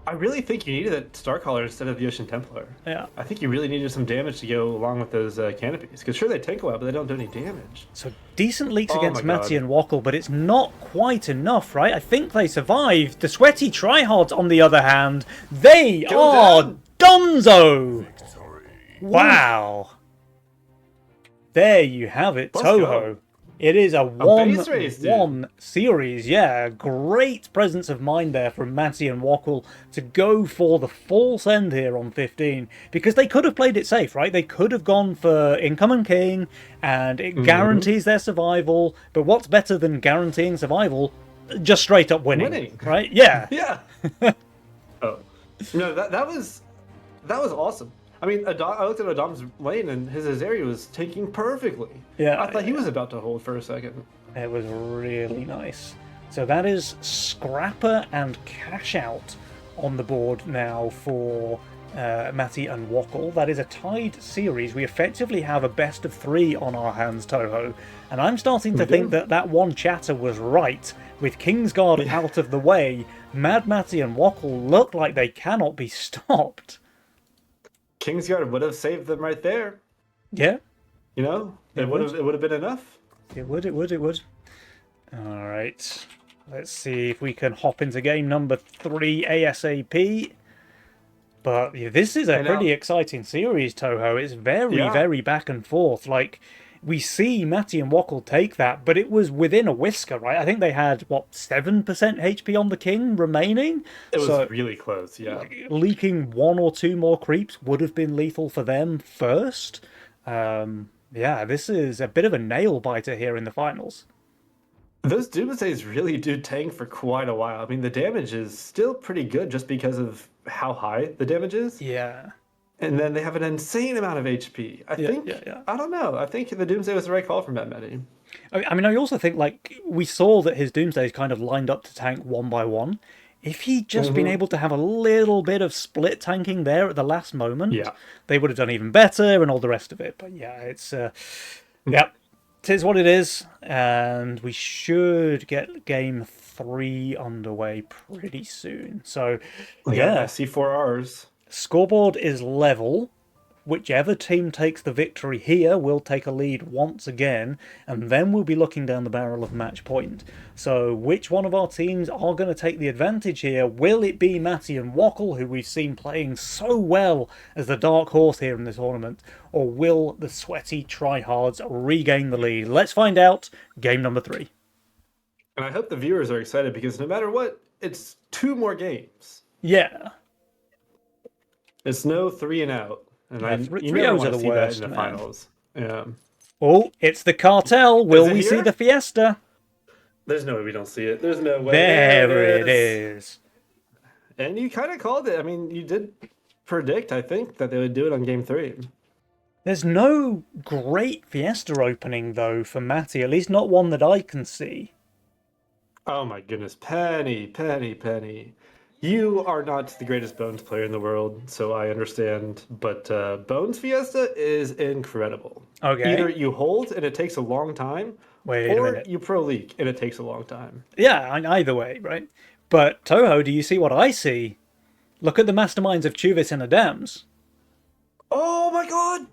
I really think you needed that Starcaller instead of the Ocean Templar. Yeah. I think you really needed some damage to go along with those canopies. Because sure, they tank a while, but they don't do any damage. So decent leaks Oh against my Matty God. and Wackle, but it's not quite enough, right? I think they survived. The Sweaty Tryhards, on the other hand, they Go are down. Dunzo! Victory. Wow. There you have it, Let's Toho. go. It is a base race, dude. 1-1 series. Yeah, great presence of mind there from Matty and Wackle to go for the full send here on 15, because they could have played it safe, right? They could have gone for Income and King, and it guarantees their survival. But what's better than guaranteeing survival? Just straight up winning. Right? Yeah. Yeah. Oh. No, that was awesome. I mean, I looked at Adam's lane, and his Azaria was taking perfectly. Yeah, I thought he was about to hold for a second. It was really nice. So that is Scrapper and Cash Out on the board now for Matty and Wackle. That is a tied series. We effectively have a best of 3 on our hands, Toho. And I'm starting to think that one chatter was right. With Kingsguard out of the way, Mad Matty and Wackle look like they cannot be stopped. Kingsguard would have saved them right there. Yeah, You know, It it would have been enough. it would. All right. Let's see if we can hop into game number 3 ASAP. But yeah, this is a And pretty now- exciting series, Toho. It's very, Yeah. very back and forth. Like, we see Matty and Wackle take that, but it was within a whisker, right? I think they had, 7% HP on the king remaining? It was So really close, yeah. leaking 1 or 2 more creeps would have been lethal for them first. Yeah, this is a bit of a nail biter here in the finals. Those Doomsdays really do tank for quite a while. I mean, the damage is still pretty good just because of how high the damage is. Yeah. And then they have an insane amount of HP. I think, yeah. I don't know. I think the Doomsday was the right call from Matt Matty. I mean, I also think, like, we saw that his Doomsdays kind of lined up to tank one by one. If he'd just been able to have a little bit of split tanking there at the last moment, Yeah. they would have done even better and all the rest of it. But yeah, it's, yeah, it is what it is. And we should get game 3 underway pretty soon. So, yeah. C4Rs. Scoreboard is level. Whichever team takes the victory here will take a lead once again, and then we'll be looking down the barrel of match point. So which one of our teams are going to take the advantage here? Will it be Matty and Wackle, who we've seen playing so well as the dark horse here in the tournament, or will the Sweaty Tryhards regain the lead? Let's find out. Game number 3. And I hope the viewers are excited because no matter what, it's 2 more games. Yeah. It's no 3 and out. And Yeah, I, three- you three never O's want are to the see worst, that in the man. finals. Yeah. Oh, it's the cartel. Will it we see here? the Fiesta? There's no way we don't see it. There's no way. There it is. And you kind of called it. I mean, you did predict, I think, that they would do it on game 3. There's no great Fiesta opening, though, for Matty, at least not one that I can see. Oh my goodness. Penny. You are not the greatest Bones player in the world, so I understand. But Bones Fiesta is incredible. Okay. Either you hold and it takes a long time, Wait a or minute. you pro leak and it takes a long time. Yeah, either way, right? But, Toho, do you see what I see? Look at the masterminds of Chuvis and Adams. Oh my god!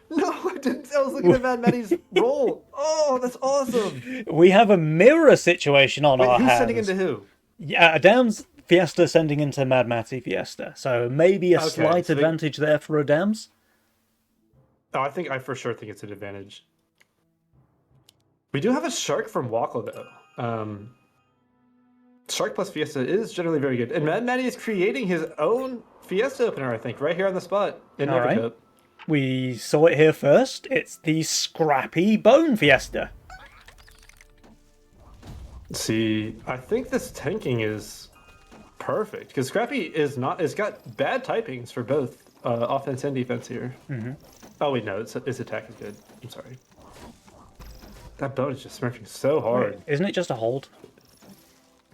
No, I didn't. I was looking at Mad Matty's roll. Oh, that's awesome. We have a mirror situation on Wait, our who's hands. sending into who? Yeah, Adams Fiesta sending into Mad Matty Fiesta. So maybe a Okay, slight so they- advantage there for Adams. Oh, I for sure think it's an advantage. We do have a shark from Wackle though. Shark plus Fiesta is generally very good. And Mad Matty is creating his own Fiesta opener, I think, right here on the spot in All right. Nevercup. We saw it here first. It's the Scrappy Bone Fiesta. See, I think this tanking is perfect because Scrappy is not. It's got bad typings for both offense and defense here. Mm-hmm. Oh wait, no, its attack is good. I'm sorry. That bone is just smurfing so hard. Isn't it just a hold?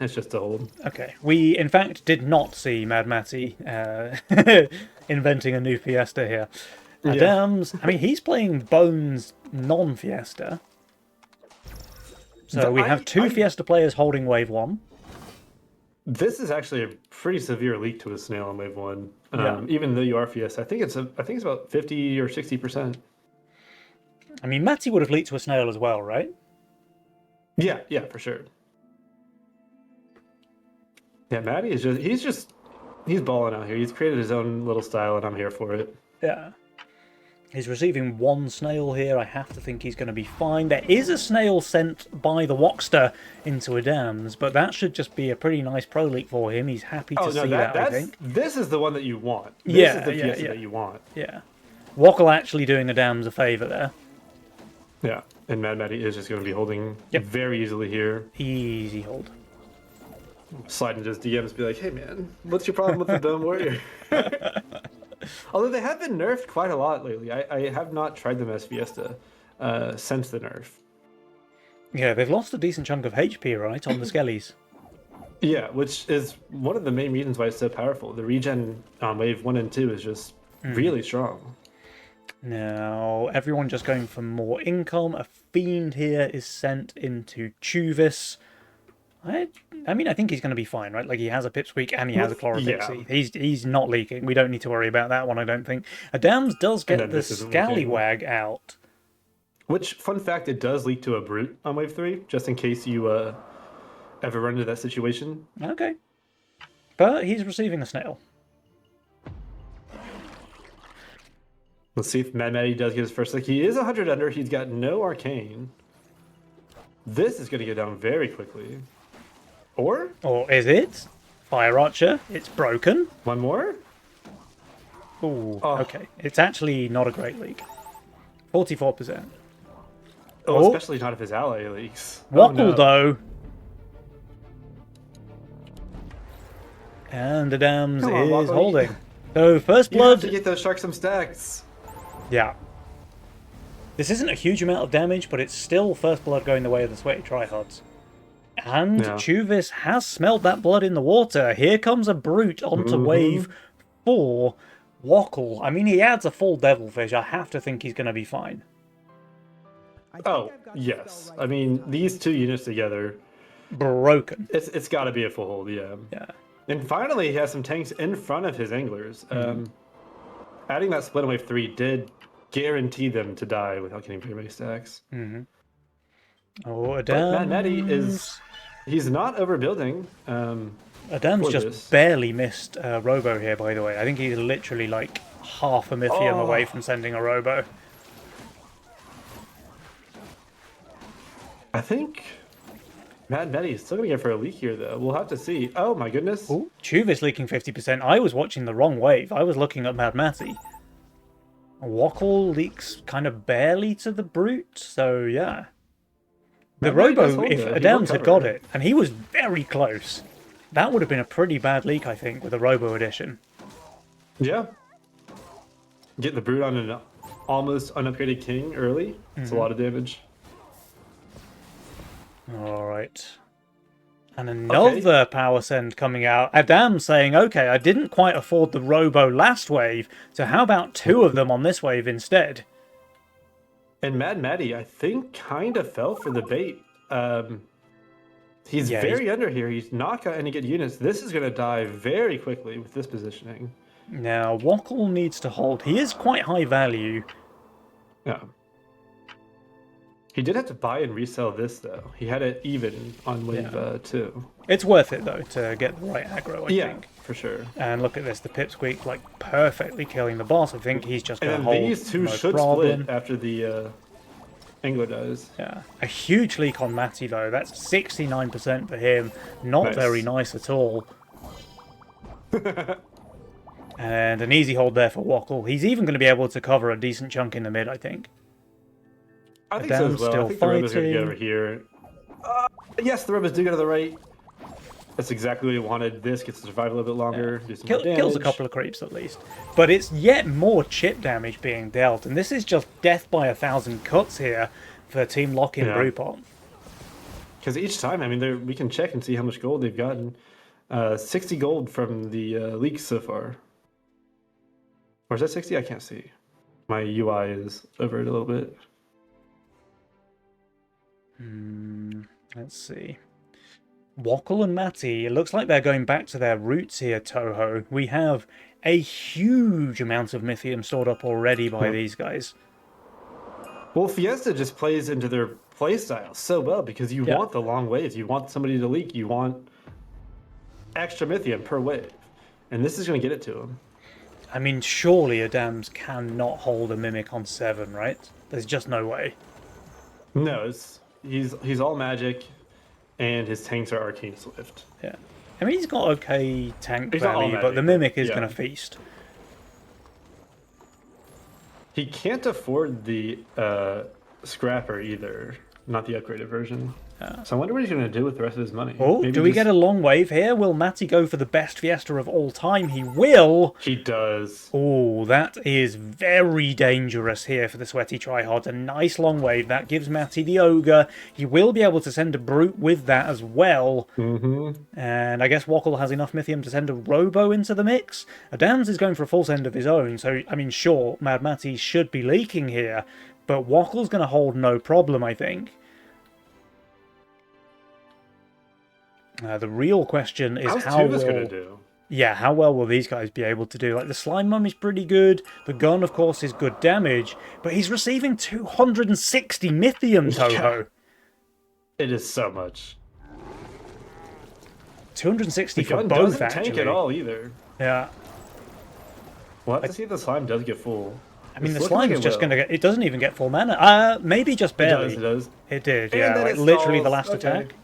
It's just a hold. Okay. We, in fact, did not see Mad Matty inventing a new Fiesta here. Yeah. Adams, I mean, he's playing Bones non-Fiesta. So we have two Fiesta players holding Wave 1. This is actually a pretty severe leak to a snail on Wave 1. Yeah. Even though you are Fiesta, I think it's about 50 or 60%. I mean, Matty would have leaked to a snail as well, right? Yeah, for sure. Yeah, Matty is he's balling out here. He's created his own little style, and I'm here for it. Yeah. He's receiving one snail here. I have to think he's going to be fine. There is a snail sent by the Wokster into Adams, but that should just be a pretty nice pro leak for him. He's happy to see that, I think. This is the one that you want. Yeah, This is the yeah, Fiesta yeah. that you want. Yeah. Wockle actually doing Adams a favour there. Yeah, and Mad Matty is just going to be holding very easily here. Easy hold. Slide into his DMs, be like, "Hey man, what's your problem with the Bone Warrior?" Although they have been nerfed quite a lot lately. I have not tried them as Fiesta since the nerf. Yeah, they've lost a decent chunk of HP, right, on the Skellies. Yeah, which is one of the main reasons why it's so powerful. The regen on Wave 1 and 2 is just really strong. Now, everyone just going for more income. A Fiend here is sent into Chuvis. I mean, I think he's going to be fine, right? Like, he has a Pipsqueak and he has a Chloropixie. Yeah. He's not leaking. We don't need to worry about that one, I don't think. Adams does get the Scallywag out. Which, fun fact, it does leak to a Brute on Wave 3, just in case you ever run into that situation. Okay. But he's receiving a snail. Let's see if Mad Matty does get his first lick. He is 100 under. He's got no Arcane. This is going to go down very quickly. Or is it? Fire Archer. It's broken. one more? Ooh, Oh. okay. It's actually not a great leak. 44%. Oh, especially not if his ally leaks. Wockle, though. And Adams Come on, is Wockle. holding. So, first You have blood. to get those sharks some stacks. Yeah. This isn't a huge amount of damage, but it's still first blood going the way of the Sweaty Tryhards. And Yeah. Chuvis has smelled that blood in the water. Here comes a Brute onto wave 4. Wockle. I mean, he adds a full Devilfish. I have to think he's going to be fine. Oh, yes. I mean, these two units together, Broken. it's got to be a full hold, yeah. Yeah. And finally, he has some tanks in front of his anglers. Adding that split in wave 3 did guarantee them to die without getting very many stacks. Oh, But Adams. Mad Matty he's not overbuilding. Adams for just this. barely missed Robo here, by the way. I think he's literally like half a Mythium away from sending a Robo. I think Mad Matty is still going to get for a leak here, though. We'll have to see. Oh, my goodness. Ooh, Chuvis leaking 50%. I was watching the wrong wave. I was looking at Mad Matty. Wockle leaks kind of barely to the Brute, so yeah. The Mad Matty does Robo, hold, if though. He Adams will had got cover. it, and he was very close, that would have been a pretty bad leak, I think, with a Robo edition. Yeah. Get the Brute on an almost unupgraded King early. It's a lot of damage. Alright. And another power send coming out. Adams saying, okay, I didn't quite afford the Robo last wave, so how about two of them on this wave instead? And Mad Matty, I think, kind of fell for the bait. He's very under here. He's not got any good units. This is going to die very quickly with this positioning. Now, Wockle needs to hold. He is quite high value. Yeah. He did have to buy and resell this, though. He had it even on wave 2. It's worth it, though, to get the right aggro, I think. For sure. And look at this, the Pipsqueak, like, perfectly killing the boss. I think he's just going to And hold. these two no should problem. split after the Angler does. Yeah. A huge leak on Matty, though. That's 69% for him. Not Nice. very nice at all. And an easy hold there for Wackle. He's even going to be able to cover a decent chunk in the mid, I think. I think so as Adam's well. still I think the Robo's going to go fighting. over here. Yes, the Robos do go to the right. That's exactly what he wanted. This gets to survive a little bit longer. Do some more damage. Kills a couple of creeps at least. But it's yet more chip damage being dealt. And this is just death by 1,000 cuts here for Team Lock-in Yeah. Brewpot. Because each time, I mean, we can check and see how much gold they've gotten. 60 gold from the leaks so far. Or is that 60? I can't see. My UI is over it a little bit. Let's see. Wackle and Matty, it looks like they're going back to their roots here, Toho. We have a huge amount of Mythium stored up already by these guys. Well, Fiesta just plays into their playstyle so well because you Yeah. want the long waves. You want somebody to leak. You want extra Mythium per wave. And this is going to get it to him. I mean, surely Adams cannot hold a Mimic on 7, right? There's just no way. No, he's all magic, and his tanks are Arcane Swift. Yeah. I mean, he's got okay tank He's not all value, but the magic, Mimic is yeah. going to feast. He can't afford the Scrapper either, not the upgraded version. So I wonder what he's going to do with the rest of his money. Oh, Maybe do we just- get a long wave here? Will Matty go for the best Fiesta of all time? He will! He does. Oh, that is very dangerous here for the Sweaty Tryhard. A nice long wave. That gives Matty the Ogre. He will be able to send a Brute with that as well. And I guess Wackle has enough Mythium to send a Robo into the mix. Adams is going for a full send of his own. So, I mean, sure, Mad Matty should be leaking here. But Wackle's going to hold no problem, I think. The real question is How's how Tuvas going will... to do? Yeah, how well will these guys be able to do? Like, the Slime Mum is pretty good. The gun, of course, is good damage. But he's receiving 260 Mythium, Toho. It is so much. 260 The for gun both, doesn't actually. tank at all either. Yeah. We'll have to see if the slime does get full. I mean, It's the looking like slime's it just will. going to get... It doesn't even get full mana. Maybe just It barely. does. It did, And yeah. then Like, it literally the stalls. last Okay. attack.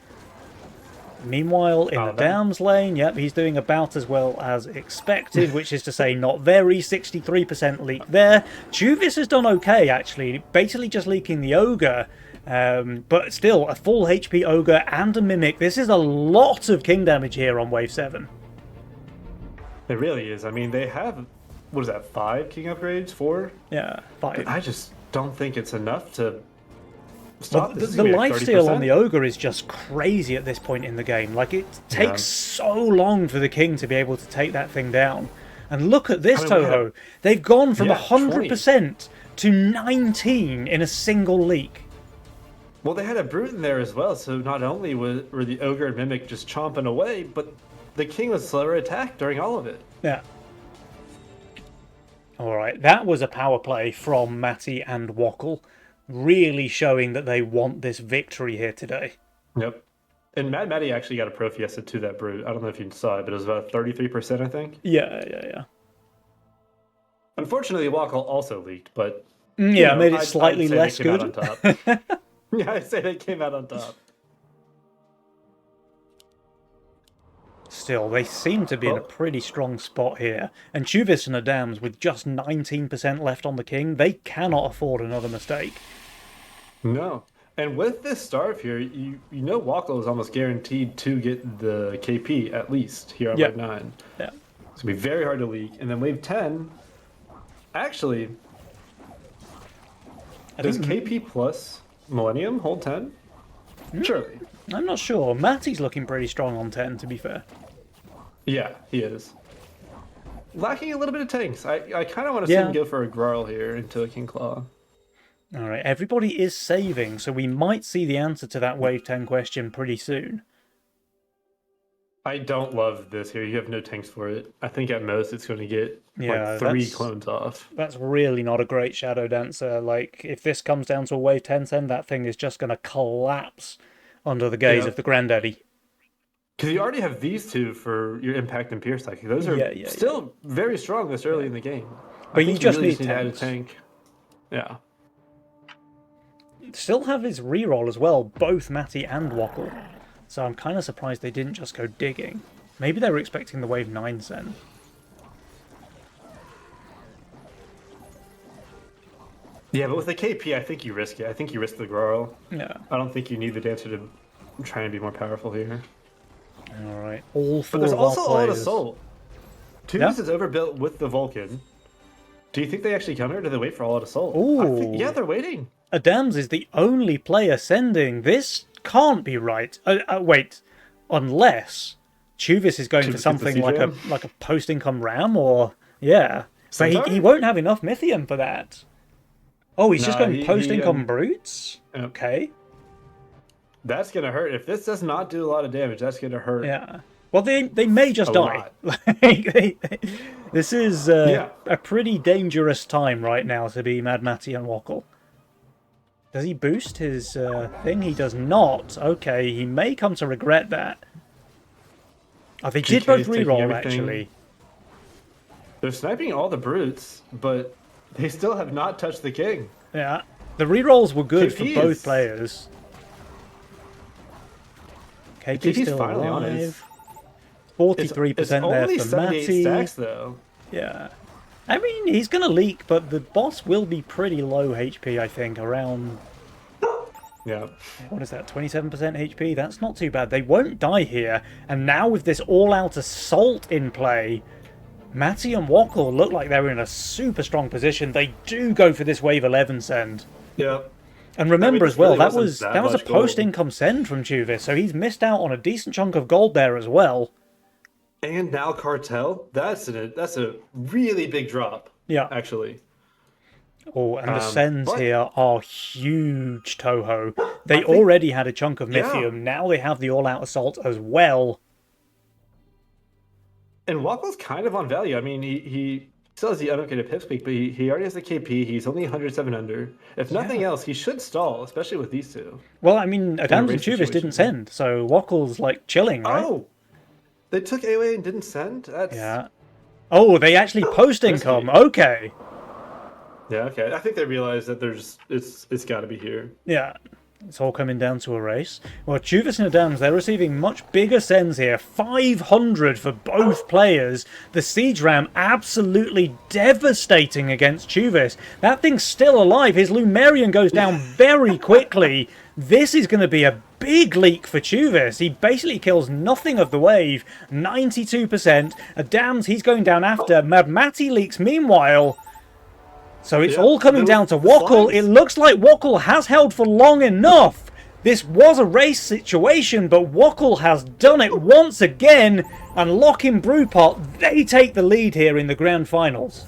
Meanwhile, in Oh, the that- Dams lane, yep, he's doing about as well as expected, which is to say not very, 63% leak there. Juvis has done okay, actually, basically just leaking the Ogre, but still, a full HP Ogre and a Mimic. This is a lot of King damage here on Wave 7. It really is. I mean, they have, what is that, 5 king upgrades? 4? Yeah, 5. I just don't think it's enough to Well, stop this. the lifesteal on the 30%. Ogre is just crazy at this point in the game. Like, it takes so long for the King to be able to take that thing down. And look at this, I mean, we Toho. had- They've gone from Yeah, 100% to 19 in a single leak. Well, they had a brute in there as well, so not only were the ogre and mimic just chomping away, but the king was slower attack during all of it. Yeah. Alright, that was a power play from Matty and Wackle. Really showing that they want this victory here today. Yep. And Mad Matty actually got a Pro Fiesta to that brute. I don't know if you saw it, but it was about 33%, I think. Yeah. Unfortunately, Wackle also leaked, but Yeah, made it I'd slightly say they less came out good. on top. Yeah, I'd say they came out on top. Still, they seem to be in a pretty strong spot here. And Chuvis and Adams, with just 19% left on the king, they cannot afford another mistake. No. And with this starve here, you know Wackle is almost guaranteed to get the KP at least here on Yep. Wave 9. Yeah. It's going to be very hard to leak. And then Wave 10, actually, does KP plus Millennium hold 10? Surely. I'm not sure. Matty's looking pretty strong on 10, to be fair. Yeah, he is. Lacking a little bit of tanks. I kind of want to see Yeah. him go for a Grarl here into a King Claw. Alright, everybody is saving, so we might see the answer to that Wave 10 question pretty soon. I don't love this here. You have no tanks for it. I think at most it's going to get Yeah, like 3 that's- clones off. That's really not a great Shadow Dancer. Like, if this comes down to a Wave 10 send, that thing is just going to collapse under the gaze Yeah. of the Granddaddy. Because you already have these two for your Impact and Pierce Psychic. Those are Yeah. still very strong this early in the game. But I you think just really need to add a tanks. tank. Yeah. still have his reroll as well, both Matty and Wackle. So I'm kind of surprised they didn't just go digging. Maybe they were expecting the wave 9 send. Yeah, but with the KP, I think you risk it. I think you risk the Grarl. Yeah. I don't think you need the Dancer to try and be more powerful here. All right. All four But there's of our also all players. Assault. Tubis is overbuilt with the Vulcan. Do you think they actually come here, or do they wait for all out Assault? Ooh. Yeah, they're waiting. Adams is the only player sending. This can't be right. Wait, unless Chuvis is going for Chuvis something gets the like a post-income ram, or yeah, but Centaur? he won't have enough Mythium for that. Oh, he's just No, going post-income brutes. Yep. Okay, That's gonna hurt. If this does not do a lot of damage, that's gonna hurt. yeah. Well, they may just A die. This is a pretty dangerous time right now to be Mad Matty and Wackle. Does he boost his thing? He does not. Okay, he may come to regret that. Oh, they did GK both is taking reroll, everything. actually. They're sniping all the brutes, but they still have not touched the king. Yeah. The rerolls were good for KP both is- players. KP's KP's still finally on his- alive. 43% there only for 78 Matty. stacks, though. Yeah. I mean, he's going to leak, but the boss will be pretty low HP, I think, around... Yeah. What is that, 27% HP? That's not too bad. They won't die here. And now with this all-out assault in play, Matty and Wackle look like they're in a super strong position. They do go for this wave 11 send. Yeah. And remember this as well, really that wasn't was a much gold. post-income send from Chuvis, so he's missed out on a decent chunk of gold there as well. And now Cartel. That's a really big drop. Yeah. Actually. Oh, and the sends but- here are huge, Toho. They already had a chunk of Yeah. Mythium, now they have the all-out assault as well. And Wackle's kind of on value. I mean, he still has the unupgraded pipsqueak, but he already has the KP. He's only 107 under. If nothing else, he should stall, especially with these two. Well, I mean, Adams and race Chuvis didn't situation. send, so Wackle's, like, chilling, right? Oh! They took AOA and didn't send? That's... Yeah. Oh, they actually post-income. Okay. Yeah, okay. I think they realized that it's got to be here. Yeah. It's all coming down to a race. Well, Chuvis and Adams, they're receiving much bigger sends here. 500 for both players. The Siege Ram absolutely devastating against Chuvis. That thing's still alive. His Lumerian goes down very quickly. This is going to be a big leak for Chuvis. He basically kills nothing of the wave. 92%. Adams, he's going down after. Mad Matty leaks meanwhile. So it's Yeah, all coming there down was to Wackle. slides. It looks like Wackle has held for long enough. This was a race situation, but Wackle has done it once again. And Lockin Brewpot, they take the lead here in the grand finals.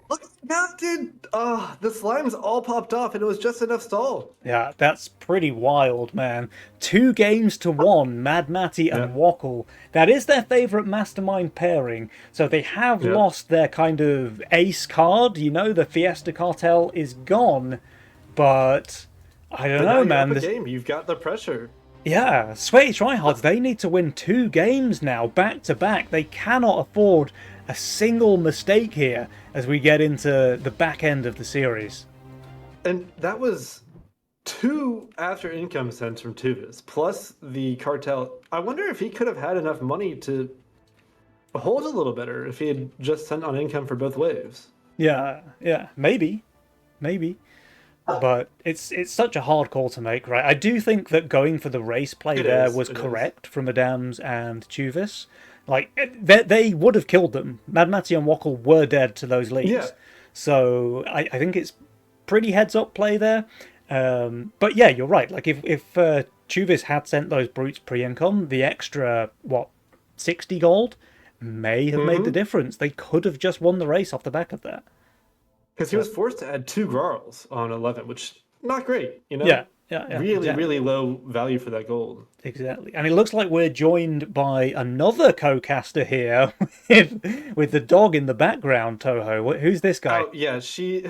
Look, now, dude, the slimes all popped off, and it was just enough stall. Yeah, that's pretty wild, man. 2 games to 1, Mad Matty and Wackle. That is their favourite mastermind pairing, so they have lost their kind of ace card. You know, the Fiesta Cartel is gone, but I don't But now know, you're man. up a This- game. You've got the pressure. Yeah, Sweaty Tryhards, they need to win 2 games now, back to back. They cannot afford a single mistake here as we get into the back end of the series. And that was 2 after income sends from Tuvis, plus the cartel. I wonder if he could have had enough money to hold a little better if he had just sent on income for both waves. Yeah, maybe. But it's such a hard call to make, right? I do think that going for the race play was it is. correct from Adams and Chuvis. Like, they would have killed them. Mad Matty and Wackle were dead to those leads. Yeah. So I think it's pretty heads-up play there. But yeah, you're right. Like, if Chuvis had sent those brutes pre-income, the extra, 60 gold may have made the difference. They could have just won the race off the back of that. Because he was forced to add 2 Grarls on 11, which, not great, you know? Yeah. Really, exactly. really low value for that gold. Exactly. And it looks like we're joined by another co-caster here with the dog in the background, Toho. Who's this guy? Oh, yeah, she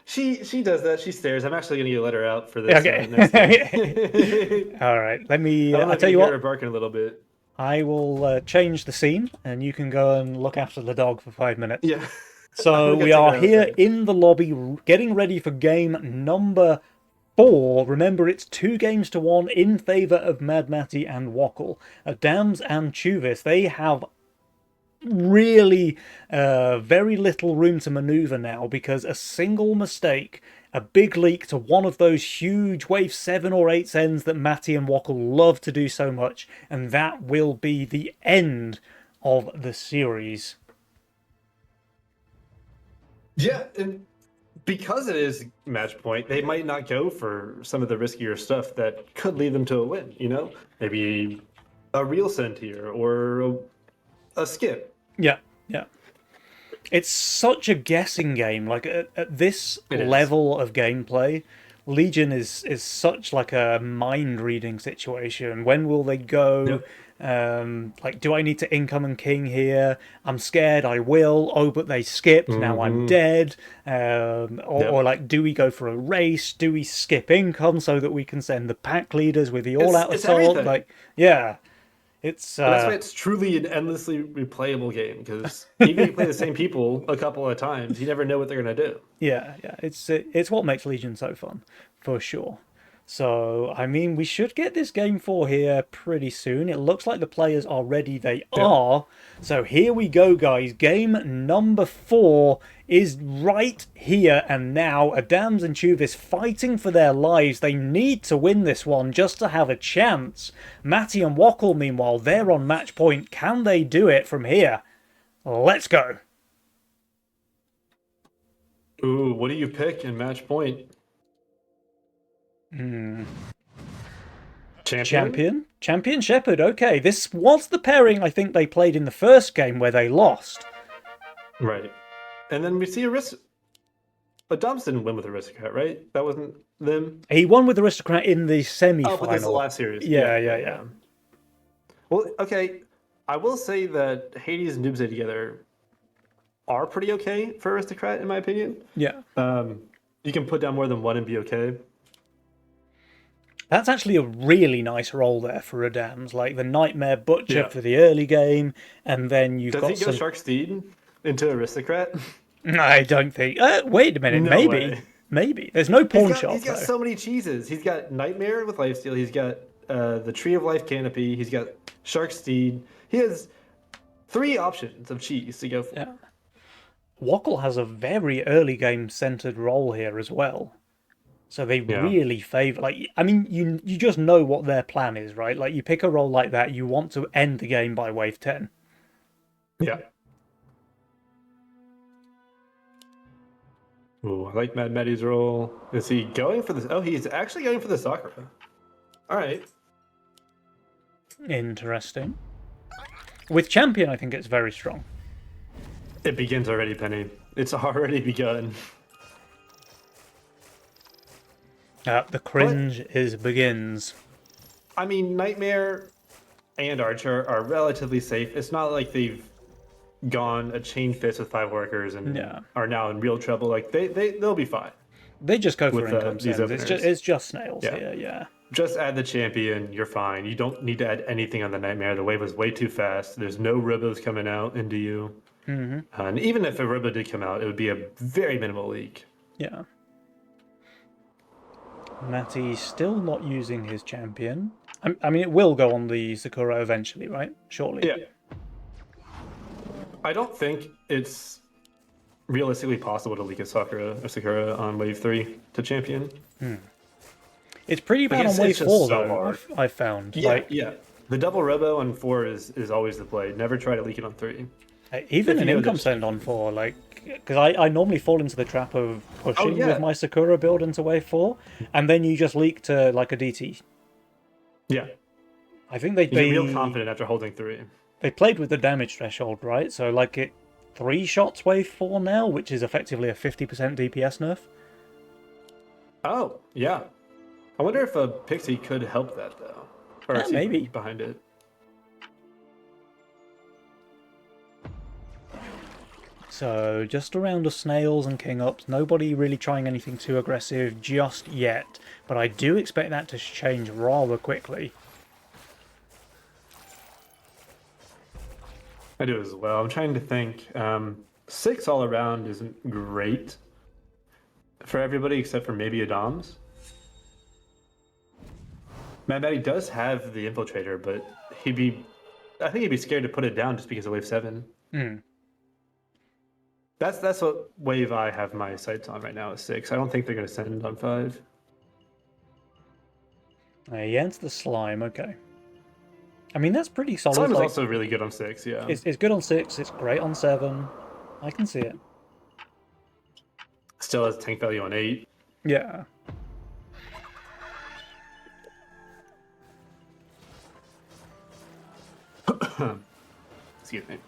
does that. She stares. I'm actually going to let her out for this. Okay. Next time. All right. Let me... I'll I'll tell you hear her what. barking a little bit. I will change the scene and you can go and look after the dog for 5 minutes. Yeah. So I'm gonna we take are her here outside. in the lobby getting ready for game number 4, remember it's 2-1 in favour of Mad Matty and Wackle. Adams and Chuvis, they have really very little room to maneuver now, because a single mistake, a big leak to one of those huge wave 7 or 8 sends that Matty and Wackle love to do so much, and that will be the end of the series. Yeah, and because it is match point, they might not go for some of the riskier stuff that could lead them to a win, you know? Maybe a real send here or a skip. Yeah, yeah. It's such a guessing game. Like at this level of gameplay, Legion is such like a mind reading situation. When will they go? Yep. Like, do I need to income and king here? I'm scared I will. Oh, but they skipped. Now I'm dead. Or like, do we go for a race? Do we skip income so that we can send the pack leaders with the all-out assault? Everything. Like, yeah. It's that's why it's truly an endlessly replayable game, because even if you play the same people a couple of times, you never know what they're gonna do. Yeah. It's what makes Legion so fun, for sure. So, I mean, we should get this game 4 here pretty soon. It looks like the players are ready. They are. So here we go, guys. Game number 4 is right here and now. Adams and Chuvis fighting for their lives. They need to win this one just to have a chance. Matty and Wackle, meanwhile, they're on match point. Can they do it from here? Let's go. Ooh, what do you pick in match point? Champion Shepherd. Okay, this was the pairing I think they played in the first game where they lost. Right. And then we see but Adams didn't win with Aristocrat, right? That wasn't them? He won with Aristocrat in the semi-final. Oh, but that's the last series. Yeah. Well, okay. I will say that Hades and Doomsday together are pretty okay for Aristocrat, in my opinion. Yeah. You can put down more than one and be okay. That's actually a really nice role there for Adams, like the Nightmare Butcher for the early game, and then you've got Does he go Shark Steed into Aristocrat? I don't think. Wait a minute, No maybe. way. Maybe. There's no pawn shop, He's got though. so many cheeses. He's got Nightmare with Lifesteal. He's got the Tree of Life Canopy. He's got Shark Steed. He has 3 options of cheese to go for. Yeah. Wackle has a very early game centered role here as well. So they really favor, like, I mean, you just know what their plan is, right? Like, you pick a role like that, you want to end the game by wave 10. Yeah. Ooh, I like Mad Matty's role. Is he going for this? Oh, he's actually going for the Sakura. All right. Interesting. With Champion, I think it's very strong. It begins already, Penny. It's already begun. The cringe begins. I mean, Nightmare and Archer are relatively safe. It's not like they've gone a chain fist with 5 workers and are now in real trouble. Like they'll be fine. They just go for with, income these sends. openers. It's just snails here, yeah. Just add the champion, you're fine. You don't need to add anything on the Nightmare. The wave was way too fast. There's no Robos coming out into you. And even if a Robo did come out, it would be a very minimal leak. Yeah. Matty's still not using his champion. I mean, it will go on the Sakura eventually, right? Shortly. Yeah. I don't think it's realistically possible to leak a Sakura on wave 3 to champion. It's pretty bad on wave 4, though, I've found. Yeah. The double Robo on 4 is always the play. Never try to leak it on 3. Even an income send on 4, like, because I normally fall into the trap of pushing with my Sakura build into wave 4, and then you just leak to like a DT. Yeah. I think they'd be real confident after holding 3. They played with the damage threshold, right? So like 3 shots wave 4 now, which is effectively a 50% DPS nerf. Oh, yeah. I wonder if a Pixie could help that, though. Or maybe. Behind it. So just a round of snails and king ups. Nobody really trying anything too aggressive just yet. But I do expect that to change rather quickly. I do as well. I'm trying to think. 6 all around isn't great for everybody except for maybe Adams. Mad Matty does have the infiltrator, but I think he'd be scared to put it down just because of wave 7. Hmm. That's what wave I have my sights on right now is 6. I don't think they're going to send it on 5. He ends the slime, okay. I mean, that's pretty solid. Slime is like, also really good on 6, yeah. it's good on 6, it's great on 7. I can see it. Still has tank value on 8. Yeah. Excuse me.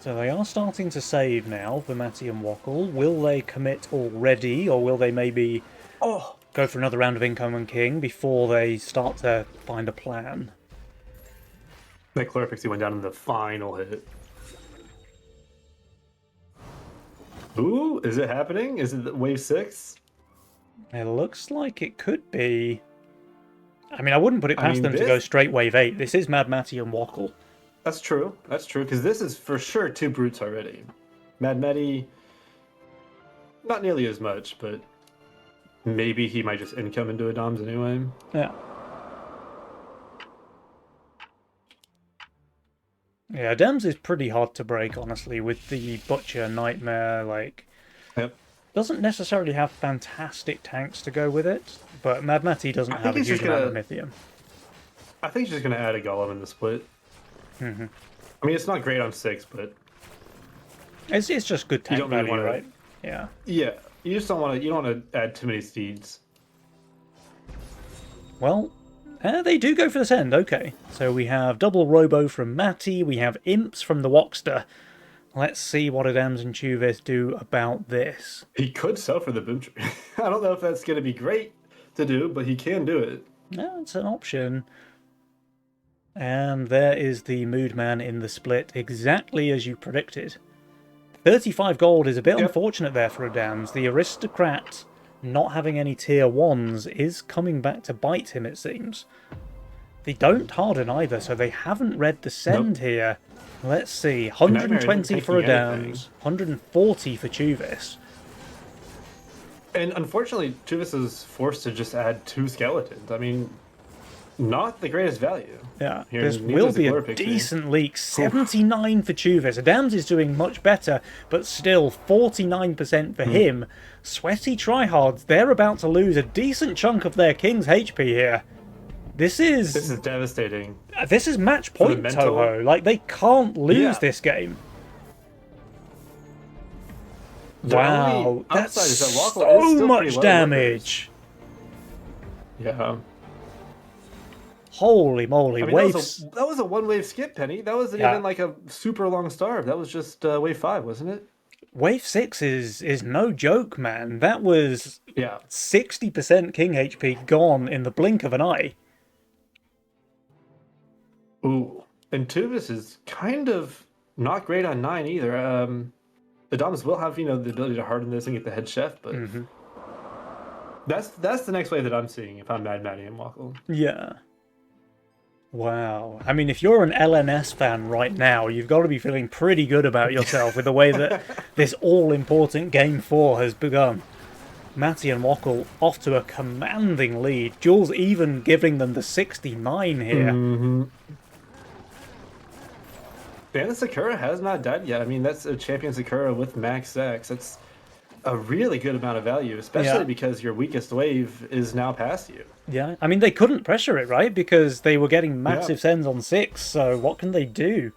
So they are starting to save now for Matty and Wackle. Will they commit already, or will they maybe Oh! go for another round of Income and King before they start to find a plan? That Chlorapixie went down in the final hit. Ooh, is it happening? Is it wave 6? It looks like it could be. I mean, I wouldn't put it I past mean, them to this- go straight wave 8. This is Mad Matty and Wackle. That's true. That's true, because this is for sure 2 brutes already. Mad Matty, not nearly as much, but maybe he might just income into a Doms anyway. Yeah. Yeah, Dems is pretty hard to break, honestly, with the Butcher, Nightmare, like... Yep. Doesn't necessarily have fantastic tanks to go with it, but Mad Matty doesn't have a he's huge just amount of gonna- Mythium. I think he's just going to add a Golem in the split. Mm-hmm. I mean, it's not great on 6, but It's just good tank don't really value, wanna- right? Yeah. yeah, you just don't want to. You don't want to add too many steeds. Well, they do go for the send, okay. So we have double Robo from Matty, we have Imps from the Woxter. Let's see what Adams and Chuvis do about this. He could sell for the boom tree. I don't know if that's going to be great to do, but he can do it. No, it's an option. And there is the Mood Man in the split, exactly as you predicted. 35 gold is a bit Yep. unfortunate there for Adams. The Aristocrat, not having any tier 1s, is coming back to bite him, it seems. They don't harden either, so they haven't read the send here. Let's see, 120 isn't for taking Adams, 140 for Chuvis. And unfortunately, Chivas is forced to just add 2 skeletons. I mean, not the greatest value. Yeah, Here, this neither will is the be a Chlorapixie. decent leak. 79 for Chuvis. Adams is doing much better, but still 49% for him. Sweaty tryhards, they're about to lose a decent chunk of their King's HP here. This This is is devastating. match point, mental- Toho. Like, they can't lose Yeah. this game. The Wow, only that's upside is that Wackle is so still much pretty low damage. Yeah. Holy moly, I mean, waves. that was a one-wave skip, Penny. That wasn't Yeah. even like a super long starve. That was just wave 5, wasn't it? Wave 6 is no joke, man. That was Yeah. 60% King HP gone in the blink of an eye. Ooh. And Tuvis is kind of not great on 9 either. The Doms will have, the ability to harden this and get the head chef, but that's the next wave that I'm seeing if I'm Mad Matty and Wackle. Yeah. Wow. I mean, if you're an LNS fan right now, you've got to be feeling pretty good about yourself with the way that this all-important Game 4 has begun. Matty and Wackle off to a commanding lead. Jules even giving them the 69 here. Mm-hmm. And the Sakura has not died yet. I mean, that's a champion Sakura with max X. That's a really good amount of value, especially Yeah. because your weakest wave is now past you. Yeah, I mean, they couldn't pressure it, right? Because they were getting massive sends on 6, so what can they do?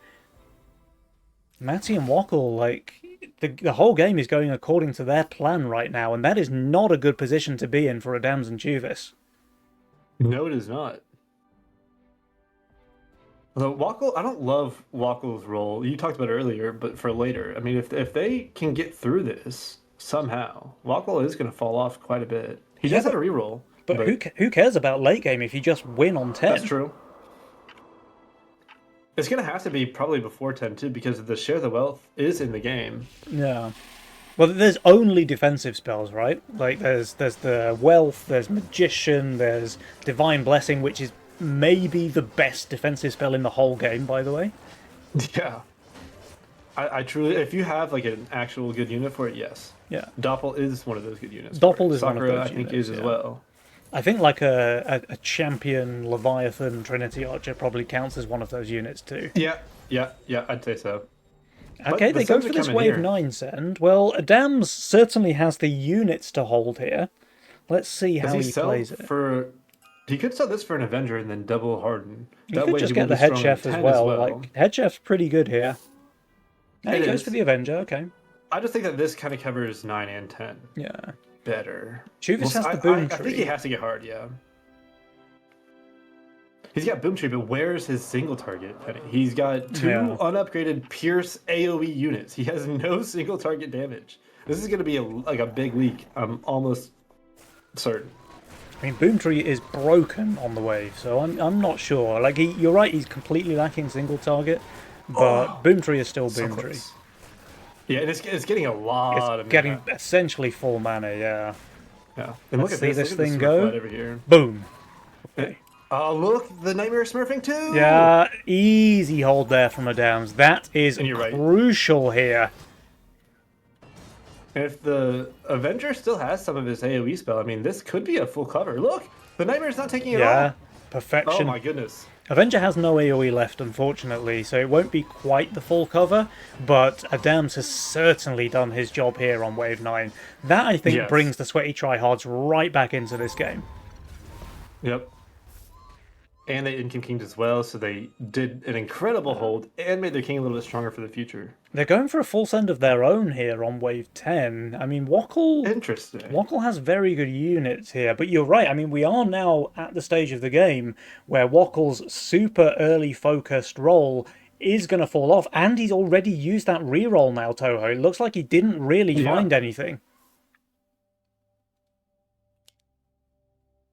Matty and Wackle, like, the whole game is going according to their plan right now, and that is not a good position to be in for Adams and Chuvis. No, it is not. Although Wackle, I don't love Wackle's role. You talked about it earlier, but for later. I mean, if they can get through this somehow, Wackle is going to fall off quite a bit. He does have a reroll. But who cares about late game if you just win on 10? That's true. It's going to have to be probably before 10 too, because the share the wealth is in the game. Yeah. Well, there's only defensive spells, right? Like, there's the Wealth, there's Magician, there's Divine Blessing, which is maybe the best defensive spell in the whole game, by the way. Yeah. I truly, if you have like an actual good unit for it, yes. Yeah. Doppel is one of those good units. Doppel for it. is one of Sakura, those I think, units, is as yeah. well. I think like a champion Leviathan Trinity Archer probably counts as one of those units too. Yeah, yeah, I'd say so. Okay, But the they go Suns for are this coming wave here. 9 send. Well, Adams certainly has the units to hold here. Let's see Does how he he sell plays it. for? He could sell this for an Avenger and then double Harden. You That could way just he get will the be head strong on chef as 10 well. Like, head chef's pretty good here. And It he goes is. for the Avenger, okay. I just think that this kind of covers 9 and 10 Yeah. better. Chuvas has I, the boom I think he tree. has to get hard, yeah. He's got boom tree, but where's his single target? Penny? He's got 2 Yeah. unupgraded Pierce AoE units. He has no single target damage. This is going to be like a big leak. I'm almost certain. I mean, Boomtree is broken on the wave, so I'm not sure. Like, you're right, he's completely lacking single target, but Boomtree is still So Boomtree. close. Yeah, and it's getting a lot of It's getting mana. essentially full mana, yeah. Yeah. And Let's see this look at thing Smurf go. Lad over here. Boom. Okay. Oh, look, the Nightmare Smurfing too. Yeah, easy hold there from Adams. That is And you're right. crucial here. And if the Avenger still has some of his AoE spell, I mean, this could be a full cover. Look, the Nightmare's not taking it Yeah, off. Oh perfection. my goodness. Avenger has no AoE left, unfortunately, so it won't be quite the full cover, but Adams has certainly done his job here on Wave 9. That, I think, Yes. brings the Sweaty Tryhards right back into this game. Yep. And they Income Kinged as well, so they did an incredible hold and made their king a little bit stronger for the future. They're going for a full send of their own here on Wave 10. I mean, Interesting. Wokkel has very good units here, but you're right. I mean, we are now at the stage of the game where Wokkel's super early focused roll is going to fall off, and he's already used that reroll now, Toho. It looks like he didn't really Yeah. find anything.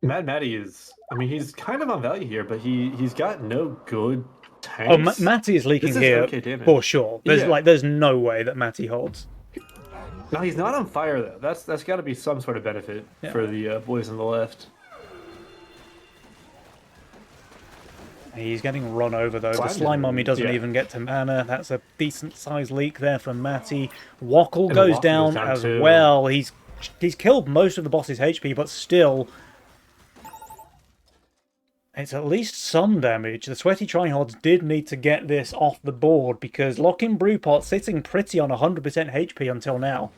Mad Matty is, I mean, he's kind of on value here, but he's got no good Oh, tanks. Matty is leaking This is here okay damage. for sure. There's Yeah. there's no way that Matty holds. No, he's not on fire though. That's got to be some sort of benefit Yeah. for the boys on the left. He's getting run over though. The Slime Slime didn't- Mummy doesn't yeah. even get to mana. That's a decent sized leak there from Matty. Wokkel And goes Wokkel down goes down as too. well. He's killed most of the boss's HP, but still, it's at least some damage. The Sweaty Tryhards did need to get this off the board because Lock-in Brewpot sitting pretty on 100% HP until now.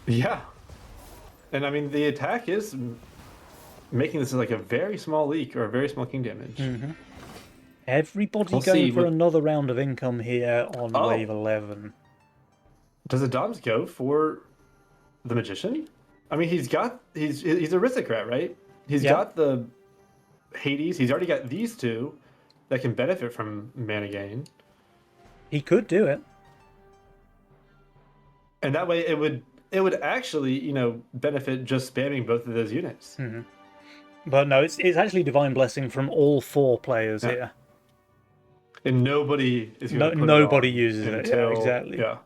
Yeah. And I mean, the attack is making this like a very small leak or a very small king damage. Everybody We'll going see. for another round of income here on Oh. wave 11. Does Adams go for the Magician? I mean, he's a aristocrat, right? He's Yeah. got the Hades. He's already got these two that can benefit from mana gain. He could do it. And that way it would actually, benefit just spamming both of those units. But no, it's actually Divine Blessing from all four players Yeah. here. And nobody is going No, to put nobody it on uses it. Yeah, until, exactly. Yeah.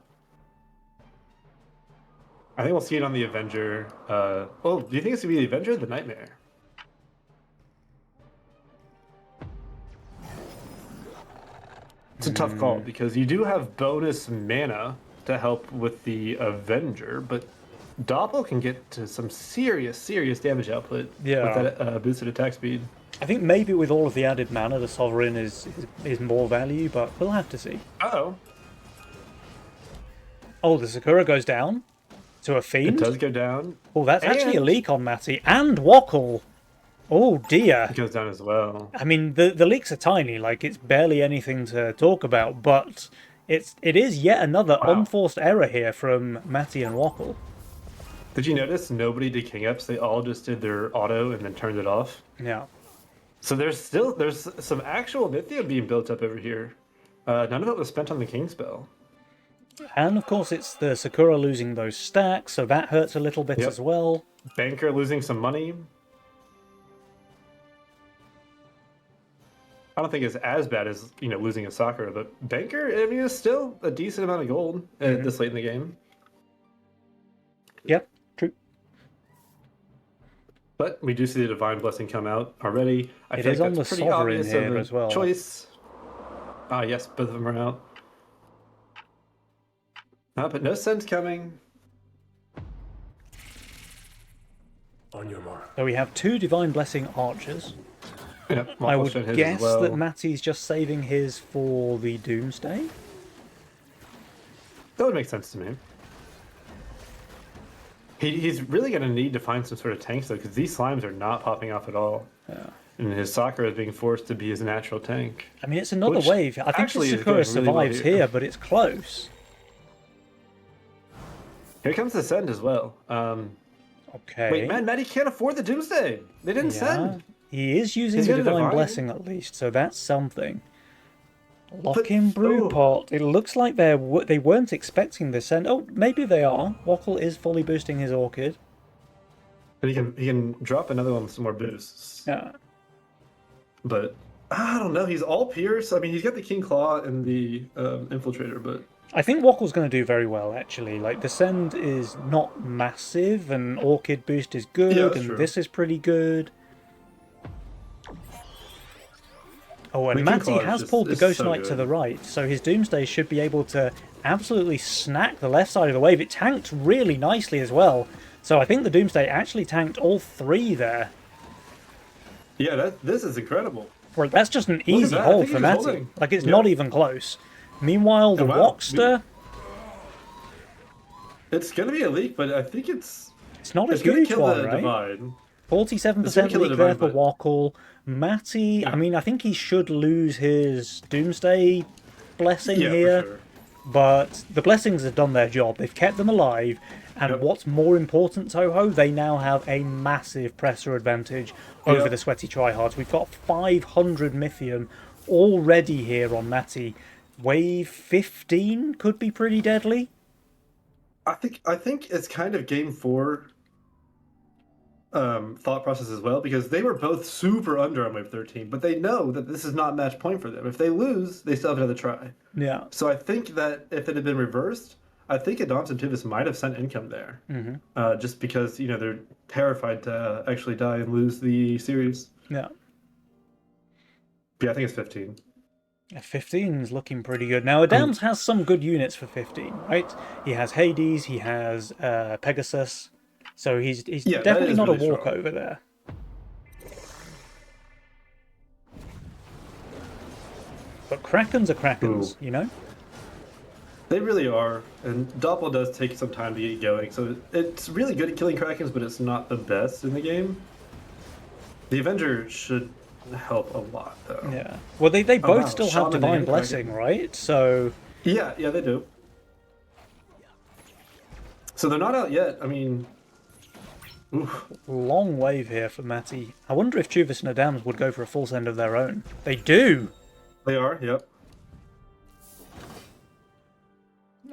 I think we'll see it on the Avenger. Do you think it's going to be the Avenger or the Nightmare? It's a tough call because you do have bonus mana to help with the Avenger, but Doppel can get to some serious damage output Yeah. with that boosted attack speed. I think maybe with all of the added mana, the Sovereign is more value, but we'll have to see. Uh-oh. Oh, the Sakura goes down to a It Fiend. does go down. Oh, that's actually a And- leak on Matty. And Wokkel. Oh, dear. It goes down as well. I mean, the leaks are tiny, like it's barely anything to talk about, but it is yet another Wow. unforced error here from Matty and Wokkel. Did you notice nobody did king ups? They all just did their auto and then turned it off. Yeah. So there's some actual Mythium being built up over here. None of it was spent on the king spell. And of course, it's the Sakura losing those stacks, so that hurts a little bit Yep. as well. Banker losing some money. I don't think it's as bad as losing a Sakura, but Banker, I mean, is still a decent amount of gold this late in the game. Yep, true. But we do see the Divine Blessing come out already. It is on the pretty Sovereign obvious here of a as well. Choice. Ah, yes, both of them are out. But no sense coming. On your mark. So we have 2 Divine Blessing archers. Yep, I Waffle would should hit guess as well. that Matty's just saving his for the Doomsday. That would make sense to me. He's really going to need to find some sort of tanks, though, because these slimes are not popping off at all. Yeah. And his Sakura is being forced to be his natural tank. I mean, it's another Which wave. I think actually the is going Sakura really well survives here. here, but it's close. Here comes the send as well. Okay. Wait, man, Matty can't afford the Doomsday. They didn't Yeah. send. He is using He's the got a Divine Divine. Blessing at least, so that's something. Lock But- in Brew oh. Pot. It looks like they weren't expecting this send. Oh, maybe they are. Wackle is fully boosting his Orchid. And he can drop another one with some more boosts. Yeah. But I don't know. He's all Pierce. I mean, he's got the King Claw and the Infiltrator, but I think Wackle's going to do very well, actually. Like, the send is not massive, and Orchid boost is good, Yeah, that's and true. this is pretty good. Oh, and King Matty Claw is has just- pulled the is Ghost so Knight to good. the right, so his Doomsday should be able to absolutely snack the left side of the wave. It tanked really nicely as well, so I think the Doomsday actually tanked all 3 there. yeah, this is incredible. Well, that's just an at easy that. I hold think for he's Matty. holding. Like, it's Yeah. not even close. Meanwhile, the Oh, wow. Walkster, It's gonna be a leak, but I think it's it's not a gonna huge kill one, the right? Divine. 47% kill the leak there Divine, for Wackle. Matty, I mean, I think he should lose his Doomsday blessing Yeah, here, for sure. but the blessings have done their job. They've kept them alive, and Yep. what's more important, Toho, they now have a massive presser advantage over Yep. the Sweaty Tryhards. We've got 500 Mythium already here on Matty. Wave 15 could be pretty deadly. I think it's kind of game 4 thought process as well, because they were both super under on wave 13, but they know that this is not match point for them. If they lose, they still have another try. Yeah. So I think that if it had been reversed, I think Adams and Tuvis might have sent income there, just because they're terrified to actually die and lose the series. Yeah. But yeah, I think it's 15. 15 is looking pretty good. Now, Adams has some good units for 15, right? He has Hades, he has Pegasus, so he's Yeah, that definitely is not really a strong. walkover there. But Krakens are Krakens, Ooh. you know? They really are, and Doppel does take some time to get going, so it's really good at killing Krakens, but it's not the best in the game. The Avenger should help a lot, though. Yeah. Well, they both wow, still have Shaman Divine and Blessing, Kraken. right? So, Yeah, they do. So they're not out yet. I mean, oof. long wave here for Matty. I wonder if Tuvis and Adams would go for a full send of their own. They do! They are, yep.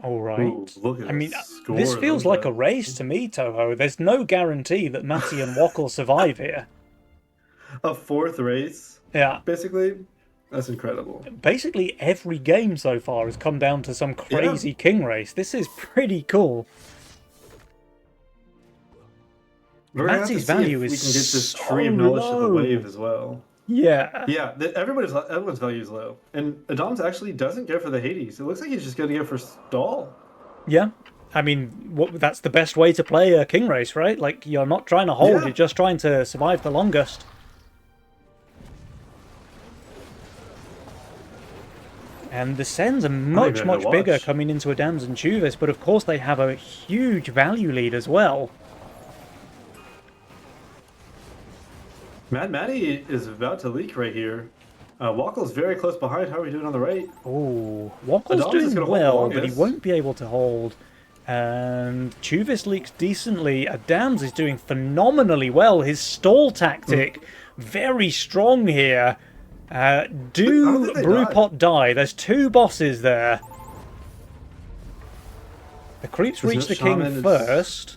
All right. Ooh, look at I mean, this score, this feels look like at a that. race to me, Toho. There's no guarantee that Matty and Wackle survive here. A 4th race, Yeah. basically. That's incredible. Basically, every game so far has come down to some crazy king race. This is pretty cool. We're gonna have to Matty's see value if we is can get this so tree of knowledge to the low. wave as well. Yeah. Yeah, everyone's value is low, and Adams actually doesn't go for the Hades. It looks like he's just going to go for stall. Yeah. I mean, that's the best way to play a king race, right? Like, you're not trying to hold, Yeah. you're just trying to survive the longest. And the sends are much, even know much to bigger watch. coming into Adams and Tuvis, but of course they have a huge value lead as well. Mad Matty is about to leak right here. Wackle's very close behind. How are we doing on the right? Oh, Wackle's Adams is doing gonna hold well, the but he longest. won't be able to hold. And Tuvis leaks decently. Adams is doing phenomenally well. His stall tactic, very strong here. don't Do think they Brewpot die? There's 2 bosses there. The creeps There's reach no the king shaman, it's- first.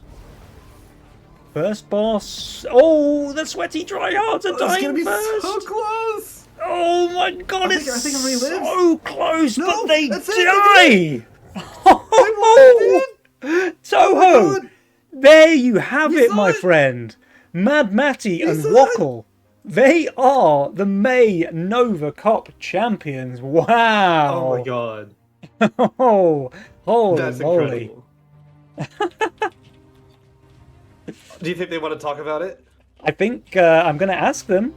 First boss. Oh, the Sweaty Tryhards are It's going to dying be first. so close. Oh my god, I it's think everybody lives. so close, No, but they that's it, die! Oh, Toho! God. There you have We it, saw my it. friend. Mad Matty and saw it. Wackle. They are the May Nova Cup champions. Wow! Oh my god. Oh, holy That's moly. incredible. Do you think they want to talk about it? I think I'm going to ask them.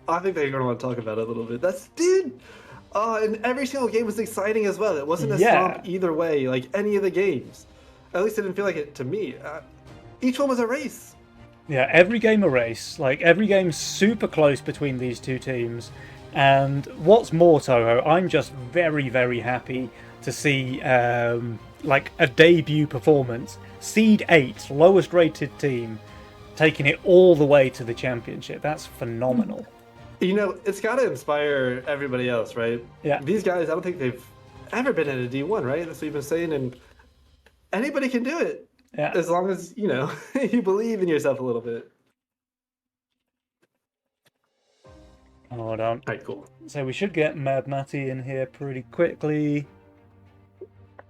I think they're gonna want to talk about it a little bit. That's dude. And every single game was exciting as well. It wasn't a Yeah. stomp either way, like any of the games. At least it didn't feel like it to me. Each one was a race. Yeah, every game a race. Like, every game's super close between these two teams. And what's more, Toho, I'm just very, very happy to see, like, a debut performance. Seed 8, lowest rated team, taking it all the way to the championship. That's phenomenal. You know, it's got to inspire everybody else, right? Yeah. These guys, I don't think they've ever been in a D1, right? That's what you've been saying, and anybody can do it. Yeah. As long as, you know, you believe in yourself a little bit. Hold on. All right, cool. So we should get Mad Matty in here pretty quickly.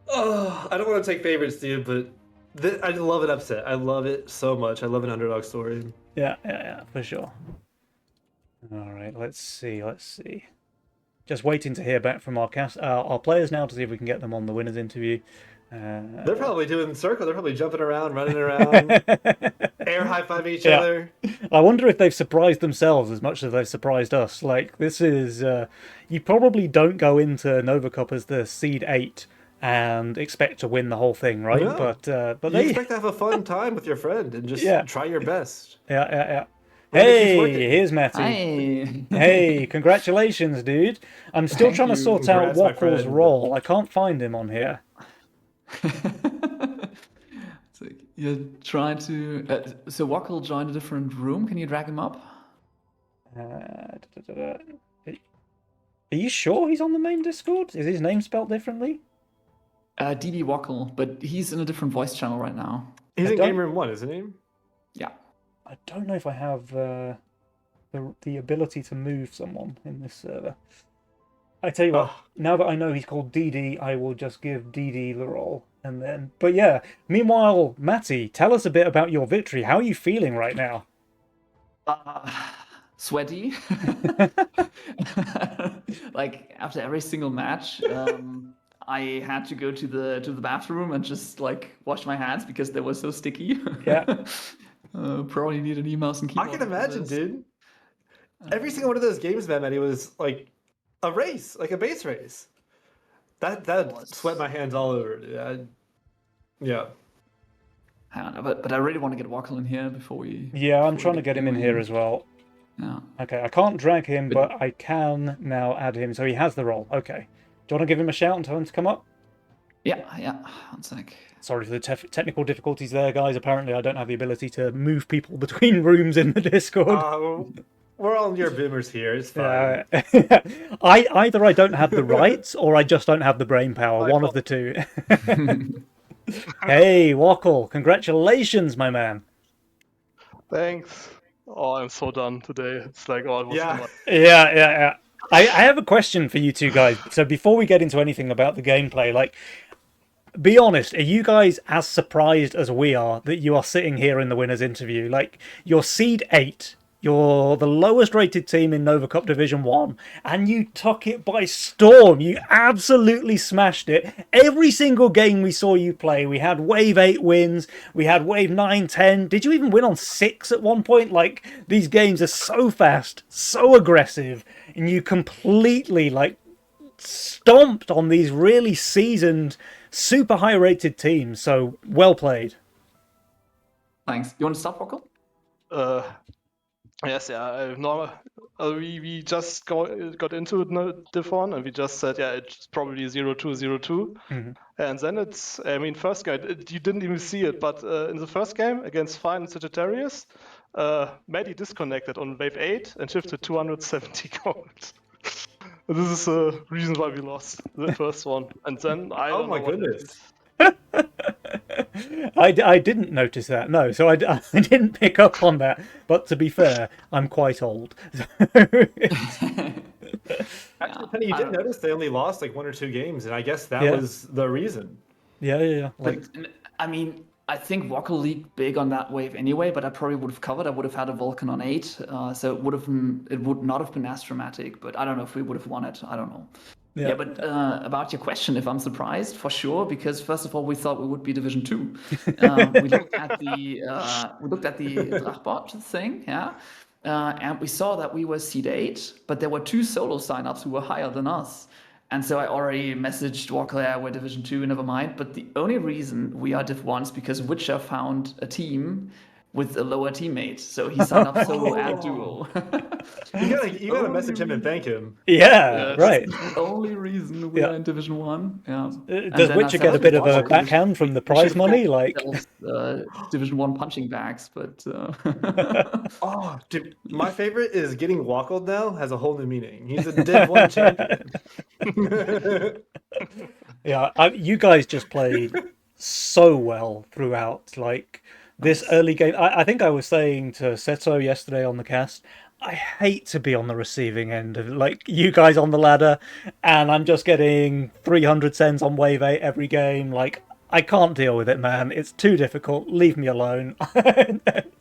Oh, I don't want to take favorites, dude, but I love an upset. I love it so much. I love an underdog story. Yeah, for sure. All right, let's see. Just waiting to hear back from our players now to see if we can get them on the winners interview. They're probably doing the circle. They're probably jumping around, running around, air high five each other. I wonder if they've surprised themselves as much as they've surprised us. Like, this is you probably don't go into Nova Cup as the seed 8 and expect to win the whole thing, right? No. But You they expect to have a fun time with your friend and just try your best. yeah. But it keeps Hey, working. here's Matty. Hi. Hey, congratulations, dude. I'm still Thank trying to you. sort out Congrats, my Wackle's friend. role. I can't find him on here. So you're trying to. So Wackle joined a different room. Can you drag him up? Are you sure he's on the main Discord? Is his name spelled differently? DD Wackle, but he's in a different voice channel right now. He's in don't- Game Room 1, isn't he? Yeah. I don't know if I have the ability to move someone in this server. I tell you what, now that I know he's called DD, I will just give DD the role. And then, but yeah, meanwhile, Matty, tell us a bit about your victory. How are you feeling right now? Sweaty. Like after every single match, I had to go to the bathroom and just like wash my hands because they were so sticky. Yeah. Probably need a new mouse and I keyboard. can for imagine, this. dude. Every single one of those games, man, Matty, was like a race, like a base race. That was. sweat my hands all over, dude. Yeah. Hang on, but I really want to get Wackle in here before we. Yeah, I'm before trying we to get him in going. here as well. Yeah. Okay, I can't drag him, but I can now add him. So he has the role. Okay. Do you want to give him a shout and tell him to come up? Yeah. 1 sec. Sorry for the technical difficulties there, guys. Apparently, I don't have the ability to move people between rooms in the Discord. We're all near boomers here. It's fine. Either I don't have the rights or I just don't have the brain power. One of the two. Hey, Wackle, congratulations, my man. Thanks. Oh, I'm so done today. It's like, oh, it was Yeah. so much. Yeah. I have a question for you two guys. So before we get into anything about the gameplay, like, be honest, are you guys as surprised as we are that you are sitting here in the winners interview? Like, you're seed 8, you're the lowest rated team in Nova Cup Division 1, and you took it by storm. You absolutely smashed it. Every single game we saw you play, we had wave 8 wins, we had wave 9, 10. Did you even win on 6 at one point? Like, these games are so fast, so aggressive, and you completely, like, stomped on these really seasoned, super high rated teams. So well played. Thanks. You want to start, Wackle? Yes, yeah. We just got into it, Div 1, and we just said, yeah, it's probably 0-2, 0-2. And then it's, I mean, first game, you didn't even see it, but in the first game against Fine and Sagittarius, Maddie disconnected on wave 8 and shifted 270 gold. This is the reason why we lost the first one. And then I Oh don't my know what it goodness. is. I didn't notice that. No, so I didn't pick up on that. But to be fair, I'm quite old. Actually, Penny, you did notice they only lost like 1 or 2 games, and I guess that Yeah. was the reason. Yeah. Like, But, I mean, I think Wackle leaked big on that wave anyway, but I probably would have covered. I would have had a Vulcan on 8, so it would not have been as dramatic. But I don't know if we would have won it. I don't know. Yeah, but about your question, if I'm surprised, for sure, because first of all, we thought we would be Division 2. We looked at the Drachbot thing, yeah, and we saw that we were Seed 8, but there were 2 solo signups who were higher than us. And so I already messaged Walker, yeah, we're Division 2, never mind. But the only reason we are Div 1 is because Witcher found a team with a lower teammate. So he signed up solo and duo. You gotta message him and thank him. Yeah, right. The only reason we are in Division 1. Yeah. Does Witcher get a bit of a backhand from the prize money? Like, Division 1 punching bags, but. Oh, dude, my favorite is getting Wackled now has a whole new meaning. He's a Div 1 champion. yeah, you guys just played so well throughout. Like, this early game, I think I was saying to Seto yesterday on the cast, I hate to be on the receiving end of like you guys on the ladder, and I'm just getting 300 cents on Wave 8 every game. Like, I can't deal with it, man. It's too difficult. Leave me alone.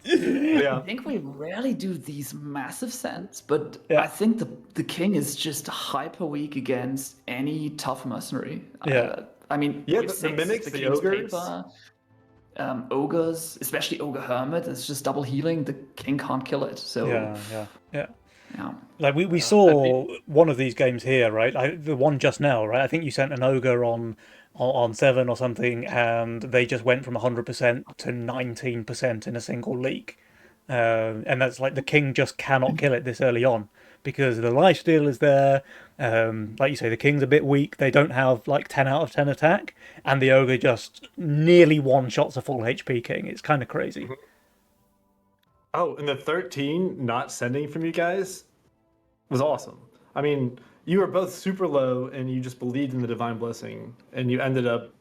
Yeah. I think we rarely do these massive sends, but I think the king is just hyper weak against any tough mercenary. I mean, yeah, Wave the 6, mimics, the King's ogres. Paper, ogres, especially Ogre Hermit, it's just double healing. The king can't kill it. So yeah. yeah. Like we saw one of these games here, right? The one just now, right? I think you sent an ogre on 7 or something, and they just went from 100% to 19% in a single league. And that's like the king just cannot kill it this early on because the lifesteal is there. Like you say, the king's a bit weak. They don't have like 10 out of 10 attack, and the ogre just nearly one-shots a full HP king. It's kind of crazy. Oh, and the 13 not sending from you guys was awesome. I mean, you were both super low, and you just believed in the divine blessing, and you ended up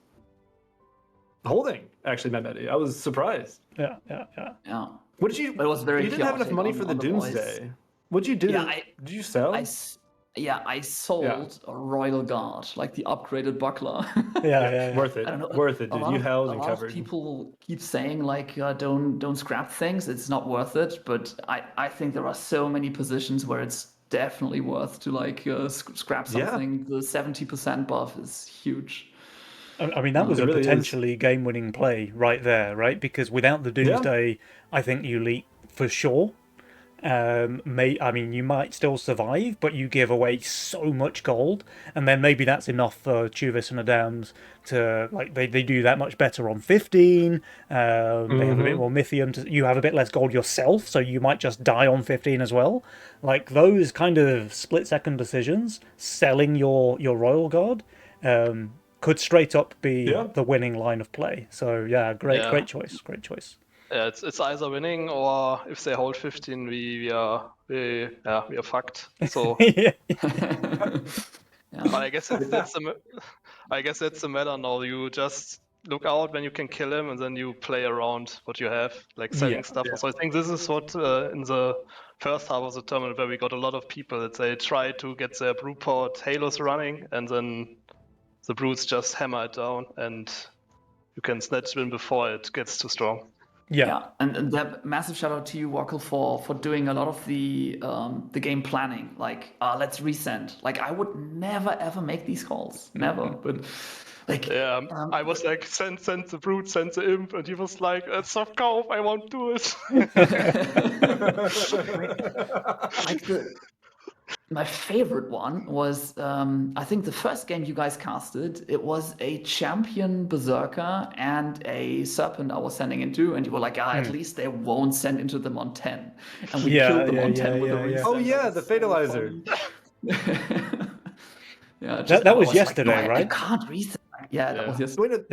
holding. Actually, Mehmeti, I was surprised. Yeah. What did you? But it was very You didn't have enough chaotic money for the on the boys. Doomsday. What'd you do? Yeah, Did you sell? I sold a Royal Guard, like the upgraded buckler. Yeah. Worth it. I don't know. Worth it, dude. You held and a lot covered. of people keep saying like don't scrap things. It's not worth it. But I think there are so many positions where it's definitely worth to like scrap something. The 70% buff is huge. I mean, that was It a really is. potentially game-winning play right there, right? Because without the Doomsday, I think you leak for sure. I mean, you might still survive, but you give away so much gold, and then maybe that's enough for Chuvis and Adams to like they do that much better on 15. They have a bit more Mythium. You have a bit less gold yourself, so you might just die on 15 as well. Like those kind of split-second decisions, selling your Royal Guard. Could straight up be the winning line of play. So yeah, great choice. Yeah, it's either winning or if they hold 15, we are fucked. So but I guess that's the matter now. You just look out when you can kill him, and then you play around what you have, like selling stuff. So I think this is what in the first half of the tournament where we got a lot of people that they try to get their Brewport Halos running, and then the brutes just hammer it down, and you can snatch win before it gets too strong. Yeah, and that massive shout out to you, Wackel, for doing a lot of the game planning. Like, let's resend. Like, I would never ever make these calls, never. But like, I was like, send the brute, send the imp, and he was like, soft cow, I won't do it. like my favorite one was, I think the first game you guys casted, it was a champion berserker and a serpent I was sending into, and you were like, at least they won't send into them on 10. And we killed them on 10 with a resend. Oh yeah, the fatalizer. That was yesterday, right? I can't reset. Yeah, that was yesterday.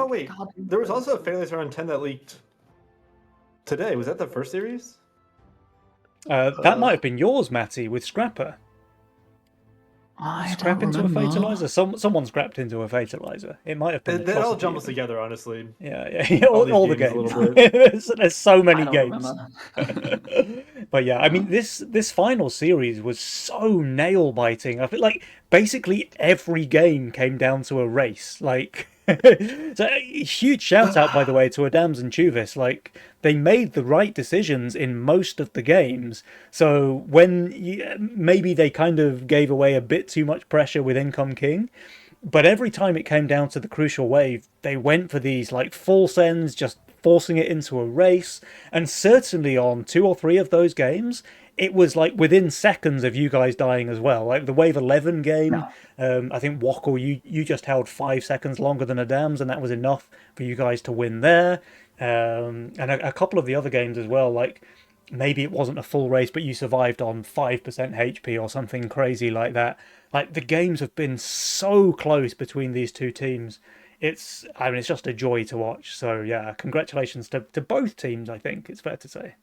Wait, there was also a fatalizer on 10 that leaked today. Was that the first series? That might have been yours, Matty, with Scrapper. Scrap into a fatalizer. Someone scrapped into a fatalizer. It might have been. That all jumbles together, honestly. Yeah. All the games. There's so many games. But yeah, I mean, this final series was so nail biting. I feel like basically every game came down to a race. Like So huge shout out, by the way, to Adams and Chuvis. Like, they made the right decisions in most of the games. So when maybe they kind of gave away a bit too much pressure with Income King, but every time it came down to the crucial wave, they went for these like false ends, just forcing it into a race. And certainly on 2 or 3 of those games, it was like within seconds of you guys dying as well. Like the Wave 11 game, I think Wackle, you just held 5 seconds longer than Adams, and that was enough for you guys to win there. And a couple of the other games as well, like maybe it wasn't a full race, but you survived on 5% HP or something crazy like that. Like the games have been so close between these two teams. It's just a joy to watch. So yeah, congratulations to both teams, I think it's fair to say.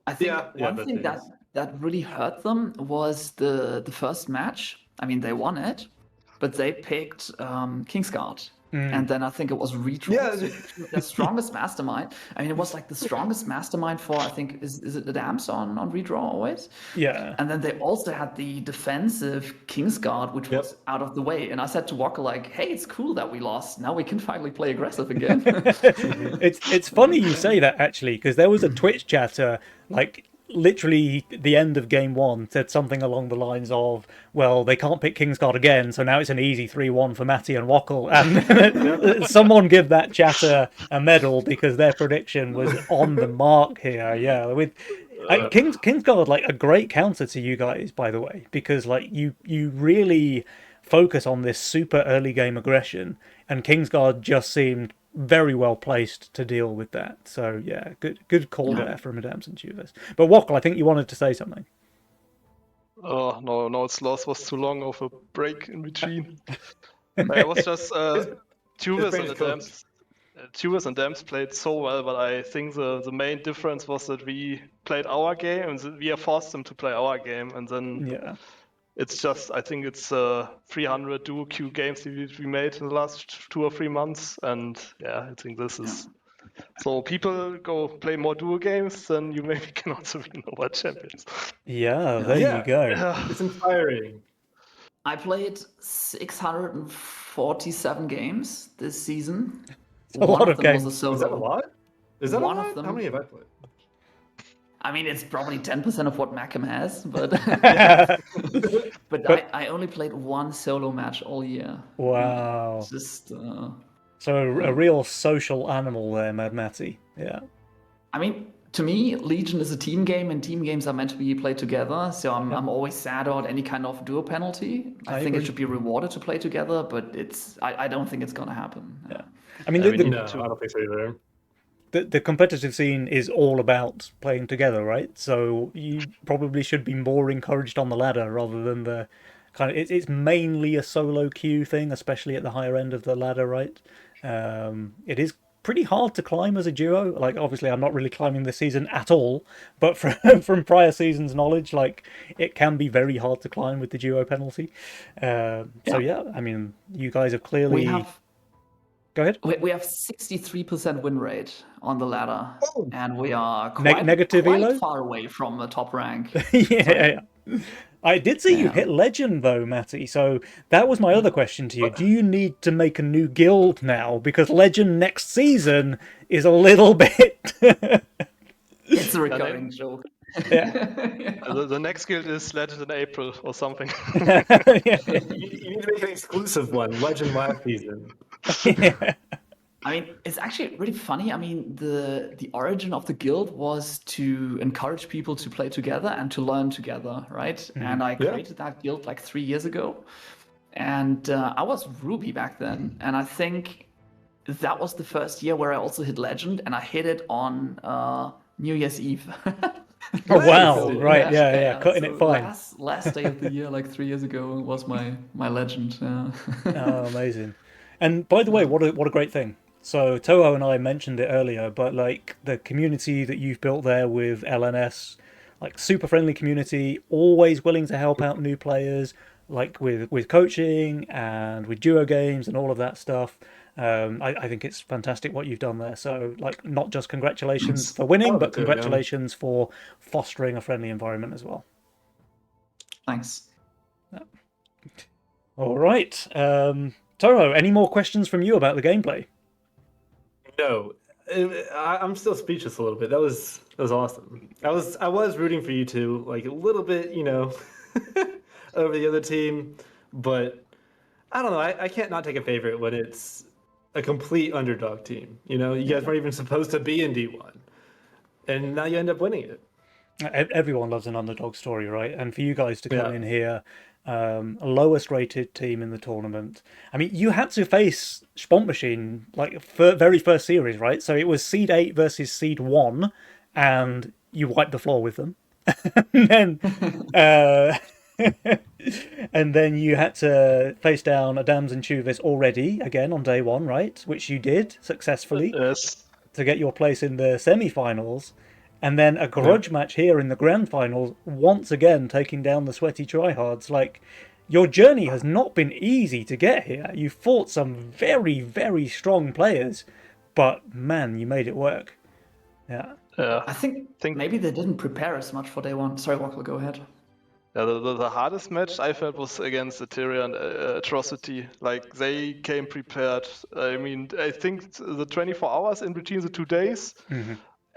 I think Yeah, one thing that really hurt them was the first match. I mean, they won it, but they picked Kingsguard. And then I think it was Redraw. Yeah. So the strongest mastermind. I mean, it was like the strongest mastermind for, I think, is it the Dams on Redraw always? Yeah. And then they also had the defensive Kingsguard, which was out of the way. And I said to Walker, like, hey, it's cool that we lost. Now we can finally play aggressive again. It's funny you say that, actually, because there was a Twitch chatter, like literally the end of game 1 said something along the lines of, well, they can't pick Kingsguard again, so now it's an easy 3-1 for Matty and Wackle. And someone give that chatter a medal, because their prediction was on the mark here. Yeah, with Kingsguard, like a great counter to you guys, by the way, because like you really focus on this super early game aggression, and Kingsguard just seemed very well placed to deal with that. So yeah, good call there from Adams and Chuvis. But Wackle, I think you wanted to say something. Oh no, its loss was too long of a break in between. It was just Chuvis and Adams. Chuvis and Adams played so well, but I think the main difference was that we played our game and we forced them to play our game, and then it's just, I think it's 300 duo queue games we made in the last 2 or 3 months, and yeah, I think this is. So people go play more duo games, then you maybe can also win over champions. Yeah, there you go. It's inspiring. I played 647 games this season. A lot of games. Is that a lot? Is that One a of lot? them- How many have I played? I mean, it's probably 10% of what Macam has, but I only played 1 solo match all year. Wow. It's just, So a real social animal there, Mad Matty. Yeah. I mean, to me, Legion is a team game, and team games are meant to be played together. So I'm always sad about any kind of duo penalty. I think agree. it should be rewarded to play together, but I don't think it's gonna happen. Yeah. I mean, No, I don't think so either. the competitive scene is all about playing together, right? So you probably should be more encouraged on the ladder rather than the kind of. It's mainly a solo queue thing, especially at the higher end of the ladder, right? It is pretty hard to climb as a duo. Like, obviously, I'm not really climbing this season at all, but from prior seasons' knowledge, like it can be very hard to climb with the duo penalty. So yeah, I mean, you guys have clearly. Go ahead. We have 63% win rate on the ladder, and we are negative quite elo? far away from the top rank. Yeah. I did see you hit Legend though, Matty. So that was my other question to you. Do you need to make a new guild now? Because Legend next season is a little bit. It's a recurring joke. Yeah. The next guild is Legend in April or something. Yeah. You need to make an exclusive one, Legend last season. Yeah. I mean, it's actually really funny. I mean, the origin of the guild was to encourage people to play together and to learn together, right? And I created that guild like 3 years ago. And I was Ruby back then. And I think that was the first year where I also hit Legend, and I hit it on New Year's Eve. Oh wow! Right, yeah. Cutting So it fine. Last day of the year, like 3 years ago, was my Legend. Oh, amazing! And by the way, what a great thing. So Toho and I mentioned it earlier, but like the community that you've built there with LNS, like super friendly community, always willing to help out new players, like with coaching and with duo games and all of that stuff. I think it's fantastic what you've done there. So like, not just congratulations for winning, but congratulations for fostering a friendly environment as well. Thanks. All right. Toho, any more questions from you about the gameplay? No, I'm still speechless a little bit. That was awesome. I was rooting for you two, like a little bit, over the other team, but I don't know. I can't not take a favorite when it's a complete underdog team. You guys weren't even supposed to be in D1, and now you end up winning it. Everyone loves an underdog story, right? And for you guys to come Yeah. in here, lowest rated team in the tournament. I mean, you had to face Spont Machine like very first series, right? So it was Seed 8 versus Seed 1, and you wiped the floor with them. and then, and then you had to face down Adams and Chuvis already again on day one, right? Which you did successfully Yes. to get your place in the semi-finals, and then a grudge match here in the grand finals, once again taking down the sweaty tryhards. Like, your journey has not been easy to get here. You fought some very, very strong players, but man, you made it work. Yeah. I think maybe they didn't prepare as much for day one. Sorry, Walker, go ahead. Yeah, the hardest match I felt was against Etheria and Atrocity. Like, they came prepared. I mean, I think the 24 hours in between the 2 days,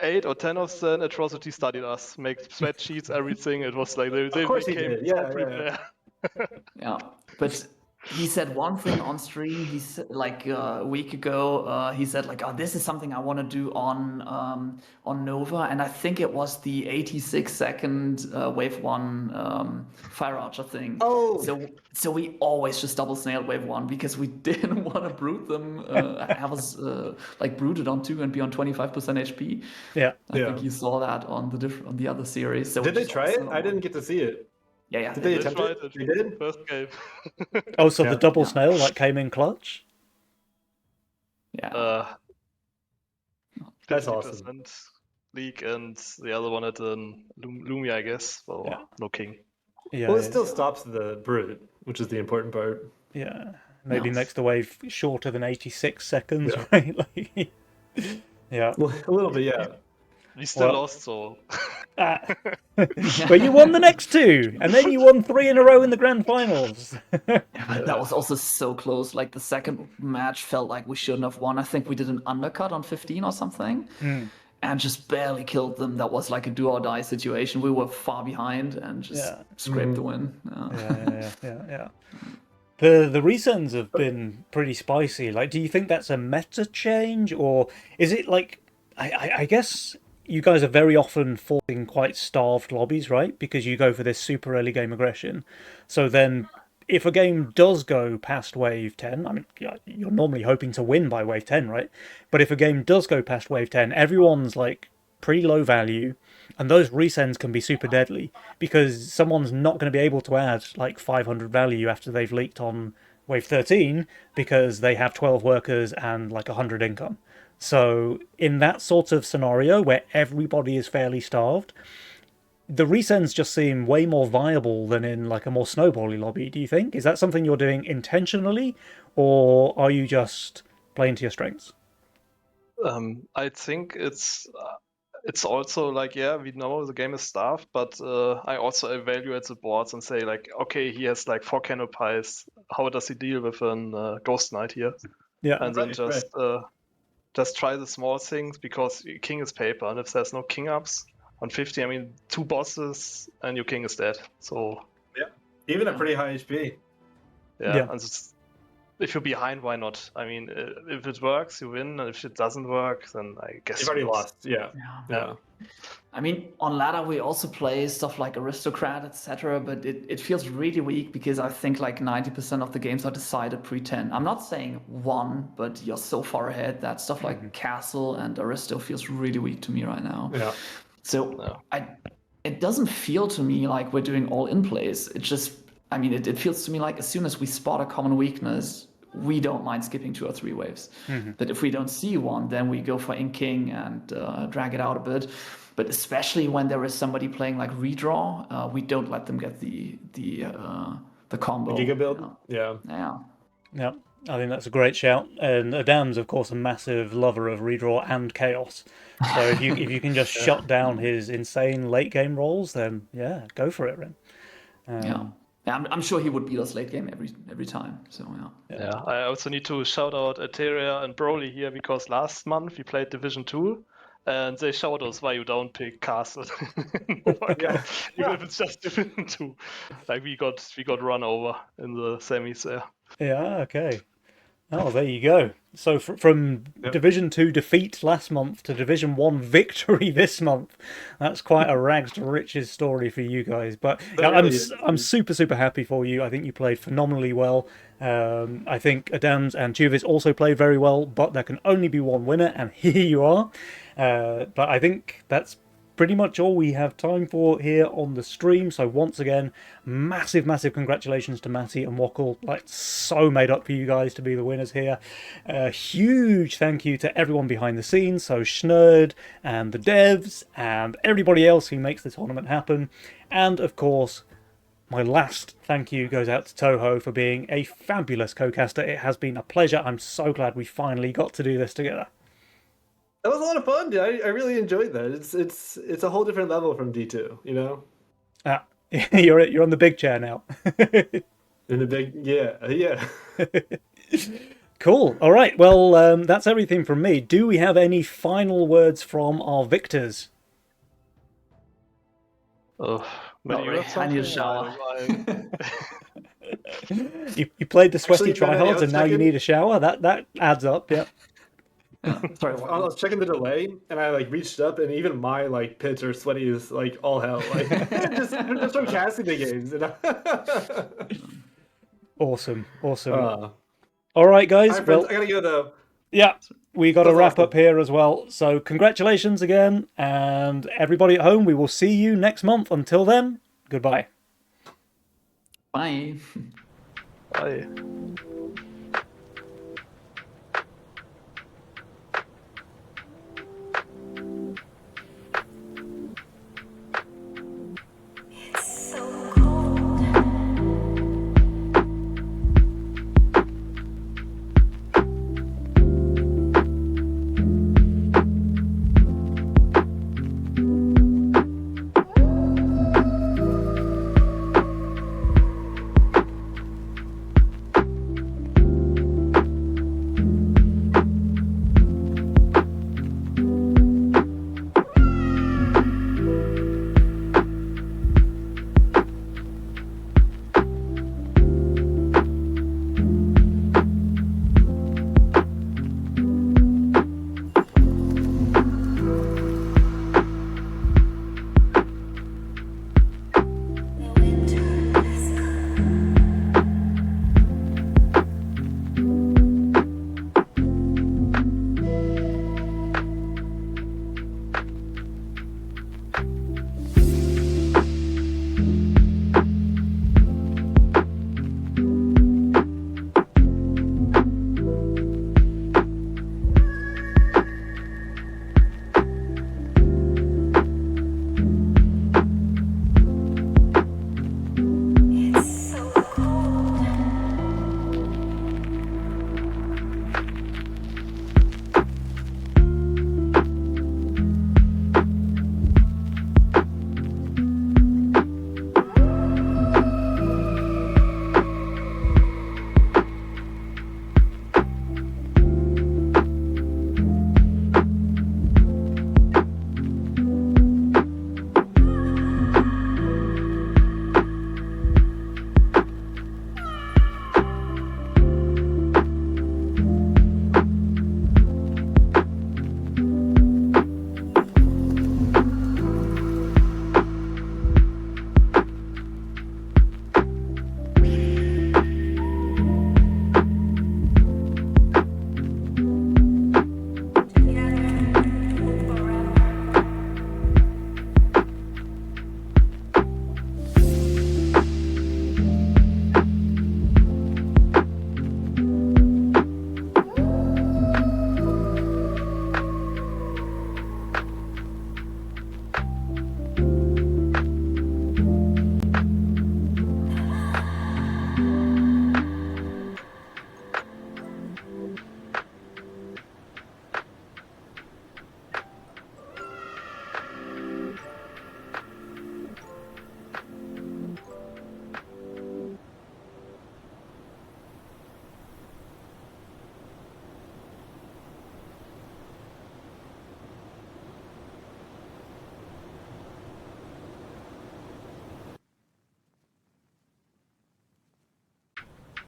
8 or 10 of them, Atrocity studied us, make spreadsheets, everything. It was like they course he became did. Yeah, so prepared. Yeah, but he said one thing on stream. He said like a week ago. He said like, "Oh, this is something I want to do on Nova," and I think it was the 86-second Wave One Fire Archer thing. Oh. So we always just double snailed Wave One because we didn't want to brute them. Have us like brute it on 2 and be on 25% HP. Yeah. I think you saw that on the other series. So Did we they just try it? double snailed I didn't one. get to see it. Yeah. Did they They attempt tried it? it. They did? First game. Oh, so Yeah. the double snail like came in clutch? Yeah. That's awesome. 50% league and the other one at Lumia, I guess. Well, Yeah. no king. Yeah. Well, it yeah. still stops the brute, which is the important part. Yeah, maybe Yes. next the wave shorter than 86 seconds, right? Like, yeah. Well, a little bit, yeah. We still Well- lost, so But you won the next two, and then you won 3 in a row in the grand finals. But that was also so close. Like the second match felt like we shouldn't have won. I think we did an undercut on 15 or something, and just barely killed them. That was like a do or die situation. We were far behind and just Yeah. scraped the win. Yeah. The resends have been pretty spicy. Like, do you think that's a meta change, or is it like, I guess you guys are very often forcing quite starved lobbies, right? Because you go for this super early game aggression. So then, if a game does go past wave 10, I mean, you're normally hoping to win by wave 10, right? But if a game does go past wave 10, everyone's like pretty low value, and those resends can be super deadly because someone's not going to be able to add like 500 value after they've leaked on wave 13 because they have 12 workers and like 100 income. So in that sort of scenario where everybody is fairly starved, the resends just seem way more viable than in like a more snowbally lobby, do you think? Is that something you're doing intentionally, or are you just playing to your strengths? I think it's also like, yeah, we know the game is starved, but I also evaluate the boards and say like, okay, he has like 4 canopies. How does he deal with a Ghost Knight here? Yeah. And then Right, just try the small things because king is paper, and if there's no king ups on 50, I mean 2 bosses and your king is dead. So Even a pretty high HP. Yeah. and if you're behind, why not? I mean, if it works, you win, and if it doesn't work, then I guess You've already you lost. Yeah. Yeah. I mean, on ladder we also play stuff like Aristocrat, etc. But it feels really weak because I think like 90% of the games are decided pre-10. I'm not saying 1, but you're so far ahead that stuff like Castle and Aristo feels really weak to me right now. Yeah. So it doesn't feel to me like we're doing all in plays. It just, I mean, it feels to me like as soon as we spot a common weakness, we don't mind skipping 2 or 3 waves. But if we don't see one, then we go for inking and drag it out a bit. But especially when there is somebody playing like redraw, we don't let them get the combo. Giga build? Yeah. Yeah, I think that's a great shout. And Adam's, of course, a massive lover of redraw and chaos. So if you can just shut down his insane late game rolls, then yeah, go for it, Ren. yeah, I'm sure he would beat us late game every time. So yeah. Yeah, I also need to shout out Ateria and Broly here because last month we played Division 2 and they showed us why you don't pick Castle. Yeah. Even if it's just Division 2. Like we got run over in the semis there. Yeah, okay. Oh, there you go. So from Division 2 defeat last month to Division 1 victory this month, that's quite a rags to riches story for you guys. But yeah, I'm super, super happy for you. I think you played phenomenally well. I think Adams and Tuvis also played very well, but there can only be one winner, and here you are. But I think that's pretty much all we have time for here on the stream. So once again, massive congratulations to Matty and Wackle. Like, so made up for you guys to be the winners here. Huge thank you to everyone behind the scenes, so Schnerd and the devs and everybody else who makes the tournament happen. And of course, my last thank you goes out to Toho for being a fabulous co-caster. It has been a pleasure. I'm so glad we finally got to do this together. That was a lot of fun, dude. I really enjoyed that. It's a whole different level from D2, you know? You're on the big chair now. In the big, yeah. Cool. All right. Well, that's everything from me. Do we have any final words from our victors? Oh, Not really. I need a shower. You played the sweaty Actually, Benny, I tryhards, was and now you checking- need a shower. That adds up. Yeah. Sorry. I was checking the delay, and I like reached up, and even my like pits are sweaty as like all hell, like just from casting the games. You know? Awesome. Uh, All right, guys. all right, friends, Well, I gotta go though. yeah, we got to That's wrap awesome. up here as well. So congratulations again, and everybody at home. We will see you next month. Until then, goodbye. Bye. Bye.